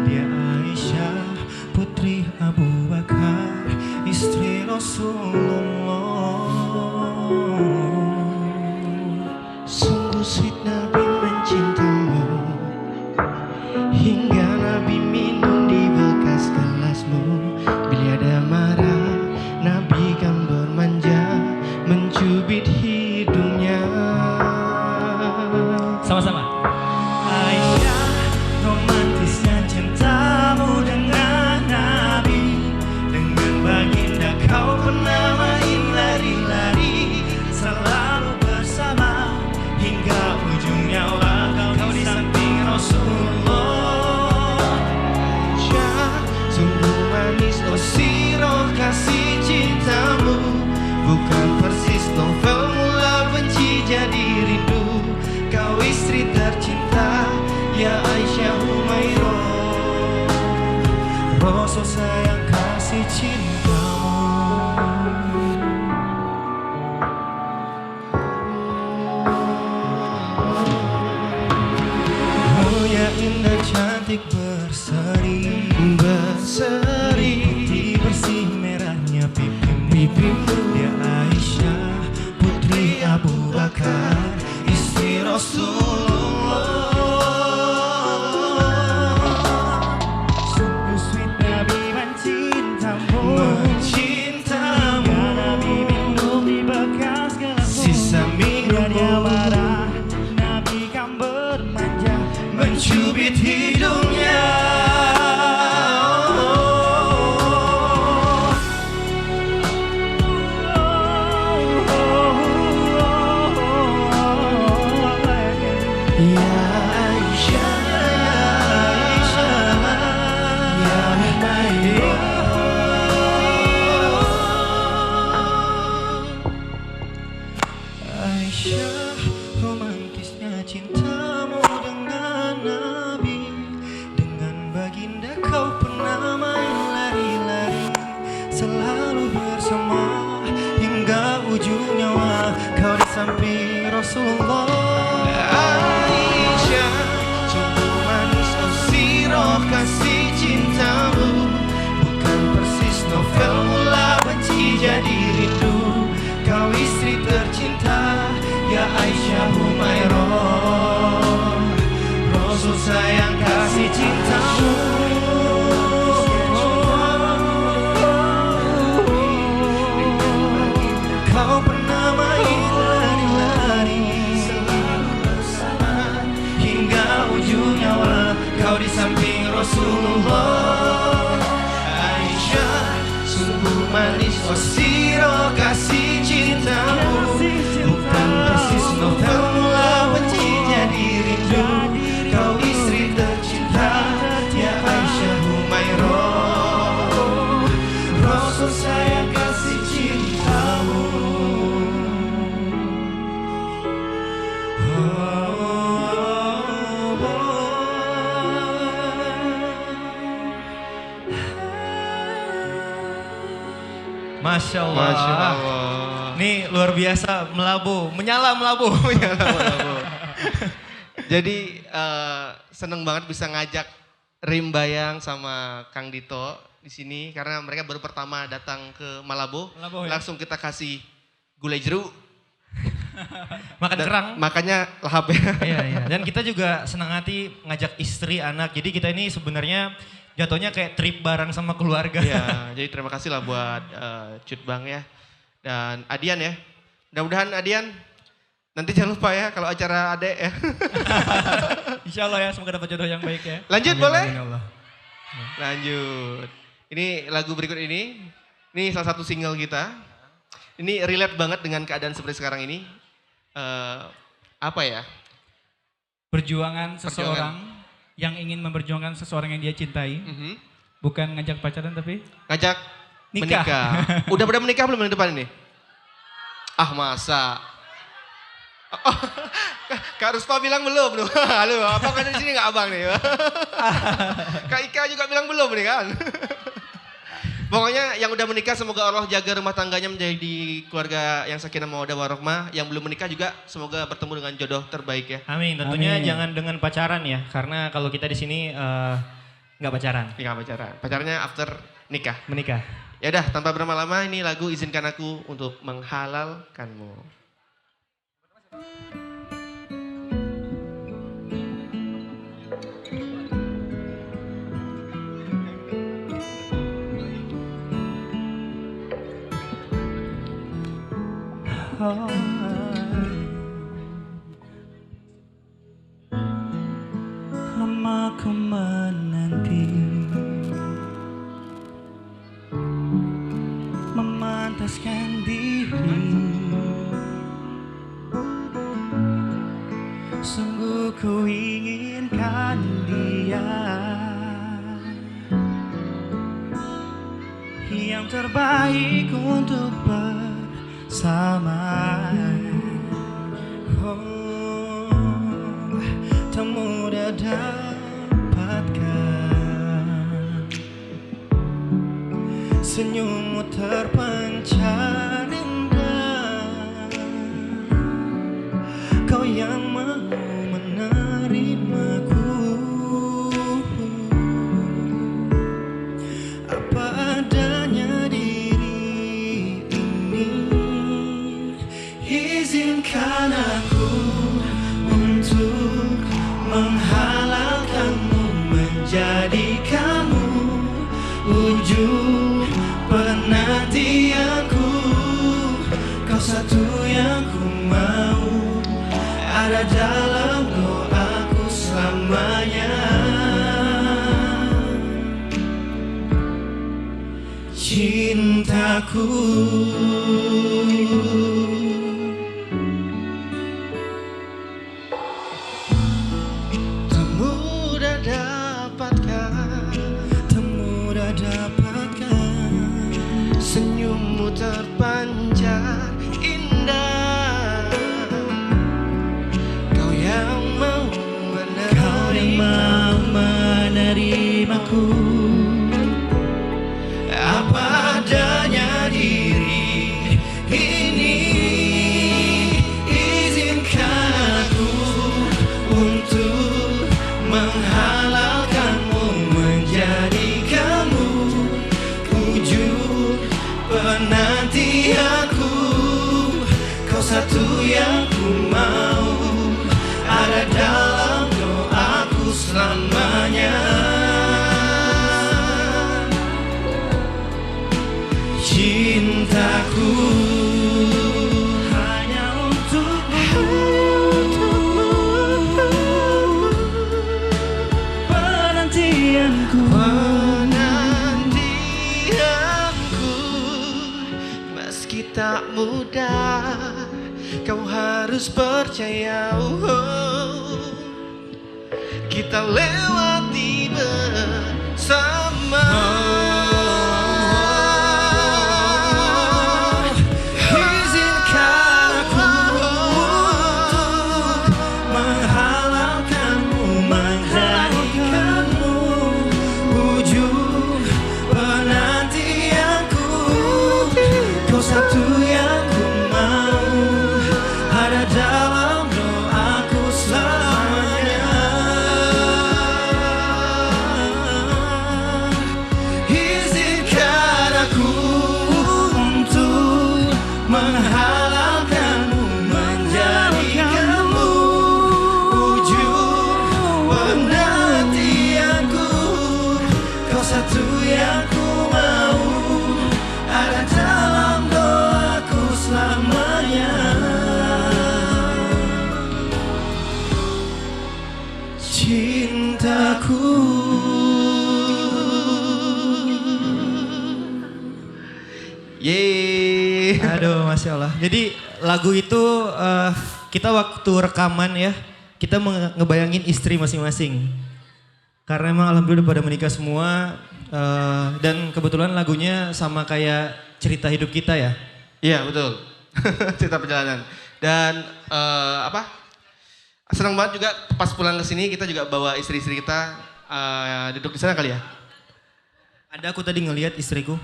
Dia Aisyah, putri Abu Bakar, istri Rasulullah. Sungguh sweet Nabi mencintamu, hingga Nabi minum di bekas gelasmu. Bila ada marah, Nabi kan bermanja, mencubit hidungnya. Sama-sama. Aisyah, romantisnya cintamu dengan Nabi, dengan baginda kau pernah main lari-lari, selalu bersama hingga ujung nyawa kau di samping Rasulullah. Aisyah, sungguh manis oh sirah kasih cintamu, bukan persis novel mula benci jadi rindu. Kau istri tercinta, ya Aisyah Humairah. Rasul sayang kasih cintamu. Oh ya indah cantik cantik berseri putih bersih merahnya pipimu. Dia Aisyah putri Abu Bakar, istri Rasulullah. Sungguh sweet Nabi mencintamu, ya Nabi minum di bekas gelasmu. Sisa minumnya marah, Nabi kan bermanja mencubit hidungnya. Ya Aisyah, ya Humairah. Aisyah, romantisnya cintamu dengan Nabi. Dengan baginda kau pernah main lari-lari, selalu bersama hingga ujung nyawa kau di samping Rasulullah. Aisyah, sungguh manis oh sirah kasih cintamu, bukan persis novel mula benci jadi rindu. Kau istri tercinta, ya Aisyah Humairah. Rasul sayang kasih cintamu. Kau pernah main lari-lari, selalu bersama hingga ujung nyawa kau di samping Rasulullah. Aisyah, sungguh manis oh sirah kasih cintamu, bukan persis novel mula benci jadi rindu. Kau istri tercinta, ya Aisyah Humairah. Rasul sayang kasih cintamu. Masya Allah. Masya Allah. Nih luar biasa melabuh, menyala melabuh. Jadi seneng banget bisa ngajak Rimbayang sama Kang Dito di sini karena mereka baru pertama datang ke Malabo. Ya? Langsung kita kasih gulai jeruk. Makan kerang. Makanya lahap ya. Iya. Dan kita juga senang hati ngajak istri, anak. Jadi kita ini sebenarnya jatuhnya kayak trip bareng sama keluarga. Ya, jadi terima kasih lah buat Cut Bang ya. Dan Adian ya. Mudah-mudahan Adian nanti jangan lupa ya kalau acara adek ya. Insya Allah ya, semoga dapat jodoh yang baik ya. Lanjut Amin, boleh? amin, Allah. Lanjut. Ini lagu berikut ini salah satu single kita. Ini relate banget dengan keadaan seperti sekarang ini. Apa ya? Perjuangan seseorang yang ingin memperjuangkan seseorang yang dia cintai. Bukan ngajak pacaran tapi? Ngajak menikah. Udah pada menikah belum yang depan ini? Ah masa? Oh, Kak Ruspa bilang belum. Halo, apa kan di sini nggak abang nih? Kak Ika juga bilang belum nih kan? Pokoknya yang udah menikah semoga Allah jaga rumah tangganya menjadi keluarga yang sakinah mawaddah warahmah. Yang belum menikah juga semoga bertemu dengan jodoh terbaik ya. Amin. Tentunya jangan dengan pacaran ya, karena kalau kita di sini nggak pacaran. Nggak pacaran. Pacarnya after nikah. Menikah. Ya udah, tanpa berlama-lama ini lagu Izinkan Aku untuk Menghalalkanmu. Lama ku menanti, memantaskan diri. Sungguh ku inginkan dia yang terbaik untuk bersama. Oh, tak mudah dapatkan senyummu terpancar indah. Kau yang mau menerimaku wujud penantianku. Kau satu yang ku mau, ada dalam doaku selamanya. Cintaku. Tak mudah dapatkan, Tak mudah dapatkan. senyummu terpancar indah. Kau yang mau Kau yang mau menerimaku apa adanya diri ini. Izinkan aku untuk menghalalkanmu, menjadikanmu wujud penantianku. Kau satu yang ku mau, ada dalam doaku selamanya. Cintaku hanya untukmu, penantianku. penantianku. Meski tak mudah, kau harus percaya. Kita lewati bersama. Izinkan aku untuk menghalalkanmu, menjadikanmu wujud penantianku. Kau satu yang ku mau, ada dalam doaku selamanya. Izinkan aku untuk menghalalkanmu, menjadikanmu wujud penantianku. Kau satu yang ku mau, ada dalam doaku selamanya. Cintaku. Yeay. Aduh, Masya Allah. Jadi lagu itu kita waktu rekaman ya, kita ngebayangin istri masing-masing. Karena emang alhamdulillah pada menikah semua. Dan kebetulan lagunya sama kayak cerita hidup kita ya. Iya betul. Cerita perjalanan. Dan senang banget juga pas pulang ke sini kita juga bawa istri-istri kita duduk di sana kali ya. Ada aku tadi ngelihat istriku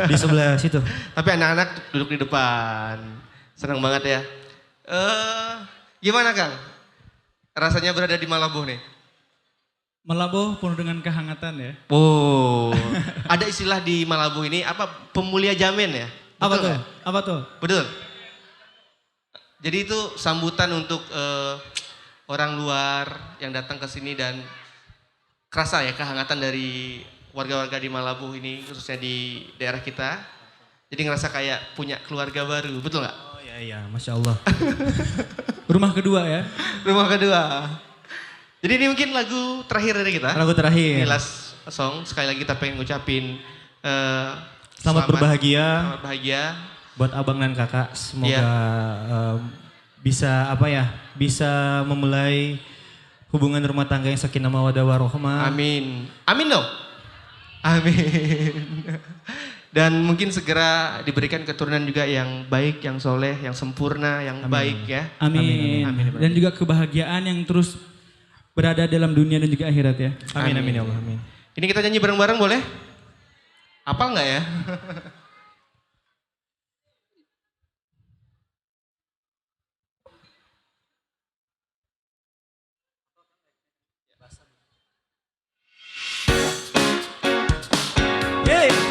di sebelah situ. Tapi anak-anak duduk di depan. Senang banget ya. Gimana Kang? Rasanya berada di Malabuh nih? Malabuh penuh dengan kehangatan ya. Oh, ada istilah di Malabuh ini apa? Pemulia jamin ya? Apa Betul tuh? nggak? Apa tuh? Betul. Jadi itu sambutan untuk orang luar yang datang ke sini dan kerasa ya kehangatan dari warga-warga di Malabuh ini, khususnya di daerah kita. Jadi ngerasa kayak punya keluarga baru, betul nggak? Oh iya, Masya Allah. Rumah kedua ya. Rumah kedua. Jadi ini mungkin lagu terakhir dari kita. Lagu terakhir. Ini last song. Sekali lagi kita pengen ngucapin Selamat berbahagia. Selamat bahagia. Buat abang dan kakak. Semoga Iya. bisa bisa memulai hubungan rumah tangga yang sakinah mawaddah warahmah. Amin. Amin dong. Amin. Dan mungkin segera diberikan keturunan juga yang baik, yang soleh, yang sempurna, yang baik ya. Amin. Amin. Dan juga kebahagiaan yang terus berada dalam dunia dan juga akhirat ya. Amin, amin ya Allah. Amin. Ini kita nyanyi bareng-bareng boleh? Apal nggak ya?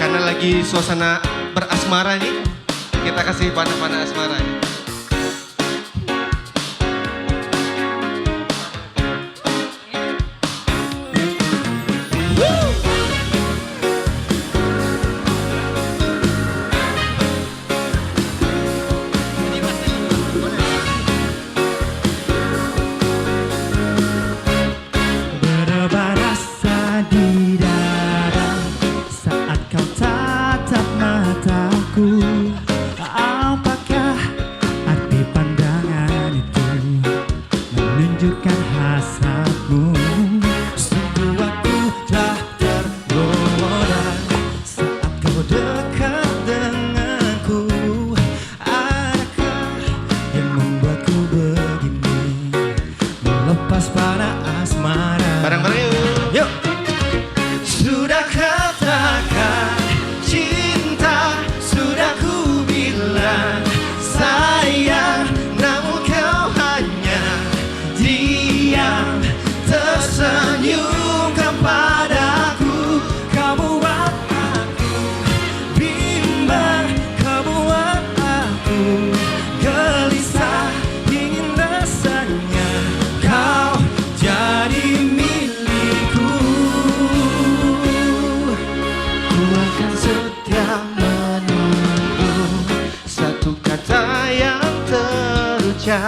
Karena lagi suasana berasmara nih, kita kasih panah-panah asmara ya.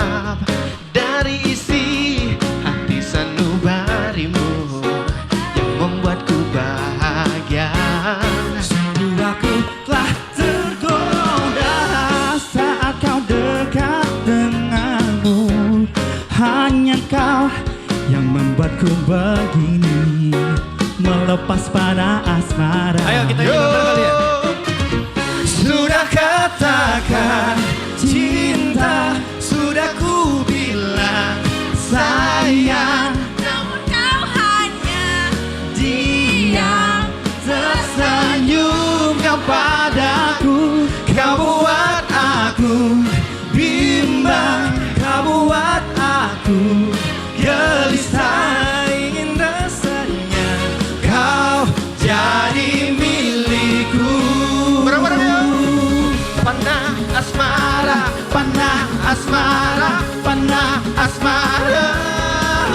gelap dari isi hati sanubarimu yang membuatku bahagia. Sungguh aku telah tergoda saat kau dekat denganmu. Hanya kau yang membuatku begini, melepas pada asmara. Ayo kita nyanyi kali ya. Sudah katakan cinta, sudah ku bilang sayang, namun kau hanya diam tersenyum kepadaku. Kau buat aku bimbang, kau buat aku gelisah, ingin rasanya kau jadi milikku. Panah asmara, panah asmara, panah asmara.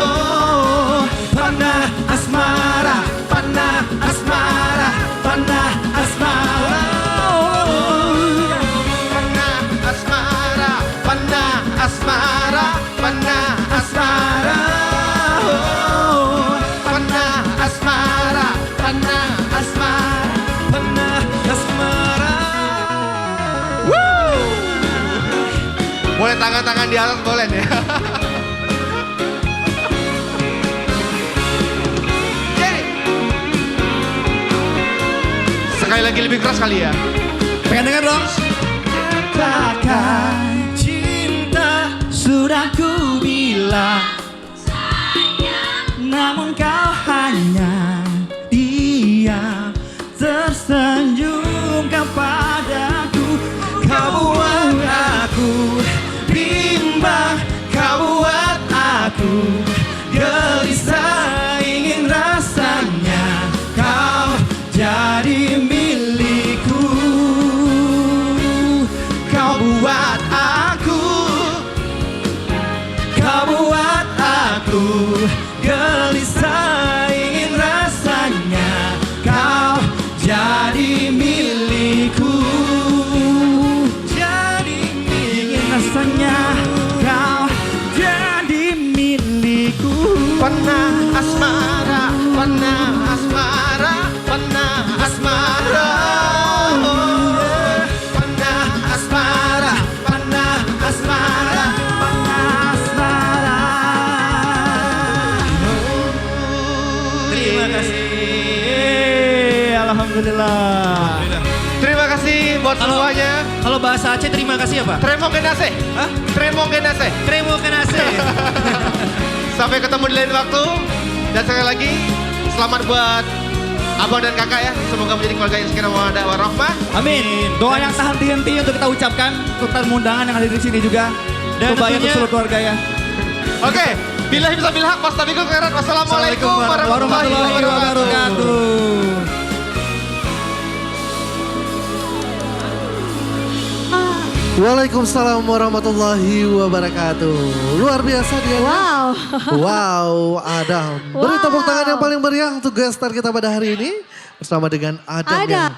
Oh, panah asmara, panah asmara, panah asmara. Oh, Panah asmara, panah asmara, panah asmara. oh, Panah asmara, panah asmara. panah asmara. Boleh tangan-tangan di atas boleh nih. Jadi, sekali lagi lebih keras kali ya. Pengen denger dong? Katakan cinta, sudah ku bilang sayang, namun kau hanya diam tersenyum kepadaku. Kau buat aku bimbang, kau buat aku gelisah, ingin rasanya kau jadi milikku. Kau buat aku, kau buat aku gelisah, ingin rasanya kau jadi milikku. Ingin rasanya kau jadi milikku. Panah asmara, panah asmara, panah asmara. Panah asmara, panah asmara, panah asmara. Terima kasih. Alhamdulillah. Terima kasih buat semuanya. Kalau bahasa Aceh terima kasih apa? Tremong genase. Hah? Tremong genase. Terima kasih. Sampai ketemu di lain waktu. Dan sekali lagi selamat buat abang dan kakak ya. Semoga menjadi keluarga yang sakinah mawaddah warahmah. Amin. Doa yang tak henti-henti untuk kita ucapkan untuk tamu undangan yang hadir di sini juga. Dan Untuk tentunya- seluruh keluarga ya. Oke, billahi bisa bilhaq, wastabiqul khairat. Wassalamualaikum warahmatullahi wabarakatuh. Waalaikumsalam warahmatullahi wabarakatuh. Luar biasa dia. Wow. Wow, Adam. Beri Wow. tepuk tangan yang paling meriah untuk guest star kita pada hari ini. Bersama dengan Adam. Adam.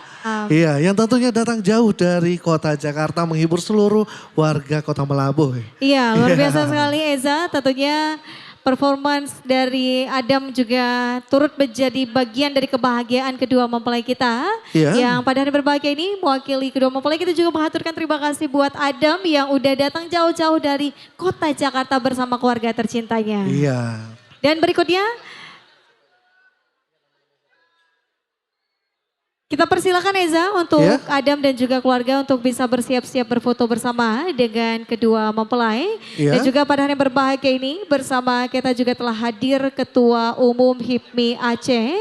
Iya, yang tentunya datang jauh dari kota Jakarta menghibur seluruh warga kota Melabuh. Iya, luar Iya. biasa sekali Eza. Tentunya performance dari Adam juga turut menjadi bagian dari kebahagiaan kedua mempelai kita. Iya. Yang pada hari berbahagia ini mewakili kedua mempelai kita juga mengaturkan terima kasih buat Adam yang udah datang jauh-jauh dari kota Jakarta bersama keluarga tercintanya. Iya. Dan berikutnya kita persilakan Eza untuk Ya. Adam dan juga keluarga untuk bisa bersiap-siap berfoto bersama dengan kedua mempelai. Ya. Dan juga pada hari yang berbahagia ini bersama kita juga telah hadir Ketua Umum HIPMI Aceh.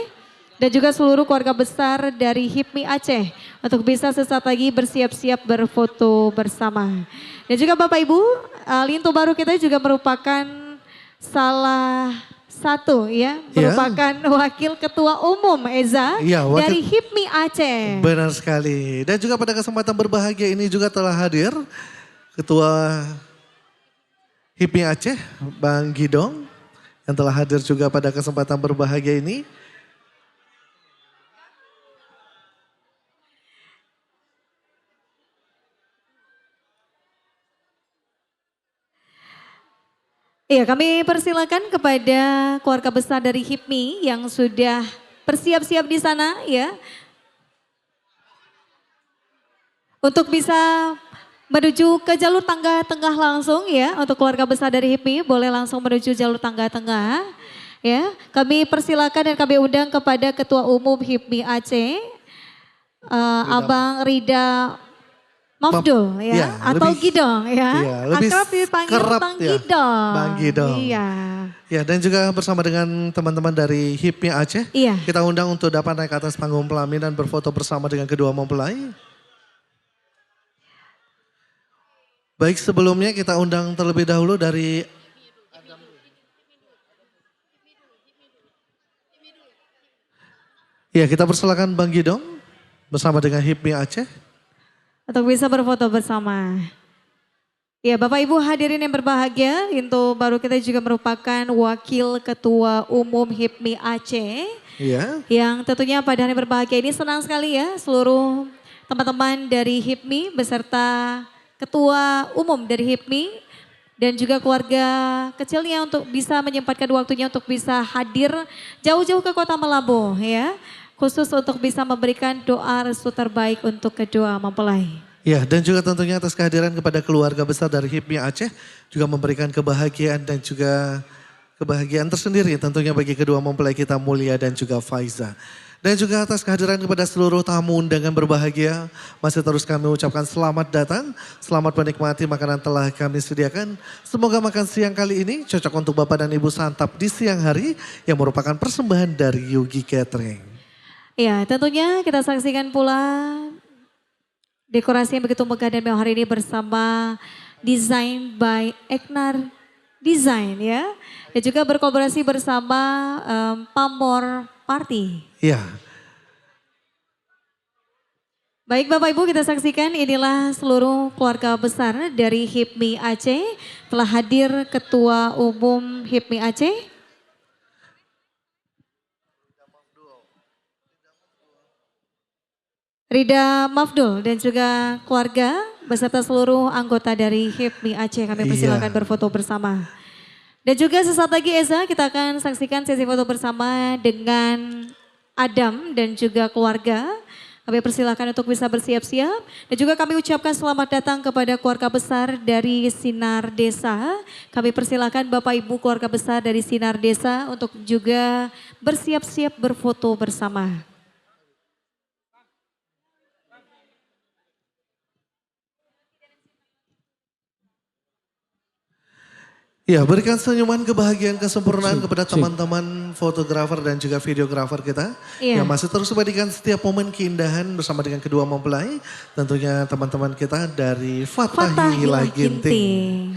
Dan juga seluruh keluarga besar dari HIPMI Aceh untuk bisa sesaat lagi bersiap-siap berfoto bersama. Dan juga Bapak Ibu, Lintu baru kita juga merupakan salah satu ya, Ya. merupakan wakil ketua umum Eza Iya, wakil- dari HIPMI Aceh. Benar sekali. Dan juga pada kesempatan berbahagia ini juga telah hadir Ketua HIPMI Aceh, Bang Gidong, yang telah hadir juga pada kesempatan berbahagia ini. Iya, kami persilakan kepada keluarga besar dari HIPMI yang sudah bersiap-siap di sana ya. Untuk bisa menuju ke jalur tangga tengah langsung ya. Untuk keluarga besar dari HIPMI boleh langsung menuju jalur tangga tengah. Ya, kami persilakan dan kami undang kepada Ketua Umum HIPMI Aceh, Abang Rida Mafdul ya, atau lebih, Gidong ya. Iya, lebih Akrab dipanggil kerap Bang ya, Gidong. Bang Gidong. Iya. Ya, dan juga bersama dengan teman-teman dari HIPMI Aceh, Iya. kita undang untuk dapat naik ke atas panggung pelaminan berfoto bersama dengan kedua mempelai. Baik, sebelumnya kita undang terlebih dahulu dari Ya, kita persilakan Bang Gidong bersama dengan HIPMI Aceh. Untuk bisa berfoto bersama. Ya, Bapak Ibu hadirin yang berbahagia, itu baru kita juga merupakan Wakil Ketua Umum HIPMI Aceh. Iya. Yang tentunya pada hari berbahagia ini senang sekali ya seluruh teman-teman dari HIPMI beserta Ketua Umum dari HIPMI dan juga keluarga kecilnya untuk bisa menyempatkan waktunya untuk bisa hadir jauh-jauh ke Kota Melabuh ya. Khusus untuk bisa memberikan doa restu terbaik untuk kedua mempelai. Ya, dan juga tentunya atas kehadiran kepada keluarga besar dari HIPMI Aceh juga memberikan kebahagiaan dan juga kebahagiaan tersendiri tentunya bagi kedua mempelai kita Mulia dan juga Faiza. Dan juga atas kehadiran kepada seluruh tamu undangan berbahagia, masih terus kami ucapkan selamat datang, selamat menikmati makanan telah kami sediakan. Semoga makan siang kali ini cocok untuk Bapak dan Ibu santap di siang hari yang merupakan persembahan dari Yogi Catering. Ya, tentunya kita saksikan pula dekorasi yang begitu megah dan mewah hari ini bersama Design by Eknar Design ya. Dan juga berkolaborasi bersama Pamor Party. Ya. Baik Bapak Ibu, kita saksikan inilah seluruh keluarga besar dari HIPMI Aceh. Telah hadir Ketua Umum HIPMI Aceh. Rida Mafdul dan juga keluarga beserta seluruh anggota dari HIPMI Aceh. Kami persilakan berfoto bersama. Dan juga sesaat lagi Eza, kita akan saksikan sesi foto bersama dengan Adam dan juga keluarga. Kami persilakan untuk bisa bersiap-siap. Dan juga kami ucapkan selamat datang kepada keluarga besar dari Sinar Desa. Kami persilakan Bapak Ibu keluarga besar dari Sinar Desa untuk juga bersiap-siap berfoto bersama. Ya, berikan senyuman kebahagiaan kesempurnaan kepada teman-teman fotografer dan juga videografer kita. Yang masih terus memberikan setiap momen keindahan bersama dengan kedua mempelai. Tentunya teman-teman kita dari Fathahilah Ginting.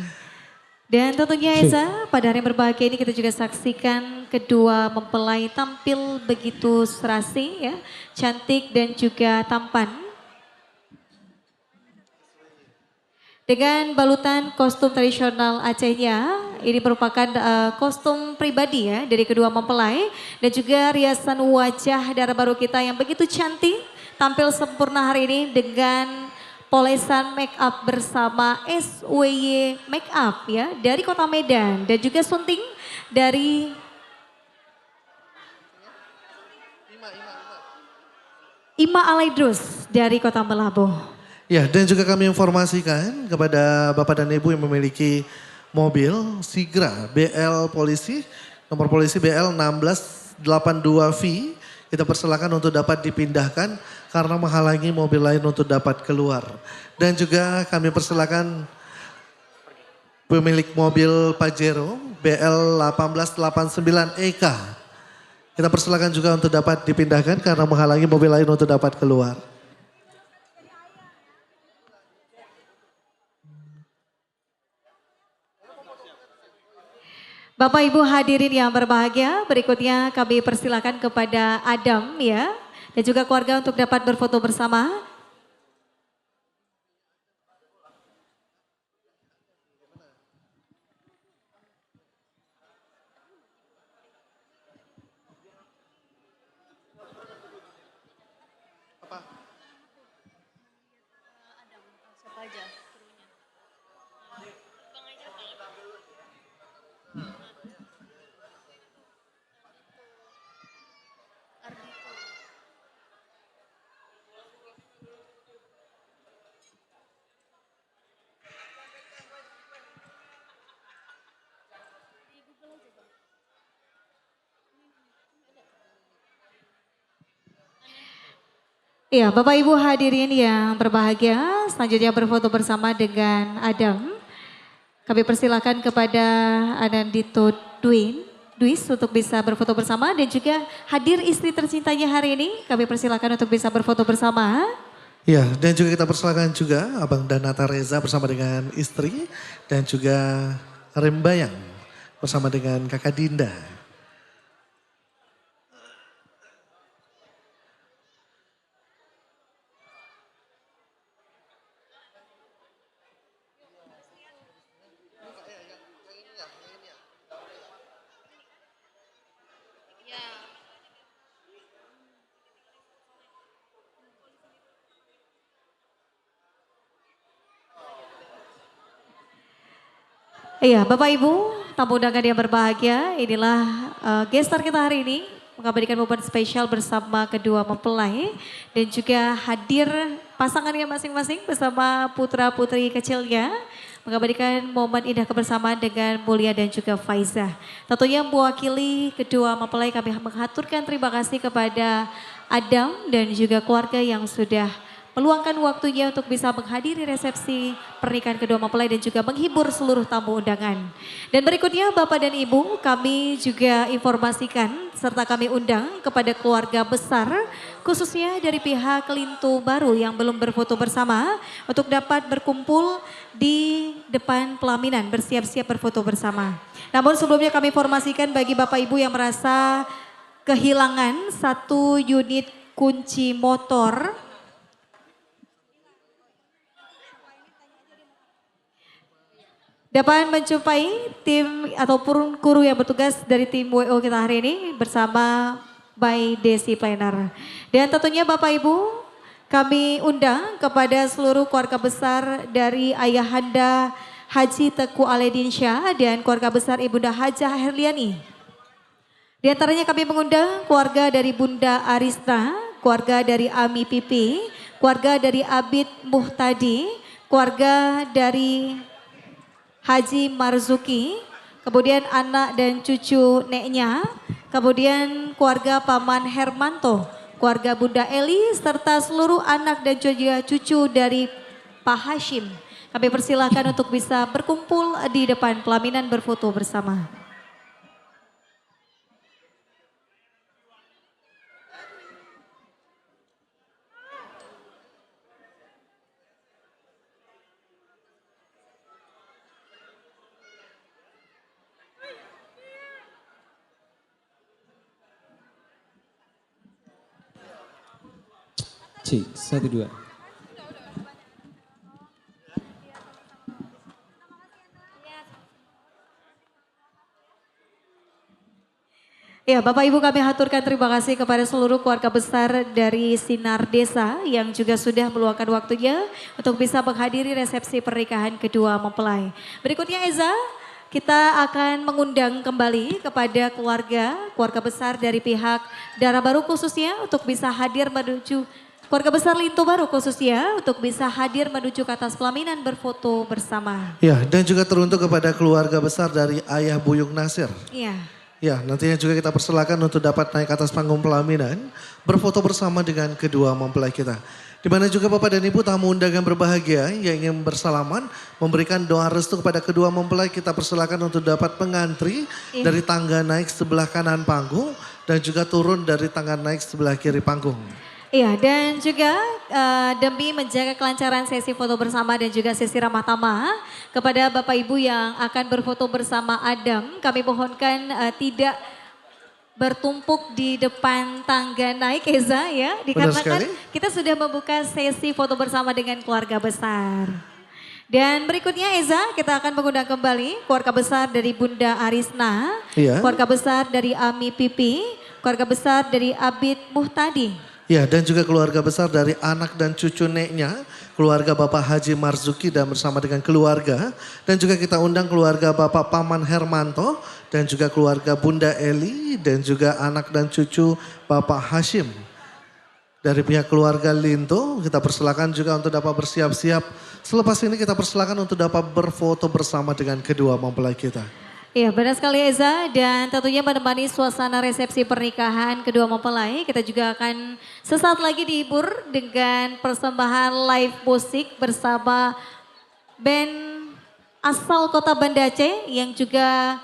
Dan tentunya Eza, pada hari yang berbahagia ini kita juga saksikan kedua mempelai tampil begitu serasi ya. Cantik dan juga tampan. Dengan balutan kostum tradisional Acehnya, ini merupakan kostum pribadi ya dari kedua mempelai. Dan juga riasan wajah darah baru kita yang begitu cantik, tampil sempurna hari ini dengan polesan make up bersama SWY Make Up ya dari Kota Medan. Dan juga sunting dari Ima Alaidrus dari Kota Melabuh. Ya, dan juga kami informasikan kepada Bapak dan Ibu yang memiliki mobil Sigra BL Polisi, nomor polisi BL 1682V. Kita persilakan untuk dapat dipindahkan karena menghalangi mobil lain untuk dapat keluar. Dan juga kami persilakan pemilik mobil Pajero BL 1889EK. Kita persilakan juga untuk dapat dipindahkan karena menghalangi mobil lain untuk dapat keluar. Bapak Ibu hadirin yang berbahagia, berikutnya kami persilakan kepada Adam ya. Dan juga keluarga untuk dapat berfoto bersama. Iya, Bapak Ibu hadirin yang berbahagia, selanjutnya berfoto bersama dengan Adam. Kami persilakan kepada Anandito Dwis untuk bisa berfoto bersama dan juga hadir istri tercintanya hari ini. Kami persilakan untuk bisa berfoto bersama. Ya, dan juga kita persilakan juga Abang Danata Reza bersama dengan istri dan juga Rembayang bersama dengan Kakak Dinda. Iya, Bapak Ibu, tamu undangan yang berbahagia, inilah gestar kita hari ini mengabadikan momen spesial bersama kedua mempelai dan juga hadir pasangannya masing-masing bersama putra-putri kecilnya mengabadikan momen indah kebersamaan dengan Mulia dan juga Faiza. Tentunya mewakili kedua mempelai kami mengaturkan terima kasih kepada Adam dan juga keluarga yang sudah meluangkan waktunya untuk bisa menghadiri resepsi pernikahan kedua mempelai dan juga menghibur seluruh tamu undangan. Dan berikutnya Bapak dan Ibu kami juga informasikan serta kami undang kepada keluarga besar khususnya dari pihak Lintu Baru yang belum berfoto bersama untuk dapat berkumpul di depan pelaminan bersiap-siap berfoto bersama. Namun sebelumnya kami informasikan bagi Bapak Ibu yang merasa kehilangan satu unit kunci motor dapat menjumpai tim ataupun kru yang bertugas dari tim WO kita hari ini bersama by Desi Planner. Dan tentunya Bapak Ibu kami undang kepada seluruh keluarga besar dari Ayahanda Haji Teku Aledinsya dan keluarga besar Ibunda Hajah Herliani. Di antaranya kami mengundang keluarga dari Bunda Arista, keluarga dari Ami Pipi, keluarga dari Abid Muhtadi, keluarga dari Haji Marzuki, kemudian anak dan cucu neknya, kemudian keluarga Paman Hermanto, keluarga Bunda Eli, serta seluruh anak dan juga cucu dari Pak Hashim. Kami persilahkan untuk bisa berkumpul di depan pelaminan berfoto bersama. C, 1, 2. Ya, Bapak Ibu kami haturkan terima kasih kepada seluruh keluarga besar dari Sinar Desa yang juga sudah meluangkan waktunya untuk bisa menghadiri resepsi pernikahan kedua mempelai. Berikutnya Eza, kita akan mengundang kembali kepada keluarga besar dari pihak Dara Baru khususnya untuk bisa hadir menuju keluarga besar Lintu Baru khususnya untuk bisa hadir menuju ke atas pelaminan berfoto bersama. Ya, dan juga teruntuk kepada keluarga besar dari Ayah Buyung Nasir. Iya. Ya, nantinya juga kita persilakan untuk dapat naik ke atas panggung pelaminan, berfoto bersama dengan kedua mempelai kita. Di mana juga Bapak dan Ibu tamu undangan berbahagia yang ingin bersalaman, memberikan doa restu kepada kedua mempelai, kita persilakan untuk dapat mengantri dari tangga naik sebelah kanan panggung dan juga turun dari tangga naik sebelah kiri panggung. Iya, dan juga demi menjaga kelancaran sesi foto bersama dan juga sesi ramah tamah kepada Bapak Ibu yang akan berfoto bersama Adam, kami mohonkan tidak bertumpuk di depan tangga naik Eza ya, dikarenakan kita sudah membuka sesi foto bersama dengan keluarga besar. Dan berikutnya Eza, kita akan mengundang kembali keluarga besar dari Bunda Arisna, keluarga besar dari Ami Pipi, keluarga besar dari Abid Muhtadi. Ya, dan juga keluarga besar dari anak dan cucu neknya, keluarga Bapak Haji Marzuki dan bersama dengan keluarga. Dan juga kita undang keluarga Bapak Paman Hermanto dan juga keluarga Bunda Eli dan juga anak dan cucu Bapak Hashim. Dari pihak keluarga Lintu, kita persilakan juga untuk dapat bersiap-siap. Selepas ini kita persilakan untuk dapat berfoto bersama dengan kedua mempelai kita. Iya benar sekali Eza, dan tentunya menemani suasana resepsi pernikahan kedua mempelai, kita juga akan sesaat lagi dihibur dengan persembahan live musik bersama band asal kota Banda Aceh yang juga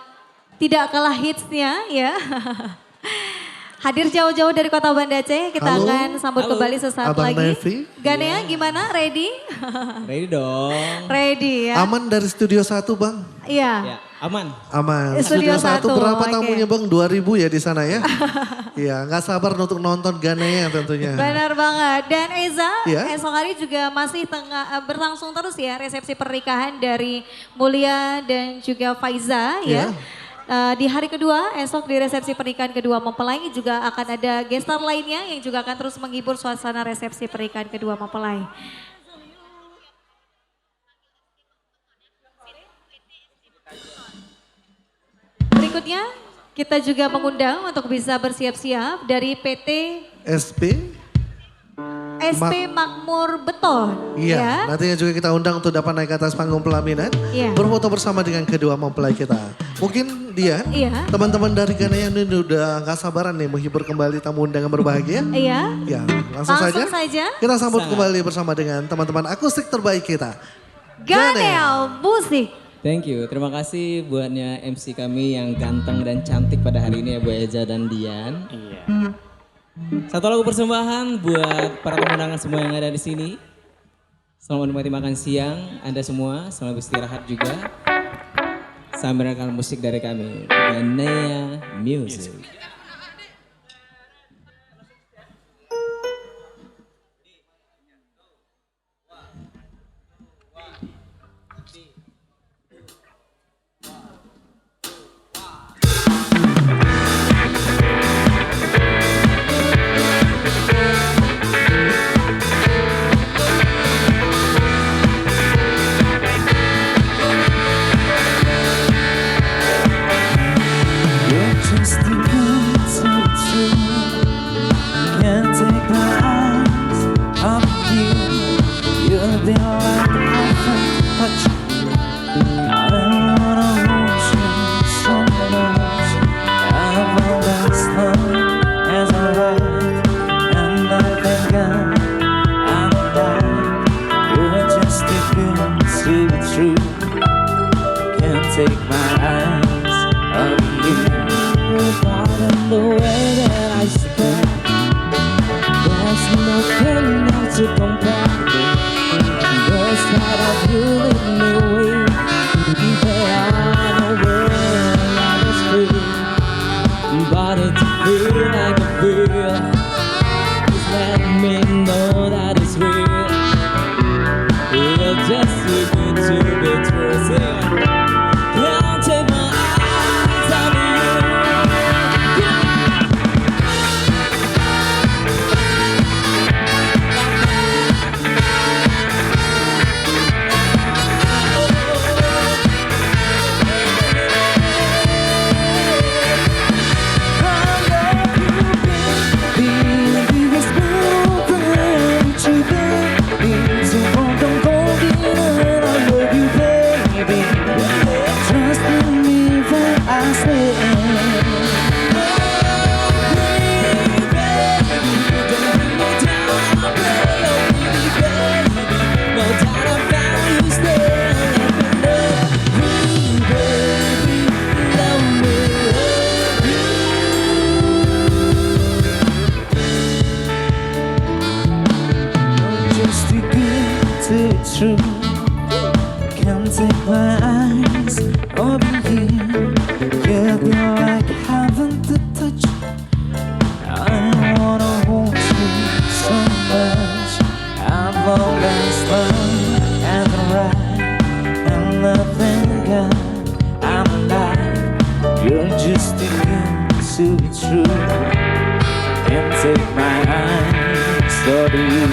tidak kalah hitsnya ya. Hadir jauh-jauh dari kota Banda Aceh, kita Halo. akan sambut kembali sesaat Abang lagi. Nevi. Ganea gimana, ready? Ready dong. Ready ya. Aman dari Studio 1 Bang? Iya. Ya, aman. Aman. Studio 1, berapa oke. tamunya Bang? 2000 ya di sana ya? Iya, nggak sabar untuk nonton Ganea tentunya. Benar banget. Dan Eza, Iya. esok hari juga masih berlangsung terus ya resepsi pernikahan dari Mulia dan juga Faiza ya. Iya. Di hari kedua, esok di resepsi pernikahan kedua mempelai juga akan ada gestar lainnya yang juga akan terus menghibur suasana resepsi pernikahan kedua mempelai. Berikutnya kita juga mengundang untuk bisa bersiap-siap dari PT SP? SP Makmur Beton. Iya, nantinya juga kita undang untuk dapat naik ke atas panggung pelaminan. Iya. Berfoto bersama dengan kedua mempelai kita. Mungkin dia, Iya. teman-teman dari Ganea ini udah gak sabaran nih menghibur kembali tamu undangan berbahagia. Iya. Ya, langsung saja. Kita sambut kembali bersama dengan teman-teman akustik terbaik kita. Ganea Musik. Thank you. Terima kasih buatnya MC kami yang ganteng dan cantik pada hari ini ya Bu Eza dan Dian. Iya. Satu lagu persembahan buat para tamu undangan semua yang ada di sini. Selamat menikmati makan siang Anda semua. Selamat beristirahat juga. Sambil mendengarkan musik dari kami. Ganea Music. Take my eyes off you. Pardon the way that I speak. There's nothing else to compare. The sight of you leave me weak. There are no words that is free, but it's feel like I feel. Just let me know that it's real. You're just too good to be true. Can't take my eyes off true. Can't take my eyes off you. You'll be like heaven to touch. I wanna hold you so much. I've always loved and right, and nothing got. I'm alive. You're just too good to be true. Can't take my eyes off you.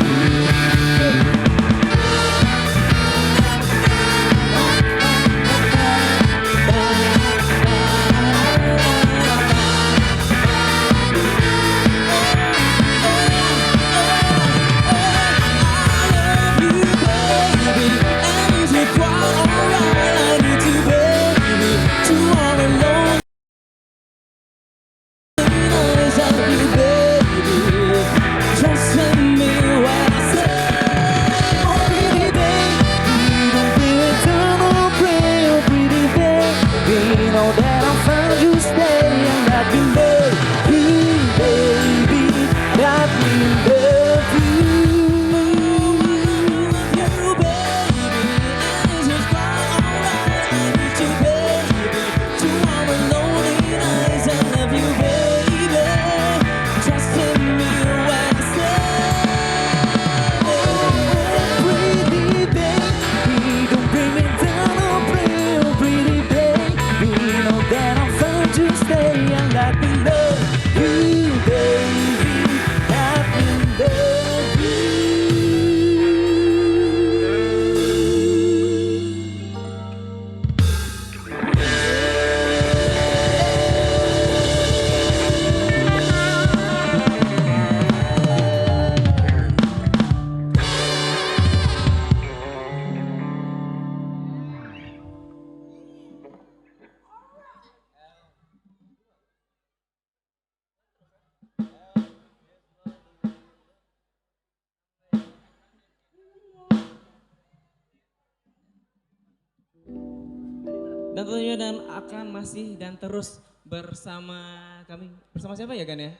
Dan tentunya dan akan masih dan terus bersama kami. Bersama siapa ya Gan ya?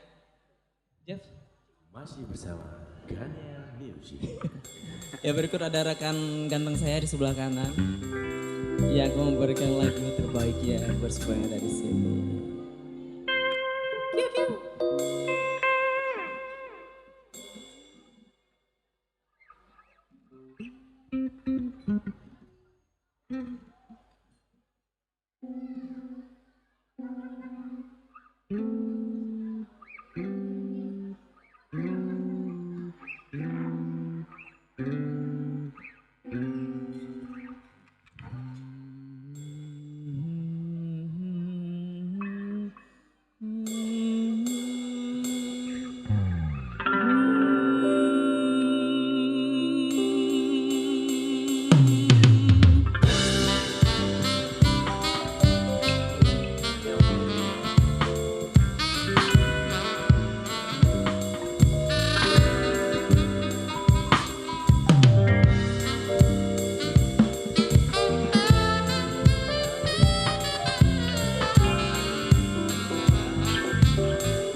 Jeff? Masih bersama Gania Music. Ya berikut ada rekan ganteng saya di sebelah kanan yang memberikan lagu terbaiknya bersama yang ada di sini. Kiu, kiu.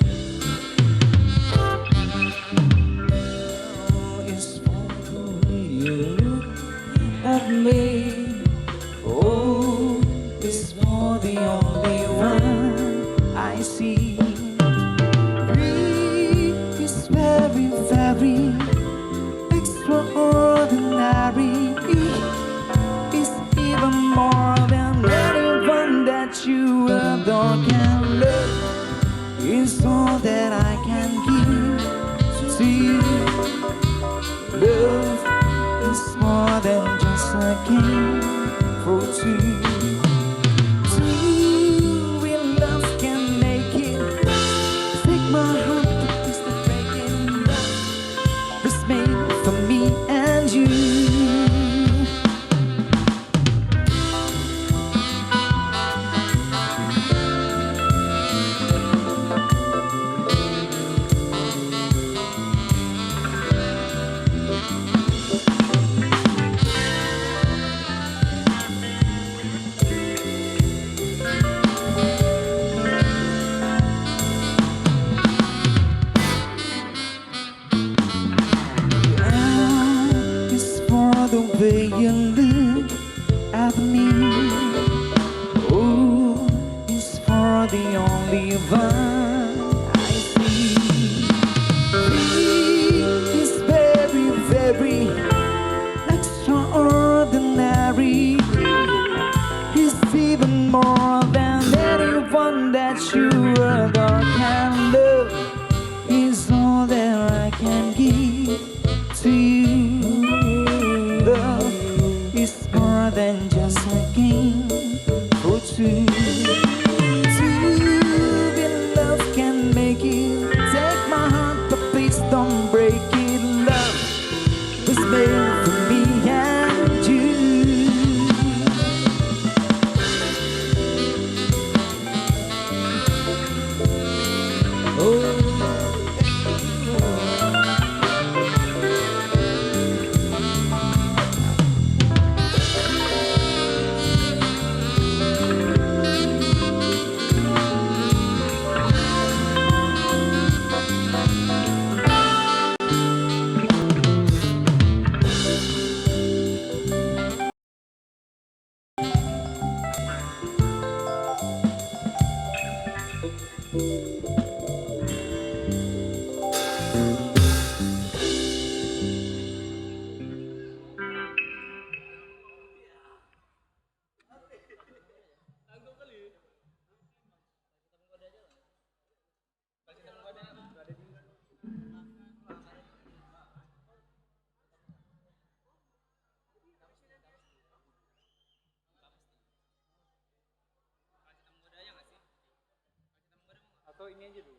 Atau ini aja dulu.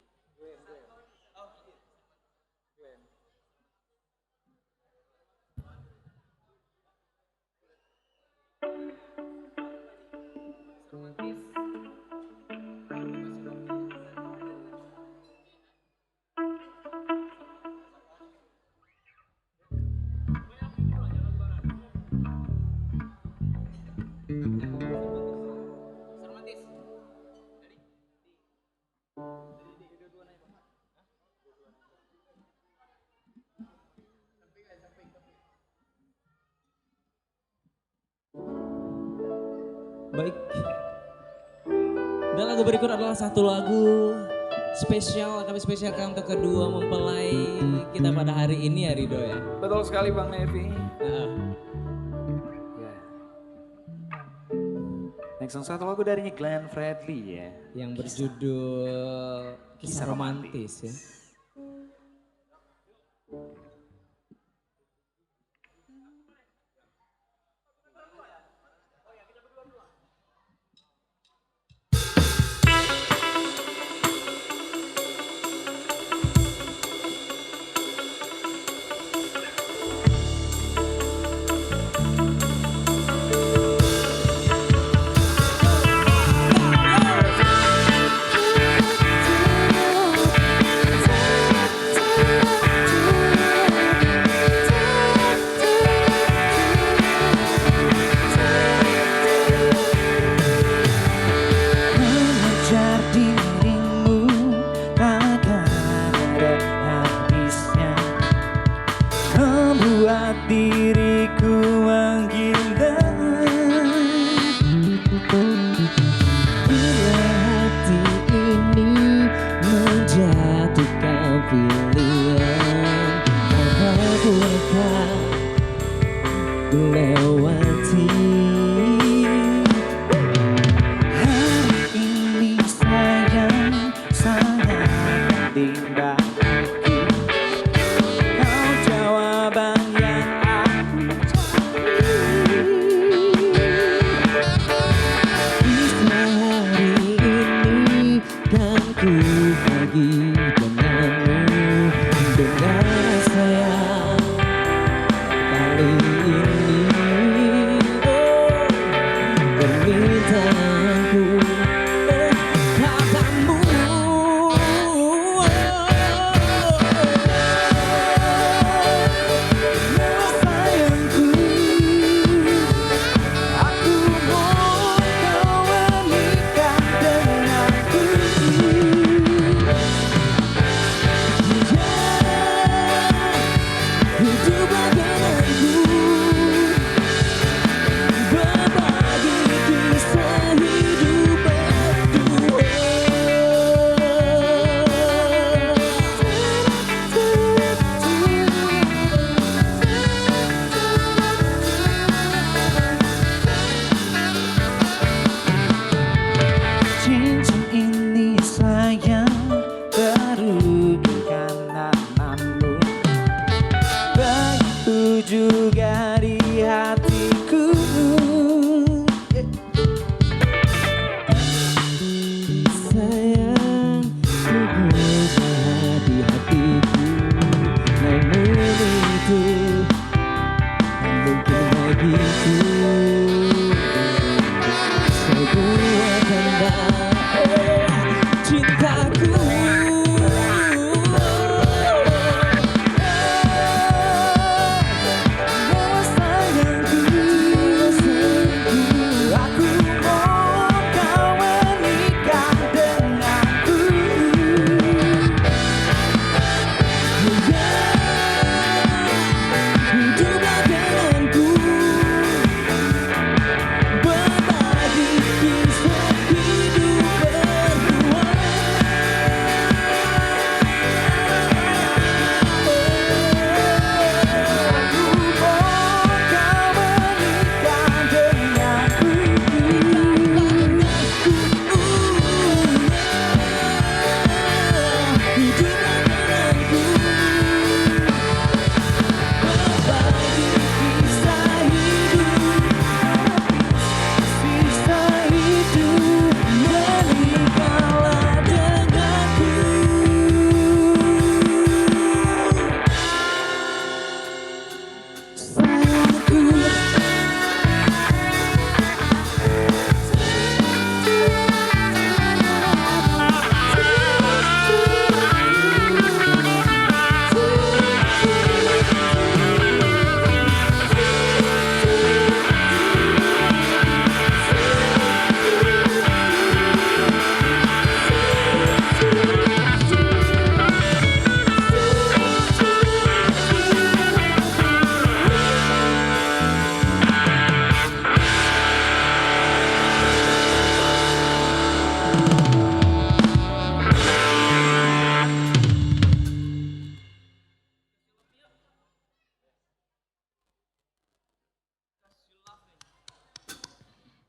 Gwen. Baik. Dan lagu berikut adalah satu lagu spesial, kami spesialkan untuk kedua mempelai kita pada hari ini ya Rido ya. Betul sekali Bang Nevi. Heeh. Ya. Next song satu lagu darinya Glenn Fredly ya. Yang berjudul Kisah Romantis ya. Mengejar dirimu takkan ada habisnya, membuat diriku menggila. Bila hati ini menjatuhkan pilihan, apapun kau lewati. Hari ini sayang sangat penting bagiku, kau jawaban yang aku cari. Bisa hari ini kan ku pergi denganmu, dengan sayang kali ini. Permintaanku katamu. Sayangku, aku mohon kau menikah denganku. Hidup denganku, berbagi kisah hidup berdua. Cincin ini sayang merugikan namamu, begitu juga di hatiku. Sayang, ku berada di hatiku, namun itu mungkin bagiku sebuah tanda cintaku.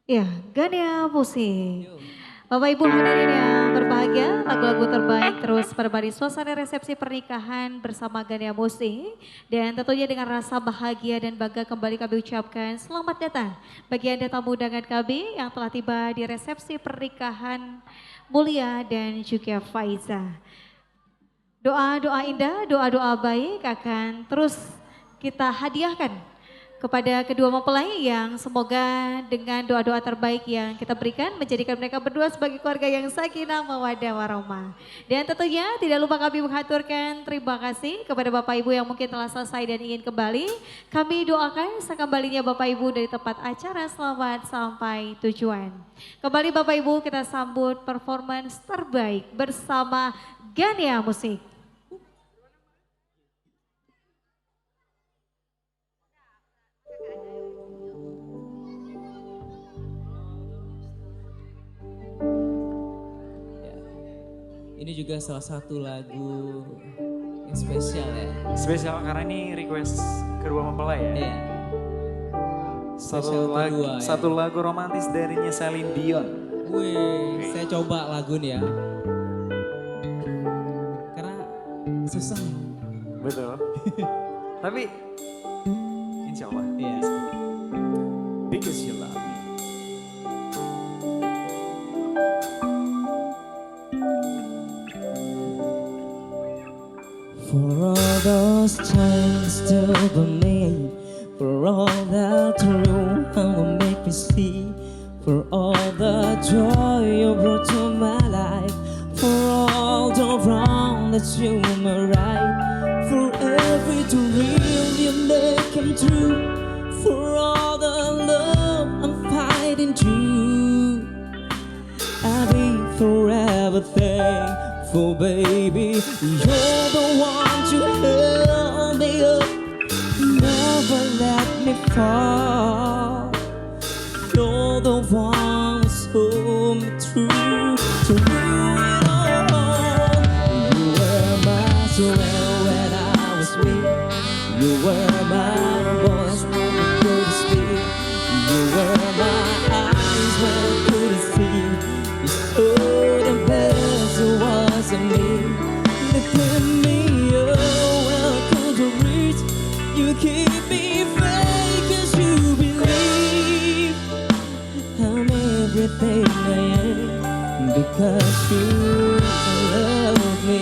Ya, Gania Musik. Bapak Ibu hadirin yang berbahagia, lagu-lagu terbaik terus berbagi suasana resepsi pernikahan bersama Gania Musik. Dan tentunya dengan rasa bahagia dan bangga kembali kami ucapkan selamat datang bagi Anda tamu undangan kami yang telah tiba di resepsi pernikahan Mulia dan juga Faiza. Doa-doa indah, doa-doa baik akan terus kita hadiahkan kepada kedua mempelai yang semoga dengan doa-doa terbaik yang kita berikan menjadikan mereka berdua sebagai keluarga yang sakinah mawaddah warahmah. Dan tentunya tidak lupa kami mengaturkan terima kasih kepada Bapak Ibu yang mungkin telah selesai dan ingin kembali. Kami doakan sekembalinya Bapak Ibu dari tempat acara selamat sampai tujuan. Kembali Bapak Ibu kita sambut performance terbaik bersama Gania Musik. Ini juga salah satu lagu yang spesial ya. Spesial karena ini request kedua mempelai ya. Iya. Satu lagu romantis darinya Celine Dion. Wih, saya coba lagu nih ya. Karena susah. Betul. Tapi insya Allah. Iya. Because you love me. For all those times to be made, for all that true will make me see, for all the joy you brought to my life, for all the wrong that you made right, for every dream you make come true, for all the love I'm fighting through, I'll be forever thankful, baby. You're the one to help me up, never let me fall. You're the one who saw me through it all. You were my soul when I was weak. You were my voice when I couldn't speak. You were my eyes when I couldn't see. You saw the best who was in me. Lifting me up when I couldn't reach. You keep me faith 'cause you believe I'm everything I am because you love me.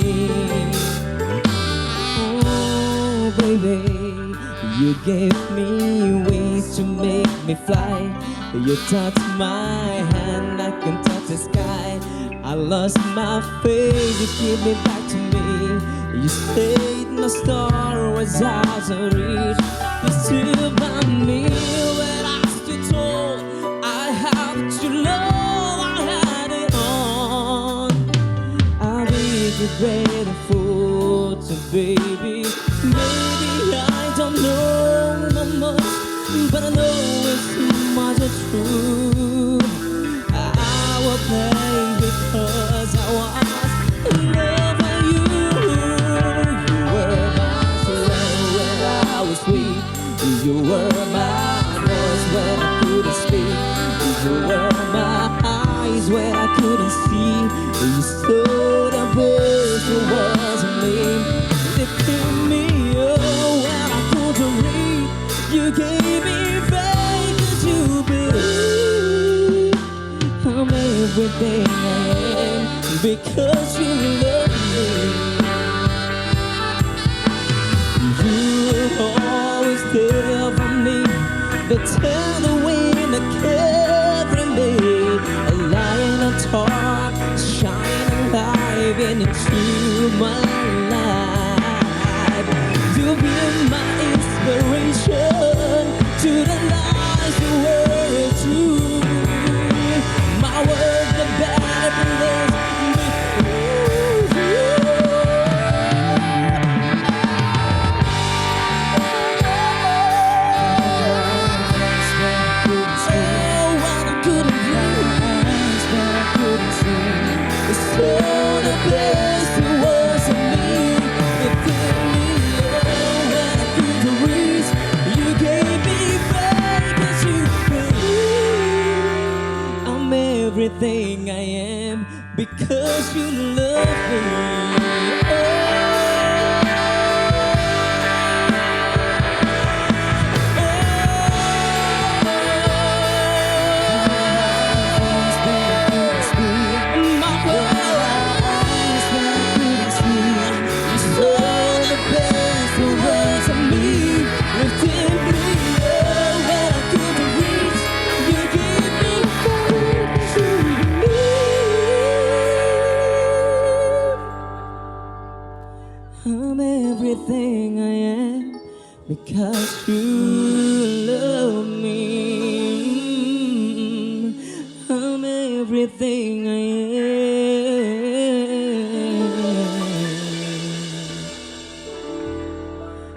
Oh baby, you gave me wings to make me fly. You touched my hand, I can touch the sky. I lost my faith, you give me back to me. You stayed my star was out of reach. You stood by me when I stood tall. I have to love, I had it on. I'll be grateful to baby. Maybe I don't know much, but I know it's much true. I will play because I was in love with you. You were my soul when I was weak. You were my voice when I couldn't speak. You were my eyes when I couldn't see. You saw the best who was me. Lifting me up when I couldn't read. You gave me faith 'cause you believe I'm everything I am because you love me. You were always there for me. The tender wind that carried me, a lion of dark, shining light into my life. You've been my inspiration to the lies you were true. My words are better than the best it was in me. because you love me. I'm everything I am because you love me. I'm everything I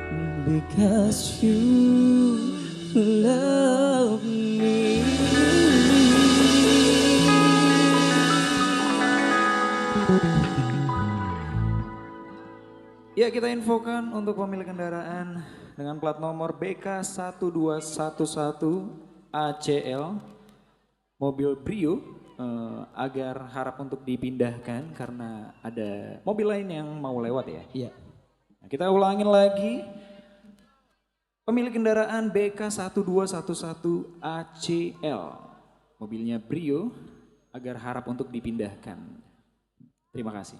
am because you love me. Ya, kita infokan untuk pemilik kendaraan dengan plat nomor BK1211 ACL mobil Brio agar harap untuk dipindahkan karena ada mobil lain yang mau lewat ya. Iya. Nah, kita ulangin lagi. Pemilik kendaraan BK1211 ACL mobilnya Brio agar harap untuk dipindahkan. Terima kasih.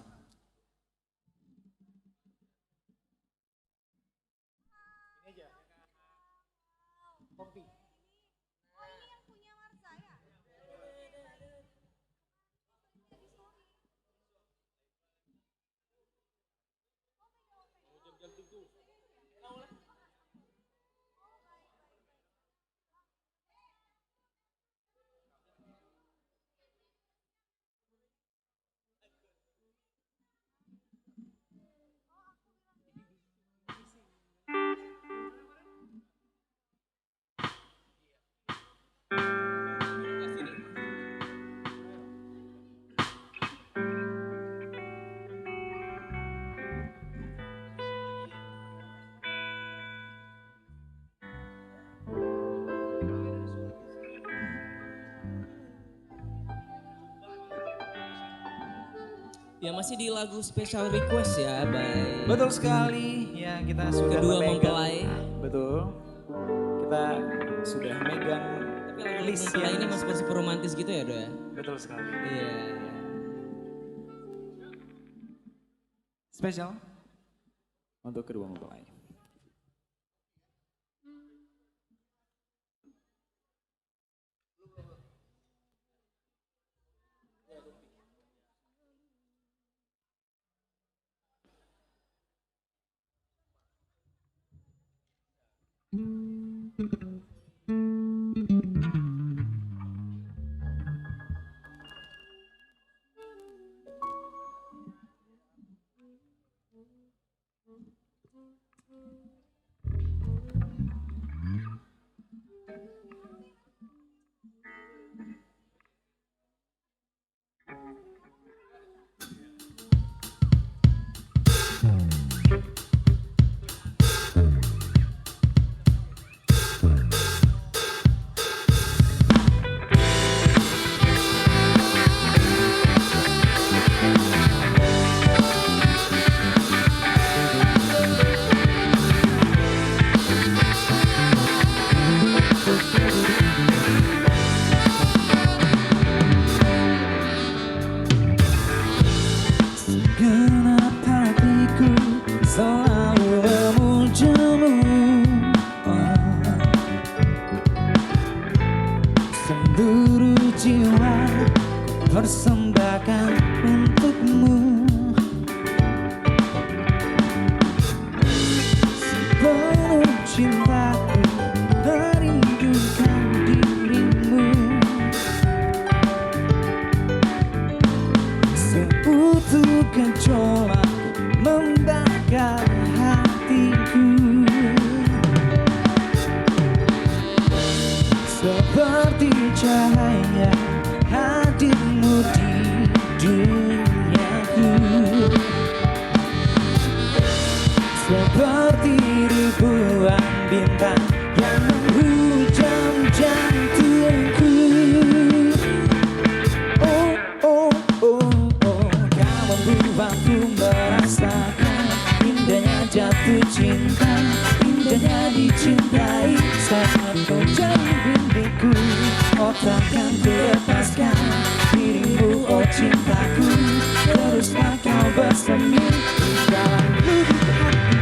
Ya masih di lagu special request ya, baik. Betul sekali, ya kita sudah kedua memegang. mempelai. Betul, kita sudah megang. Tapi lagu list mempelai yang ini masih super romantis gitu ya, Do ya? Betul sekali. Iya. Spesial untuk kedua mempelai. Kenapa hatiku selalu memujamu? Seluruh jiwa persembahkan untukmu. Sepenuh cintaku merindukan dirimu. Seutuh gejolak membakar hatiku. Seperti cahaya hadirmu di duniaku. Seperti ribuan bintang yang menghujam jantungku. Oh, oh, oh, jatuh cinta, indahnya dicintai. Saat kau jadi rinduku, oh takkan ku lepaskan dirimu, oh cintaku. Teruslah kau bersemi di dalam lubuk hatiku.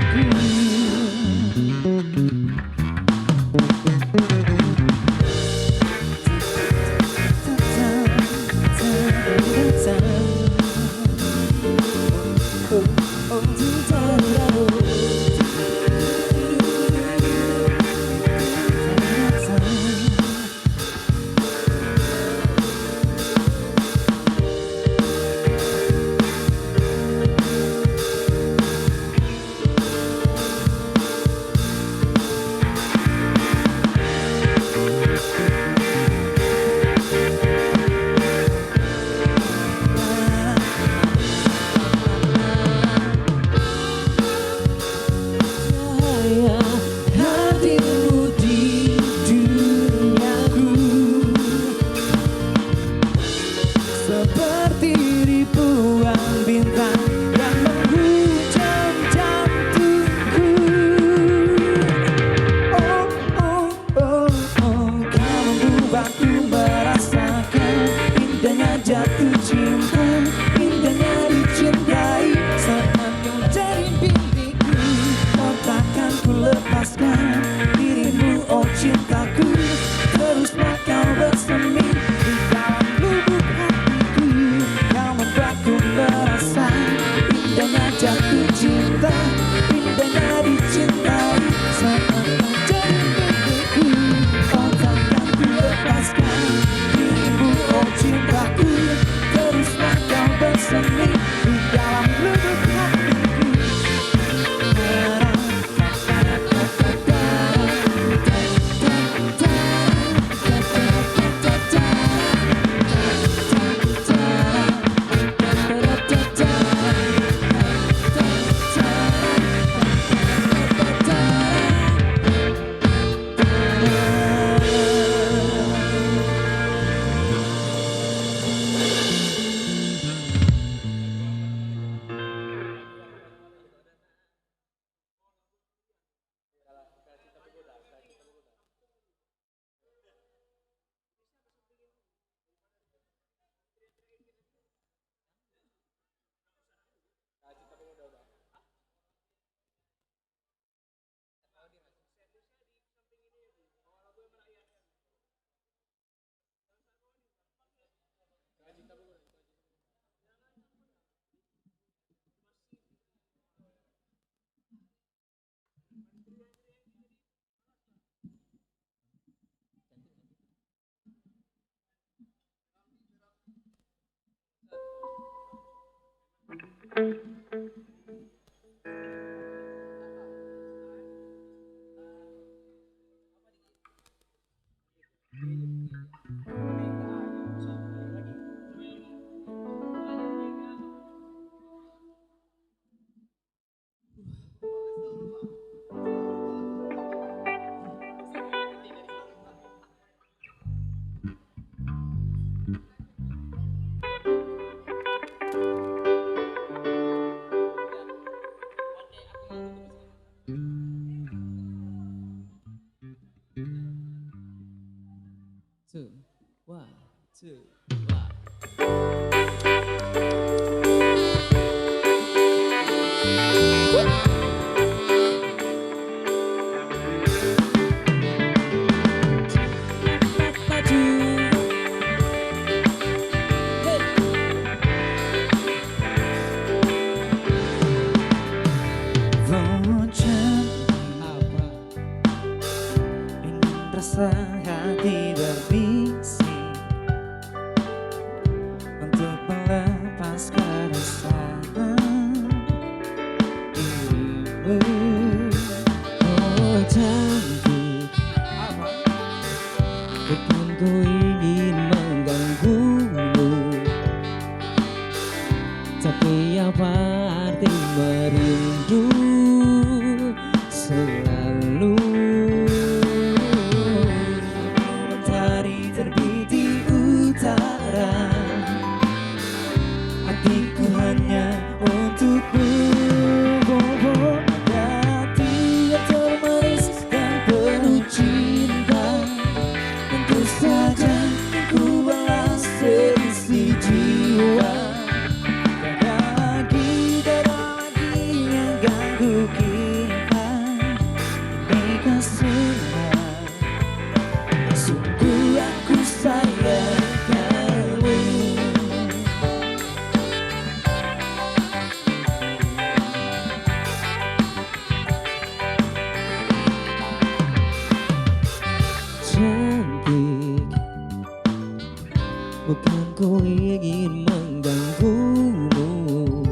aku ingin mengganggumu,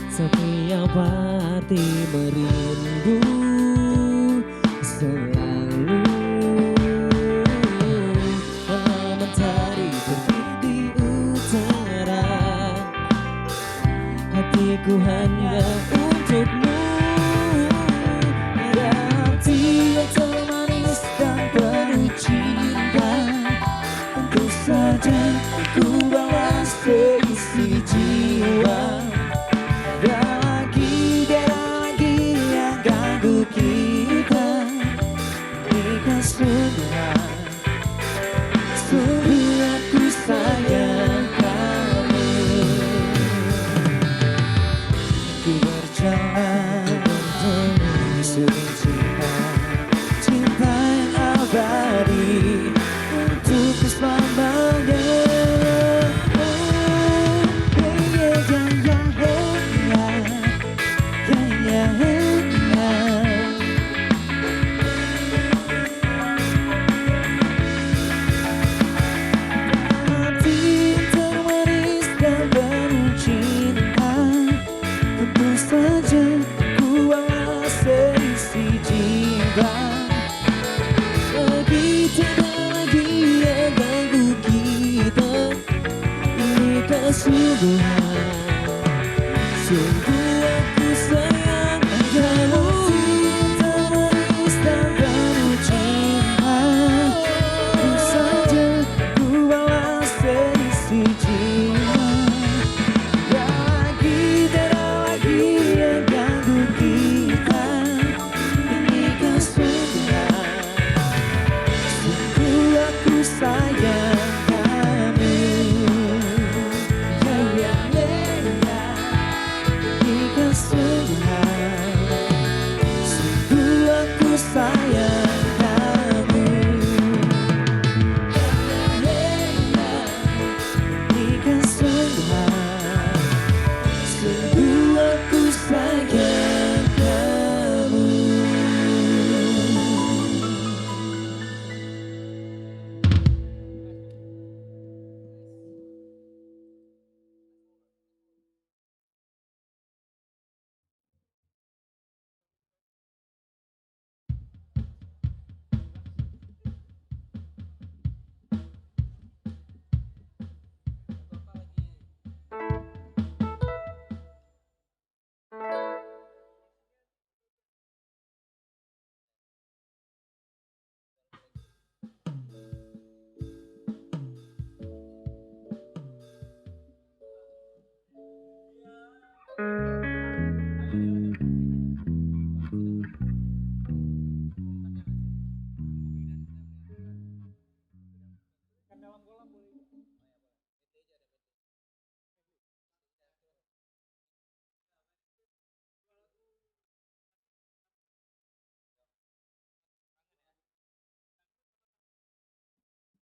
tapi apa arti merindu selalu. Walau mentari terbit di utara, hatiku hanya untukmu. Ada hati yang termanis dan penuh cinta, tentu saja ku balas seisi jiwa. Dan lagi yang ganggu kita, nikah sudah. Sungguh aku sayang kamu. Ku berjalan di sungai cinta, cinta yang abadi untukku selamanya. Kesungguhan, sungguh aku sayang kamu. Termanis dan penuh cinta, tentu saja ku balas seisi jiwa. Tidak lagi yang ganggu kita, ini kesungguhan, sungguh aku sayang.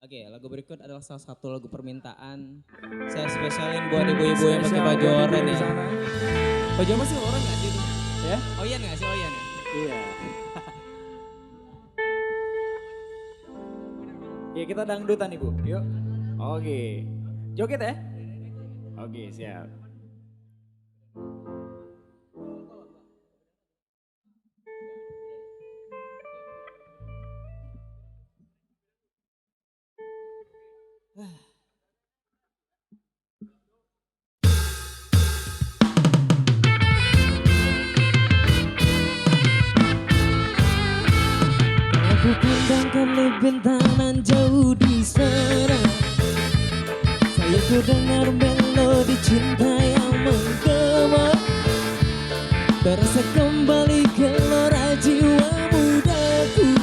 Oke, lagu berikut adalah salah satu lagu permintaan. Saya spesialin buat ibu-ibu yang pakai baju oranye ya. Baju apa sih orang nggak sih? Ya? Oyan nggak sih Oyan ya? Iya. Ya kita dangdutan ibu, yuk. Oke, joget ya? Oke siap. Aku pandangkan bentanan jauh di sana, saya ku dengar melodi cinta yang menggema, terasa kembali gelora jiwa mudaku,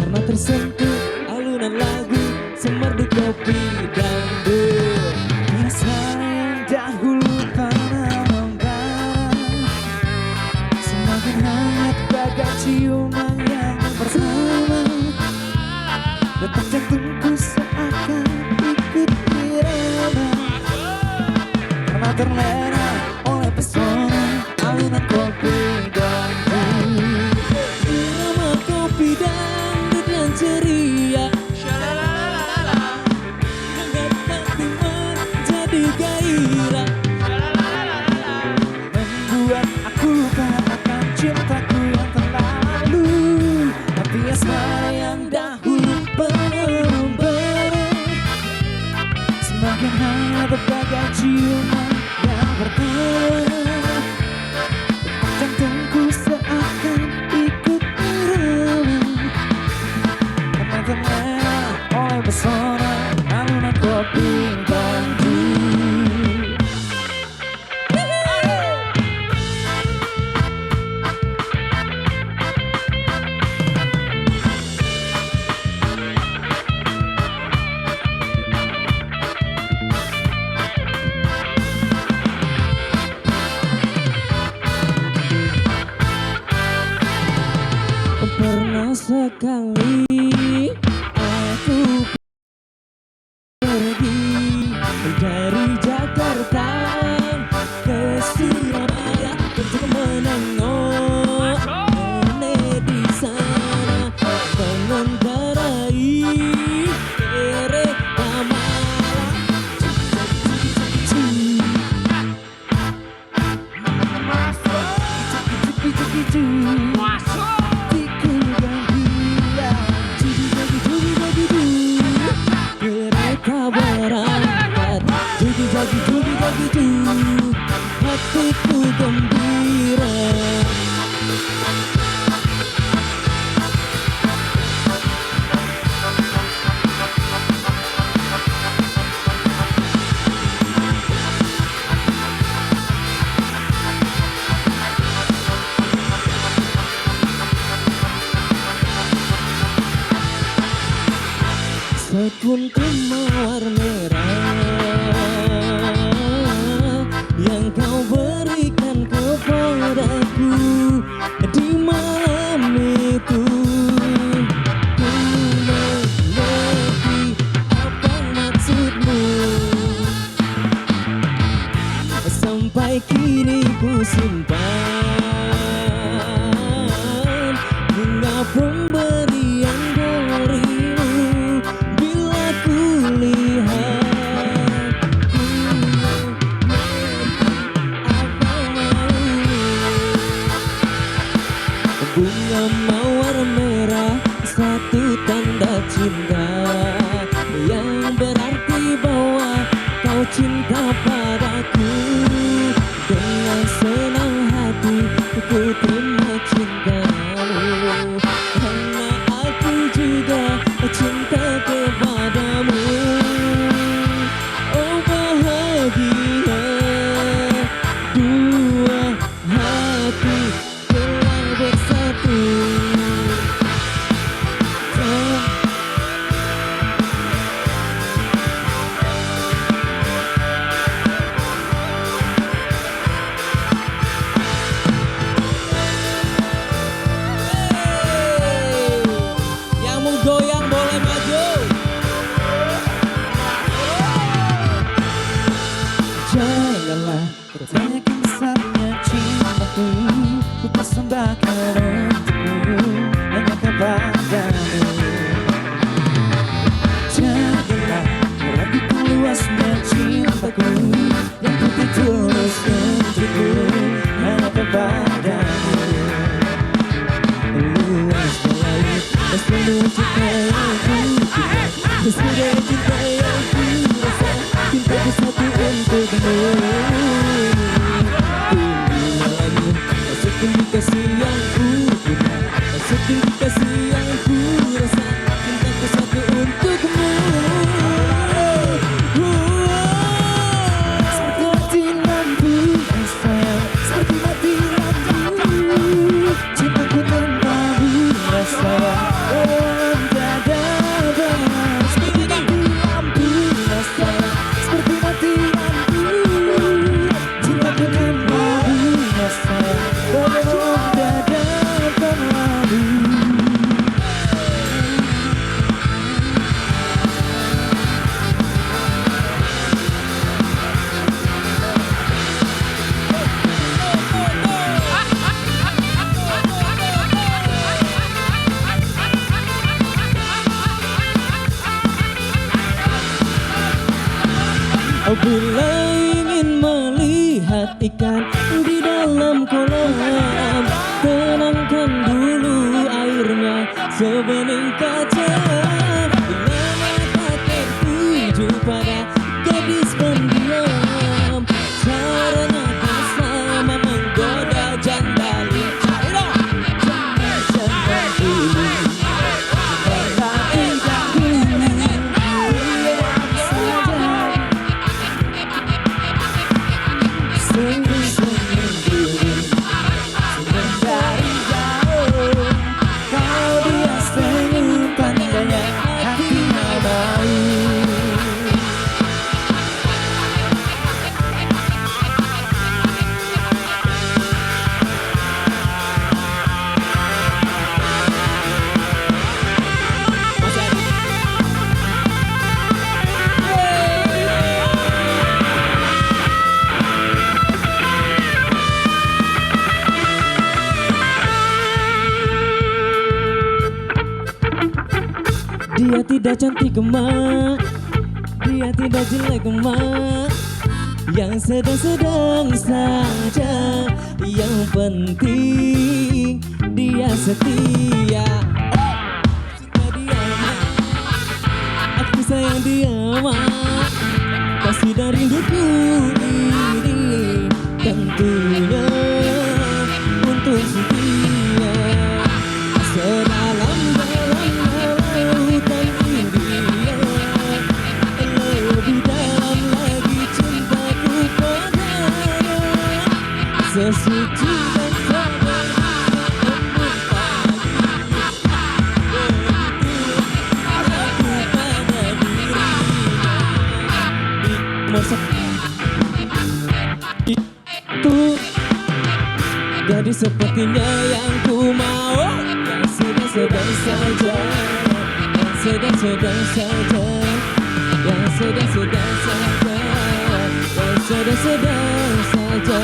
karena tersentuh alunan lagu semerdu kopi dangdut. Rasa yang dahulu pernah membara, semakin hangat bagai ciuman yang bersama. Detak jantungku seakan ikut irama, karena terlena oleh pesona alunan kopi dangdut. Irama kopi dangdut yang ceria, sekali aku pergi dari Jakarta ke Surabaya untuk menengok nenek di sana mengendarai kereta malam. Kereta berangkat, jugi-jugi, hatiku gembira. Sekuntum mawar merah yang kau berikan kepadaku di malam itu, ku mengerti apa maksudmu. Sampai kini ku simpan bunga pemberian darimu. Bila ku lihat, ku mengerti apa maumu. Bunga mawar merah, satu tanda cinta yang berarti bahwa kau cinta padaku. Dengan senang hati ku terima cintamu, karena aku juga cinta kepadamu. Oh bahagia, dua hati telah bersatu. Yang mau goyang boleh maju. Janganlah pertanyakan besarnya cintaku, ku persembahkan untukmu hanya kepadamu. Janganlah meragukan luasnya cintaku yang putih tulus untukmu hanya kepadamu. Luas laut, seluruh cinta yang ku sudah cinta yang ku rasa, cintaku satu untukmu. Tinggi langit, setinggi kasih yang ku punya, setinggi kasih yang ku rasa, cintaku satu untukmu. Seperti lampu yang sayang, seperti mati lampu, cintaku tanpamu rasa. Oh dada panas, seperti mati lampu yang sayang, seperti mati lampu, cintaku tanpamu rasa. Oh dada panas. Bila ingin melihat ikan di dalam kolam, tenangkan dulu airnya sebening kaca. Bila mata tertuju pada gadis pendiam, caranya tak sama menggoda jandali. Dari jauh kau biasa Dia tidak cantik gemak, dia tidak jelek gemak, yang sedang-sedang saja. Yang penting dia setia. Suka dia mah, aku sayang dia mah. Kasih dan rinduku ini tentunya untuk setia. Sedalam-dalam lautan India, lebih dalam lagi cintaku padanya. Sesuci dan sabar embun pagi, begitu aku pada dirinya. Itu gadis sepertinya yang ku mau, yang sedang-sedang saja, yang sedang-sedang saja, yang sedang-sedang saja, yang sedang-sedang saja.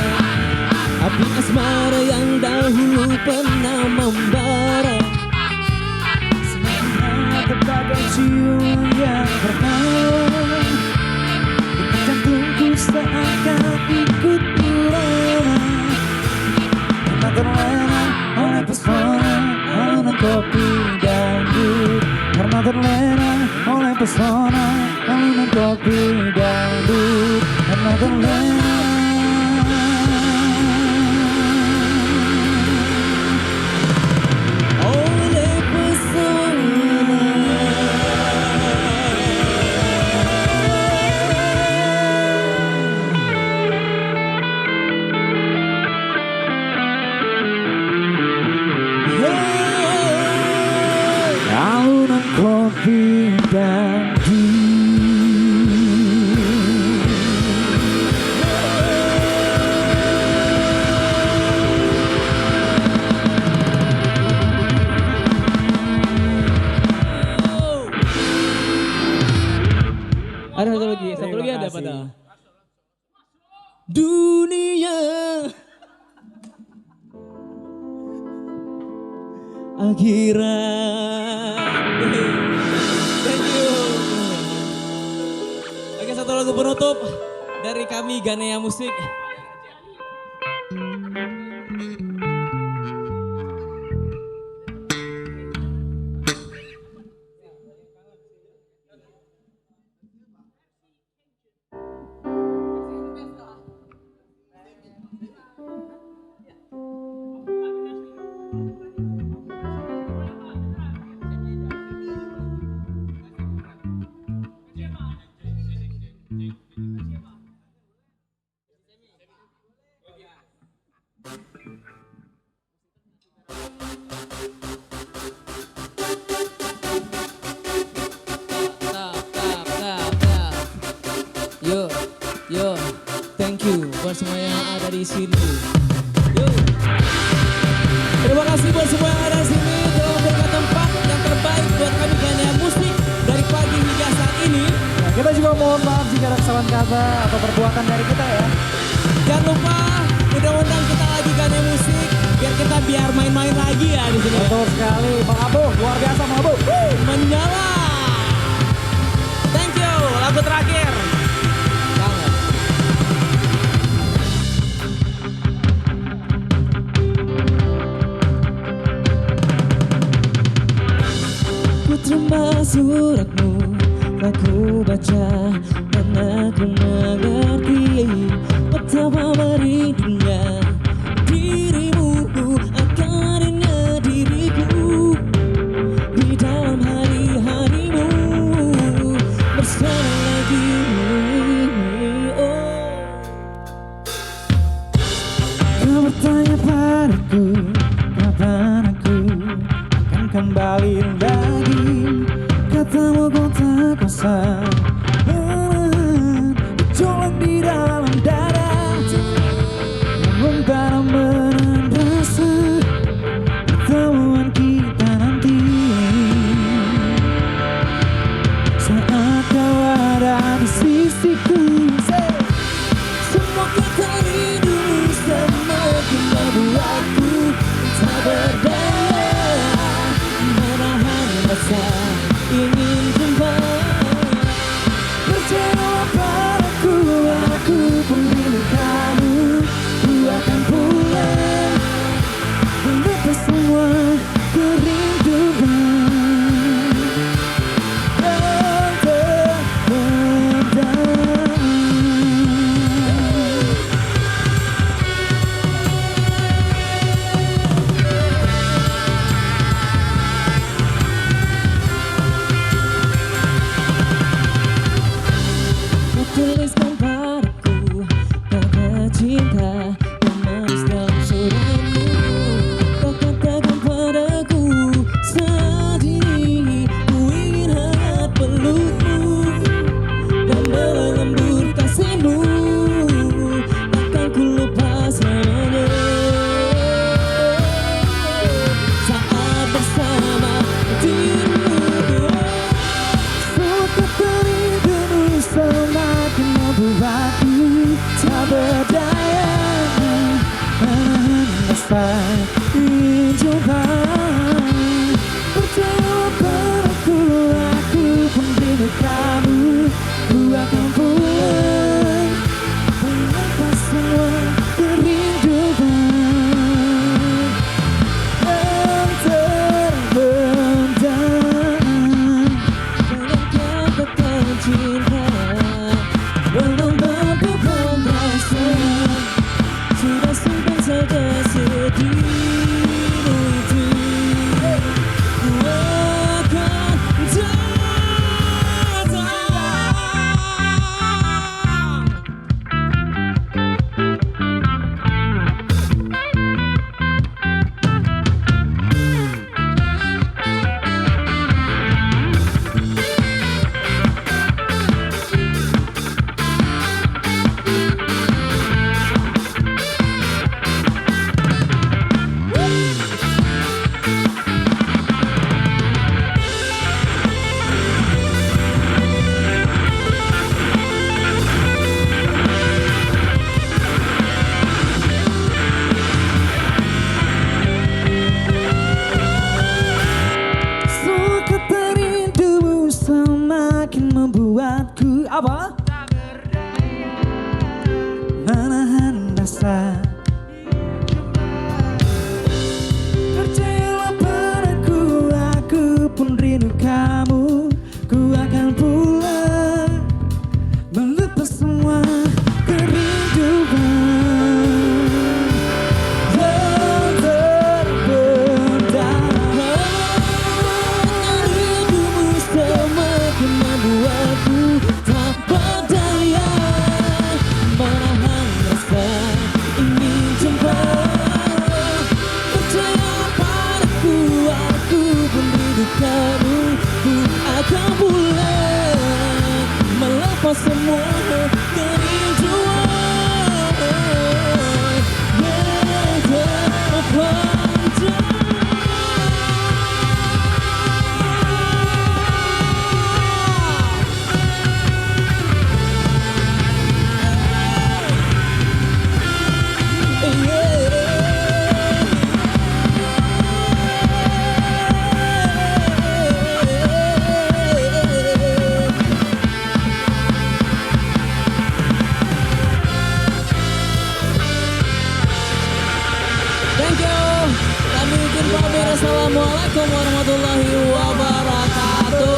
Api asmara yang dahulu pernah membara, semangat terbagai cium yang pertama. Jantungku seakan ikut irama, karena terlena oleh pesona alunan kopi dangdut. Karena terlena oleh pesona alunan kopi dangdut. Karena terlena oleh pesona. Alunan kopi dangdut. Ada satu lagi ada padahal. Dunia akhirat. Thank you. Oke, satu lagu penutup dari kami Ganea Musik. Yo, thank you buat semua yang ada di sini. Yo, terima kasih buat semua yang ada di sini telah memberikan tempat yang terbaik buat kami Ganea Musik dari pagi hingga saat ini. Nah, kita juga mohon maaf jika ada kesalahan kata atau perbuatan dari kita ya. Jangan lupa undang-undang kita lagi Ganea Musik biar main-main lagi ya di sini. Betul sekali, Bang Abu, luar biasa Bang Abu. Menyala. Thank you, lagu terakhir. Terima suratmu, aku baca dan aku mengerti betapa merindunya dirimu akannya diriku di dalam hari-harimu bersama lagi. Oh, kau bertanya padaku kapan aku akan kembali lagi. Katamu kau tak kuasa bercolok di dalam dada, namun pada menahan rasa pertemuan kita nanti. Saat kau ada di sisiku, semua kata rindu semakin membuatku tak berdaya menahan rasa ingin ingin jumpa. Percaya padaku, aku pun rindu kamu. Ku akan pulang melepas semua kerinduan yang terbentang. Jangan katakan cinta belum tentu pun rasa. Sudah simpan saja sedihmu itu. Ku akan suka rindumu semakin membuatku apa? Tak berdaya menahan rasa. Percayalah padaku, aku pun rindu kamu. Ku akan pulang melepas semua kerinduan yang terbentang. Rindumu semakin membuatku tak berdaya menahan rasa ingin jumpa. Percaya padaku, aku pun rindu kamu. Ku akan pulang melepas semua kerinduan yang terpanjang. Thank you. Kami izin pamit. Assalamualaikum warahmatullahi wabarakatuh.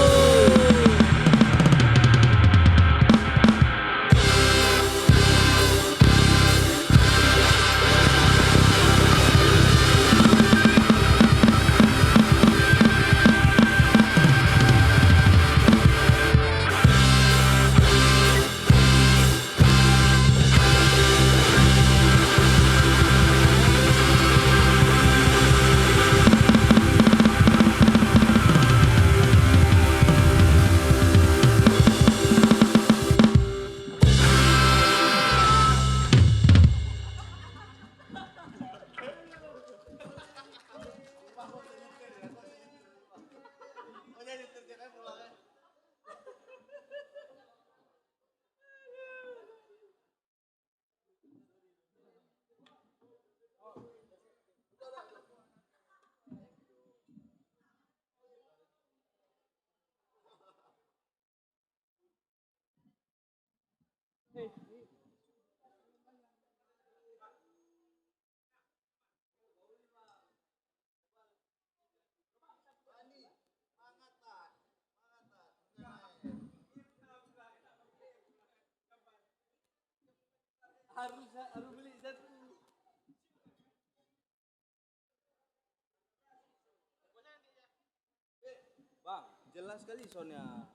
Harus beli satu. Bang, jelas sekali soalnya.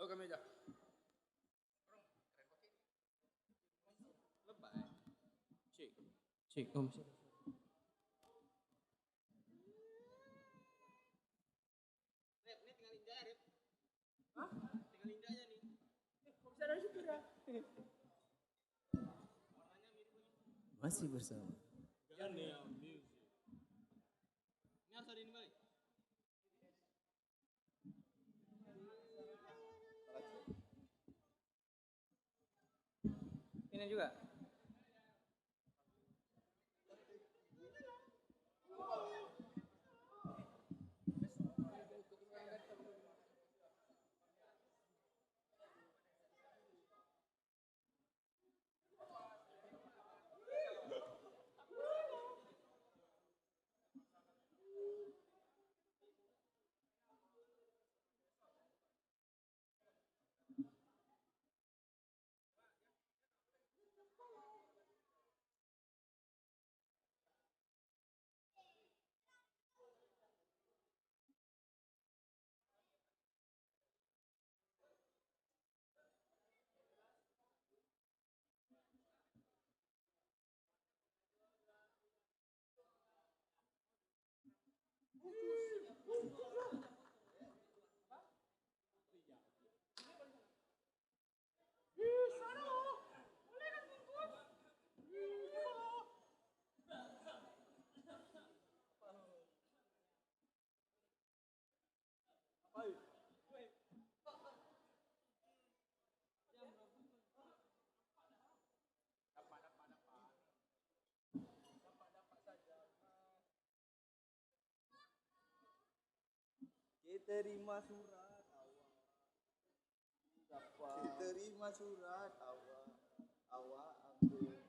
Oh kami aja. Cik, Om. Rep, ini tinggal Indah ya, Rep. Hah? Tinggal Indah aja nih. Kok bisa dari situ ya? Masih bersama. Gania Music. Ini harus ada ini balik. Ini juga. Terima surat awak. Terima surat awak. Awak ambil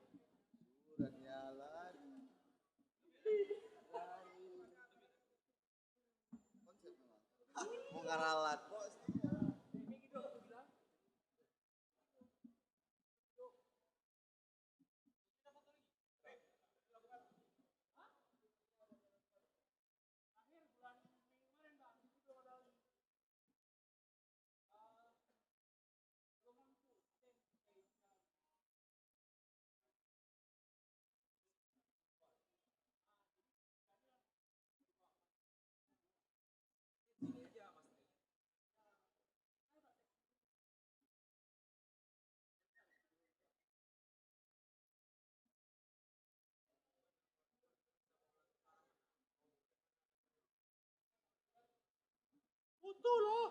suratnya lari. Konsep memang. Mau ngaralat bos. Betul loh.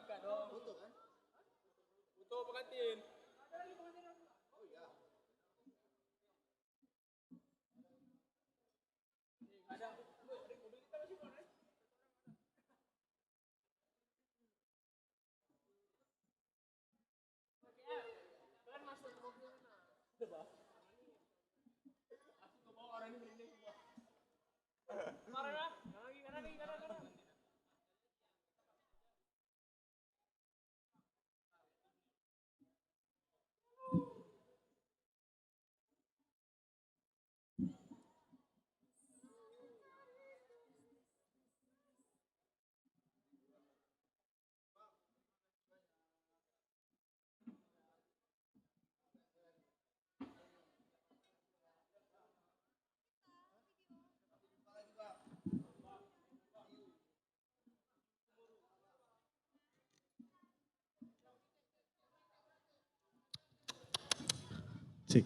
Bukan dong. Foto kan? Foto pengantin. Oh iya. Ada mobil kita masih mana? Kan masuk mobil mana? Udah bah. Aku ke bawah orang ini merinding semua. Kanan lah, kanan. Cik.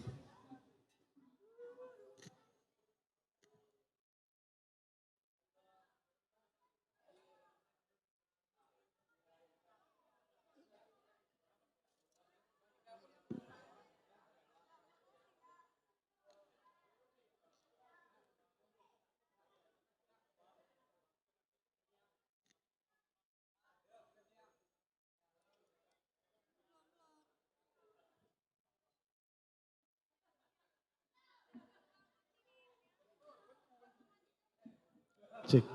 Cik.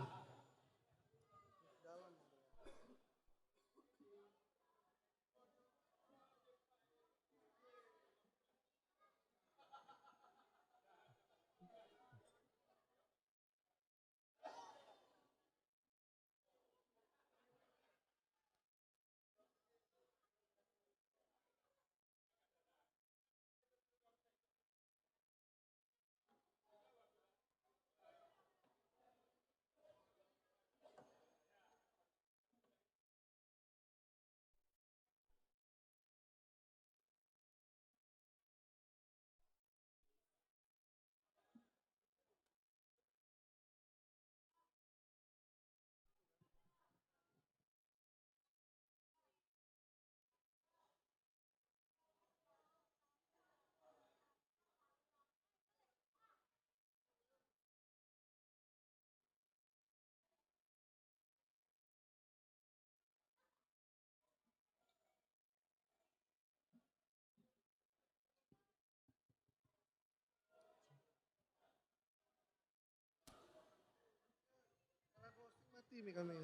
Mati nih kami.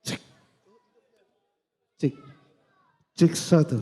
Cik. Cik. Cik satu.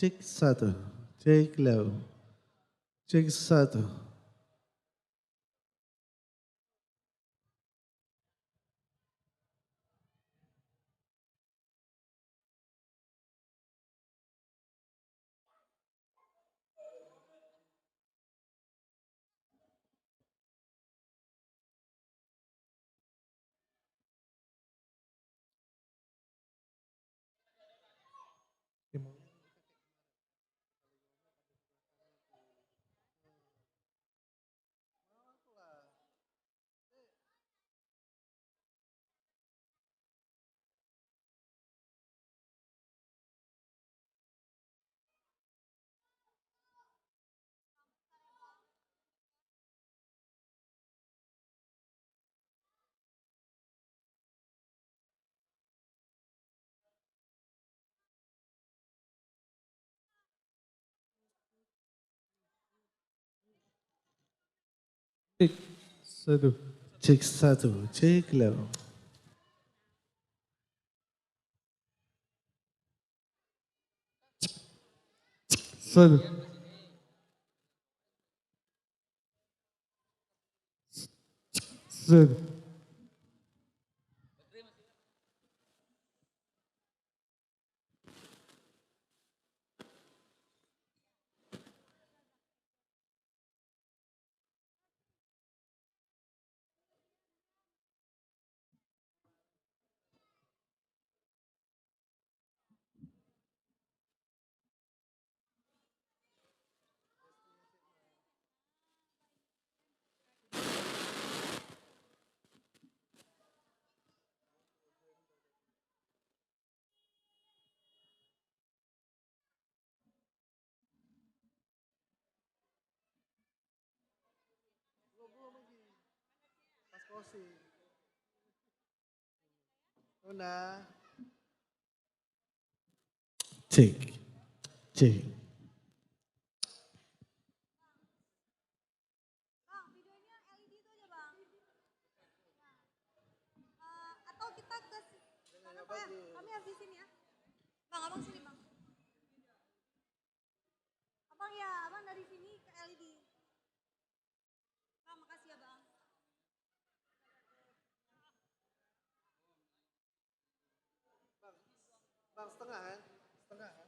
Cek satu. Cek low. Cek satu. Cek satu. Cek satu. Cek low. Satu. Satu. Pas closing. Una. Cek. Cek. Atau kita ke sana Pak ya? Kami harus di sini ya. Bang, abang sini bang. Abang ya, abang dari sini ke LED. Bang, makasih ya bang. Bang setengah kan? Setengah kan?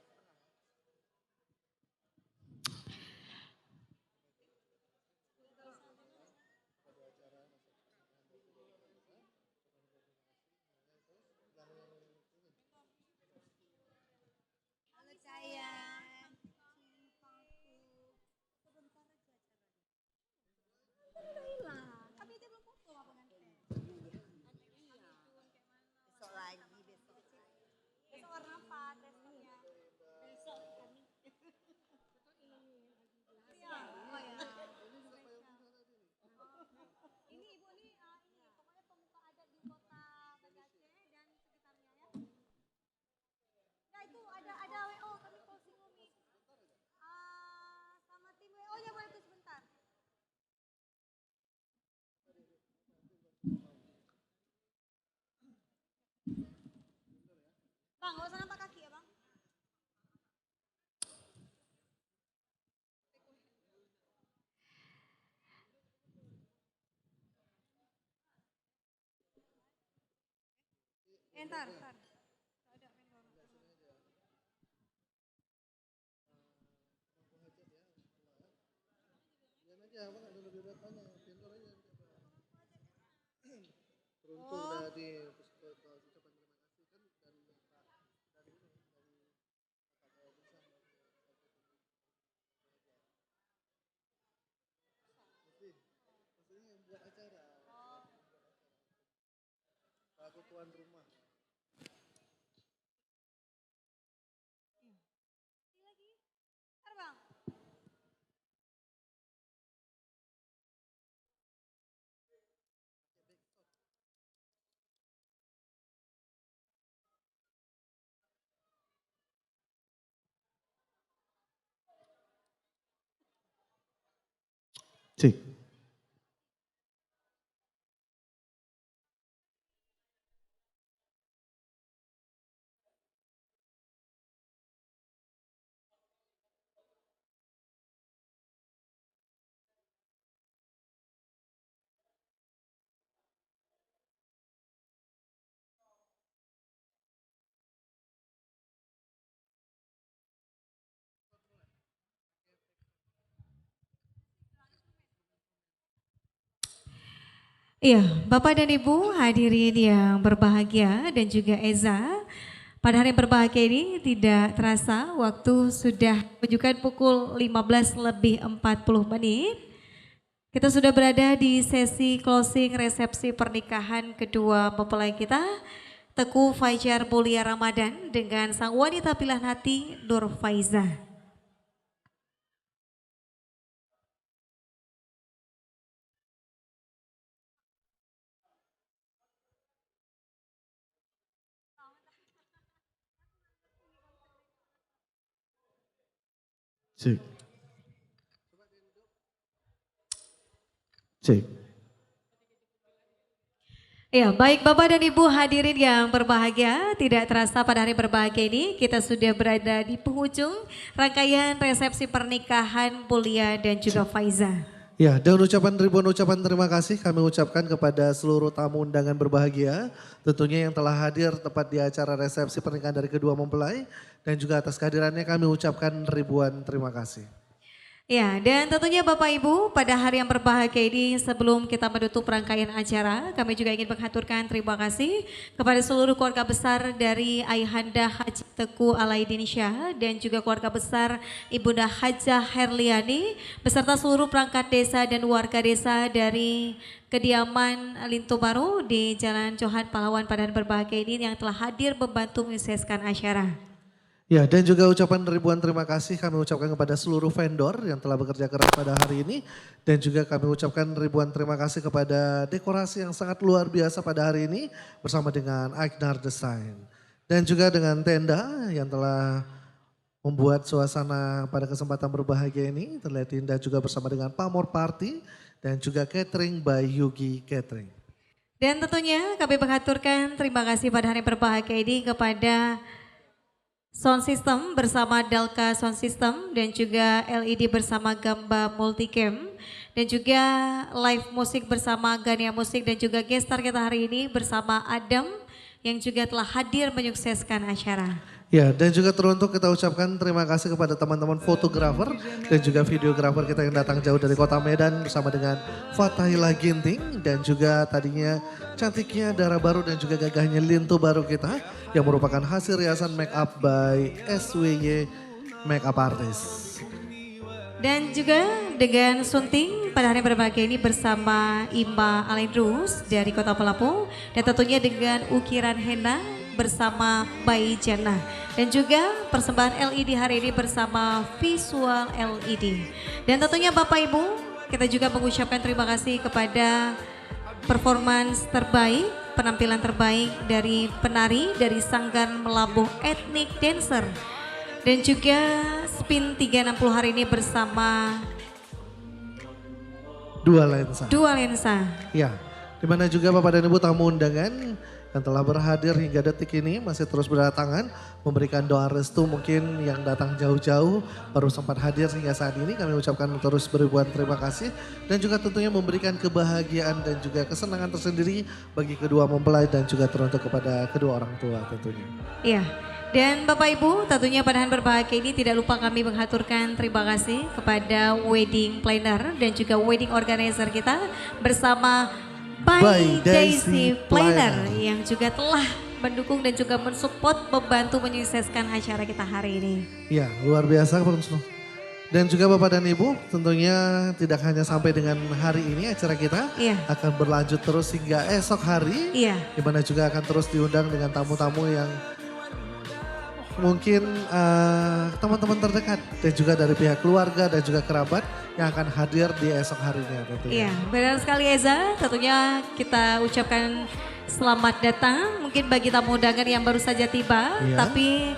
Halo sayang. Simpangku. Sebentar aja acaranya. Udah hilang. Kami aja belum foto sama pengantin. Iya. Besok lagi, besok. Besok warna apa dressnya? Besok kami. Iya. Oh ya. Ini ibu nih, ini pokoknya pemuka adat di kota Banda Aceh dan sekitarnya ya. Ya itu ada WO kami closing umi. Sama tim WO nya boleh tuh sebentar. Bang, nggak usah nampak kaki ya bang. Ntar. Ada vendor. Jangan aja, abang ada lebih banyak tanya. Vendor aja. Teruntuk Oh. udah di ucapan terima kasih kan dari Pak dari ini dari kakak saya bersama. Maksudnya yang buat acara. Aku tuan rumah. Lagi. Ntar bang. Cek. Iya, Bapak dan Ibu hadirin yang berbahagia dan juga Eza. Pada hari yang berbahagia ini tidak terasa waktu sudah menunjukkan pukul 15:40. Kita sudah berada di sesi closing resepsi pernikahan kedua mempelai kita, Teguh Fajar Mulia Ramadan dengan sang wanita pilihan hati Nur Faiza. Cek. Cek. Ya, baik Bapak dan Ibu hadirin yang berbahagia, tidak terasa pada hari berbahagia ini kita sudah berada di penghujung rangkaian resepsi pernikahan Mulia dan juga Faiza. Ya, dan ribuan ucapan terima kasih kami ucapkan kepada seluruh tamu undangan berbahagia. Tentunya yang telah hadir tepat di acara resepsi pernikahan dari kedua mempelai. Dan juga atas kehadirannya kami ucapkan ribuan terima kasih. Ya, dan tentunya Bapak Ibu pada hari yang berbahagia ini sebelum kita menutup rangkaian acara, kami juga ingin mengaturkan terima kasih kepada seluruh keluarga besar dari Ayahanda Haji Teguh Alaidin Syah dan juga keluarga besar Ibunda Hajah Herliani beserta seluruh perangkat desa dan warga desa dari kediaman Lintu Baru di Jalan Johan Pahlawan pada hari berbahagia ini yang telah hadir membantu menyukseskan acara. Ya, dan juga ucapan ribuan terima kasih kami ucapkan kepada seluruh vendor yang telah bekerja keras pada hari ini. Dan juga kami ucapkan ribuan terima kasih kepada dekorasi yang sangat luar biasa pada hari ini bersama dengan Agnar Design. Dan juga dengan tenda yang telah membuat suasana pada kesempatan berbahagia ini terlihat indah juga bersama dengan Pamor Party dan juga catering by Yugi Catering. Dan tentunya kami mengaturkan terima kasih pada hari berbahagia ini kepada Sound System bersama Dalka Sound System dan juga LED bersama Gamba Multicam dan juga live musik bersama Gania Musik dan juga gestar kita hari ini bersama Adam yang juga telah hadir menyukseskan acara. Ya, dan juga teruntuk kita ucapkan terima kasih kepada teman-teman fotografer dan juga videografer kita yang datang jauh dari kota Medan bersama dengan Fatahila Ginting dan juga tadinya cantiknya Dara Baru dan juga gagahnya Lintu Baru kita yang merupakan hasil riasan make up by SWY Makeup Artist. Dan juga dengan sunting pada hari berbahagia ini bersama Ima Alendrus dari Kota Pelapu dan tentunya dengan ukiran henna bersama Bayi Jannah dan juga persembahan LED hari ini bersama Visual LED. Dan tentunya Bapak Ibu kita juga mengucapkan terima kasih kepada performance terbaik, penampilan terbaik dari penari dari Sanggar Melabuh Ethnic Dancer. Dan juga Spin 360 hari ini bersama Dua Lensa. Dua Lensa. Ya, dimana juga Bapak dan Ibu tamu undangan yang telah berhadir hingga detik ini masih terus berdatangan memberikan doa restu mungkin yang datang jauh-jauh baru sempat hadir hingga saat ini kami ucapkan terus beribuan terima kasih dan juga tentunya memberikan kebahagiaan dan juga kesenangan tersendiri bagi kedua mempelai dan juga teruntuk kepada kedua orang tua tentunya. Iya. Dan Bapak Ibu tentunya pada hari berbahagia ini tidak lupa kami mengaturkan terima kasih kepada wedding planner dan juga wedding organizer kita bersama By Daisy Planner yang juga telah mendukung dan juga mensupport membantu menyukseskan acara kita hari ini. Ya, luar biasa. Dan juga Bapak dan Ibu tentunya tidak hanya sampai dengan hari ini acara kita akan berlanjut terus hingga esok hari. Di mana juga akan terus diundang dengan tamu-tamu yang mungkin teman-teman terdekat dan juga dari pihak keluarga dan juga kerabat yang akan hadir di esok harinya tentunya. Iya, benar sekali Eza. Tentunya kita ucapkan selamat datang mungkin bagi tamu undangan yang baru saja tiba. Tapi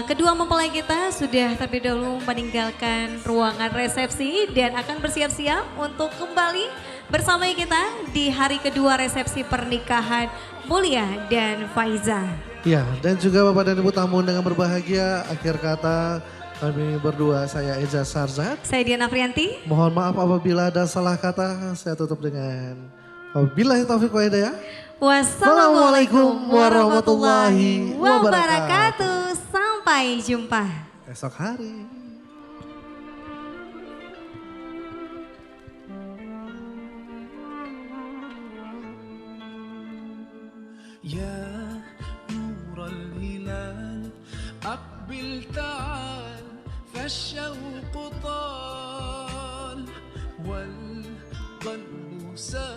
kedua mempelai kita sudah terlebih dahulu meninggalkan ruangan resepsi dan akan bersiap-siap untuk kembali bersama kita di hari kedua resepsi pernikahan Mulia dan Faiza. Ya, dan juga Bapak dan Ibu tamu undangan berbahagia, akhir kata kami berdua, saya Eza Sarzat. Saya Diana Prianti. Mohon maaf apabila ada salah kata, saya tutup dengan wabillahi taufiq wa hidayah. Wassalamualaikum warahmatullahi wabarakatuh. Sampai jumpa esok hari. أقبل تعال فالشوق طال والقلب سال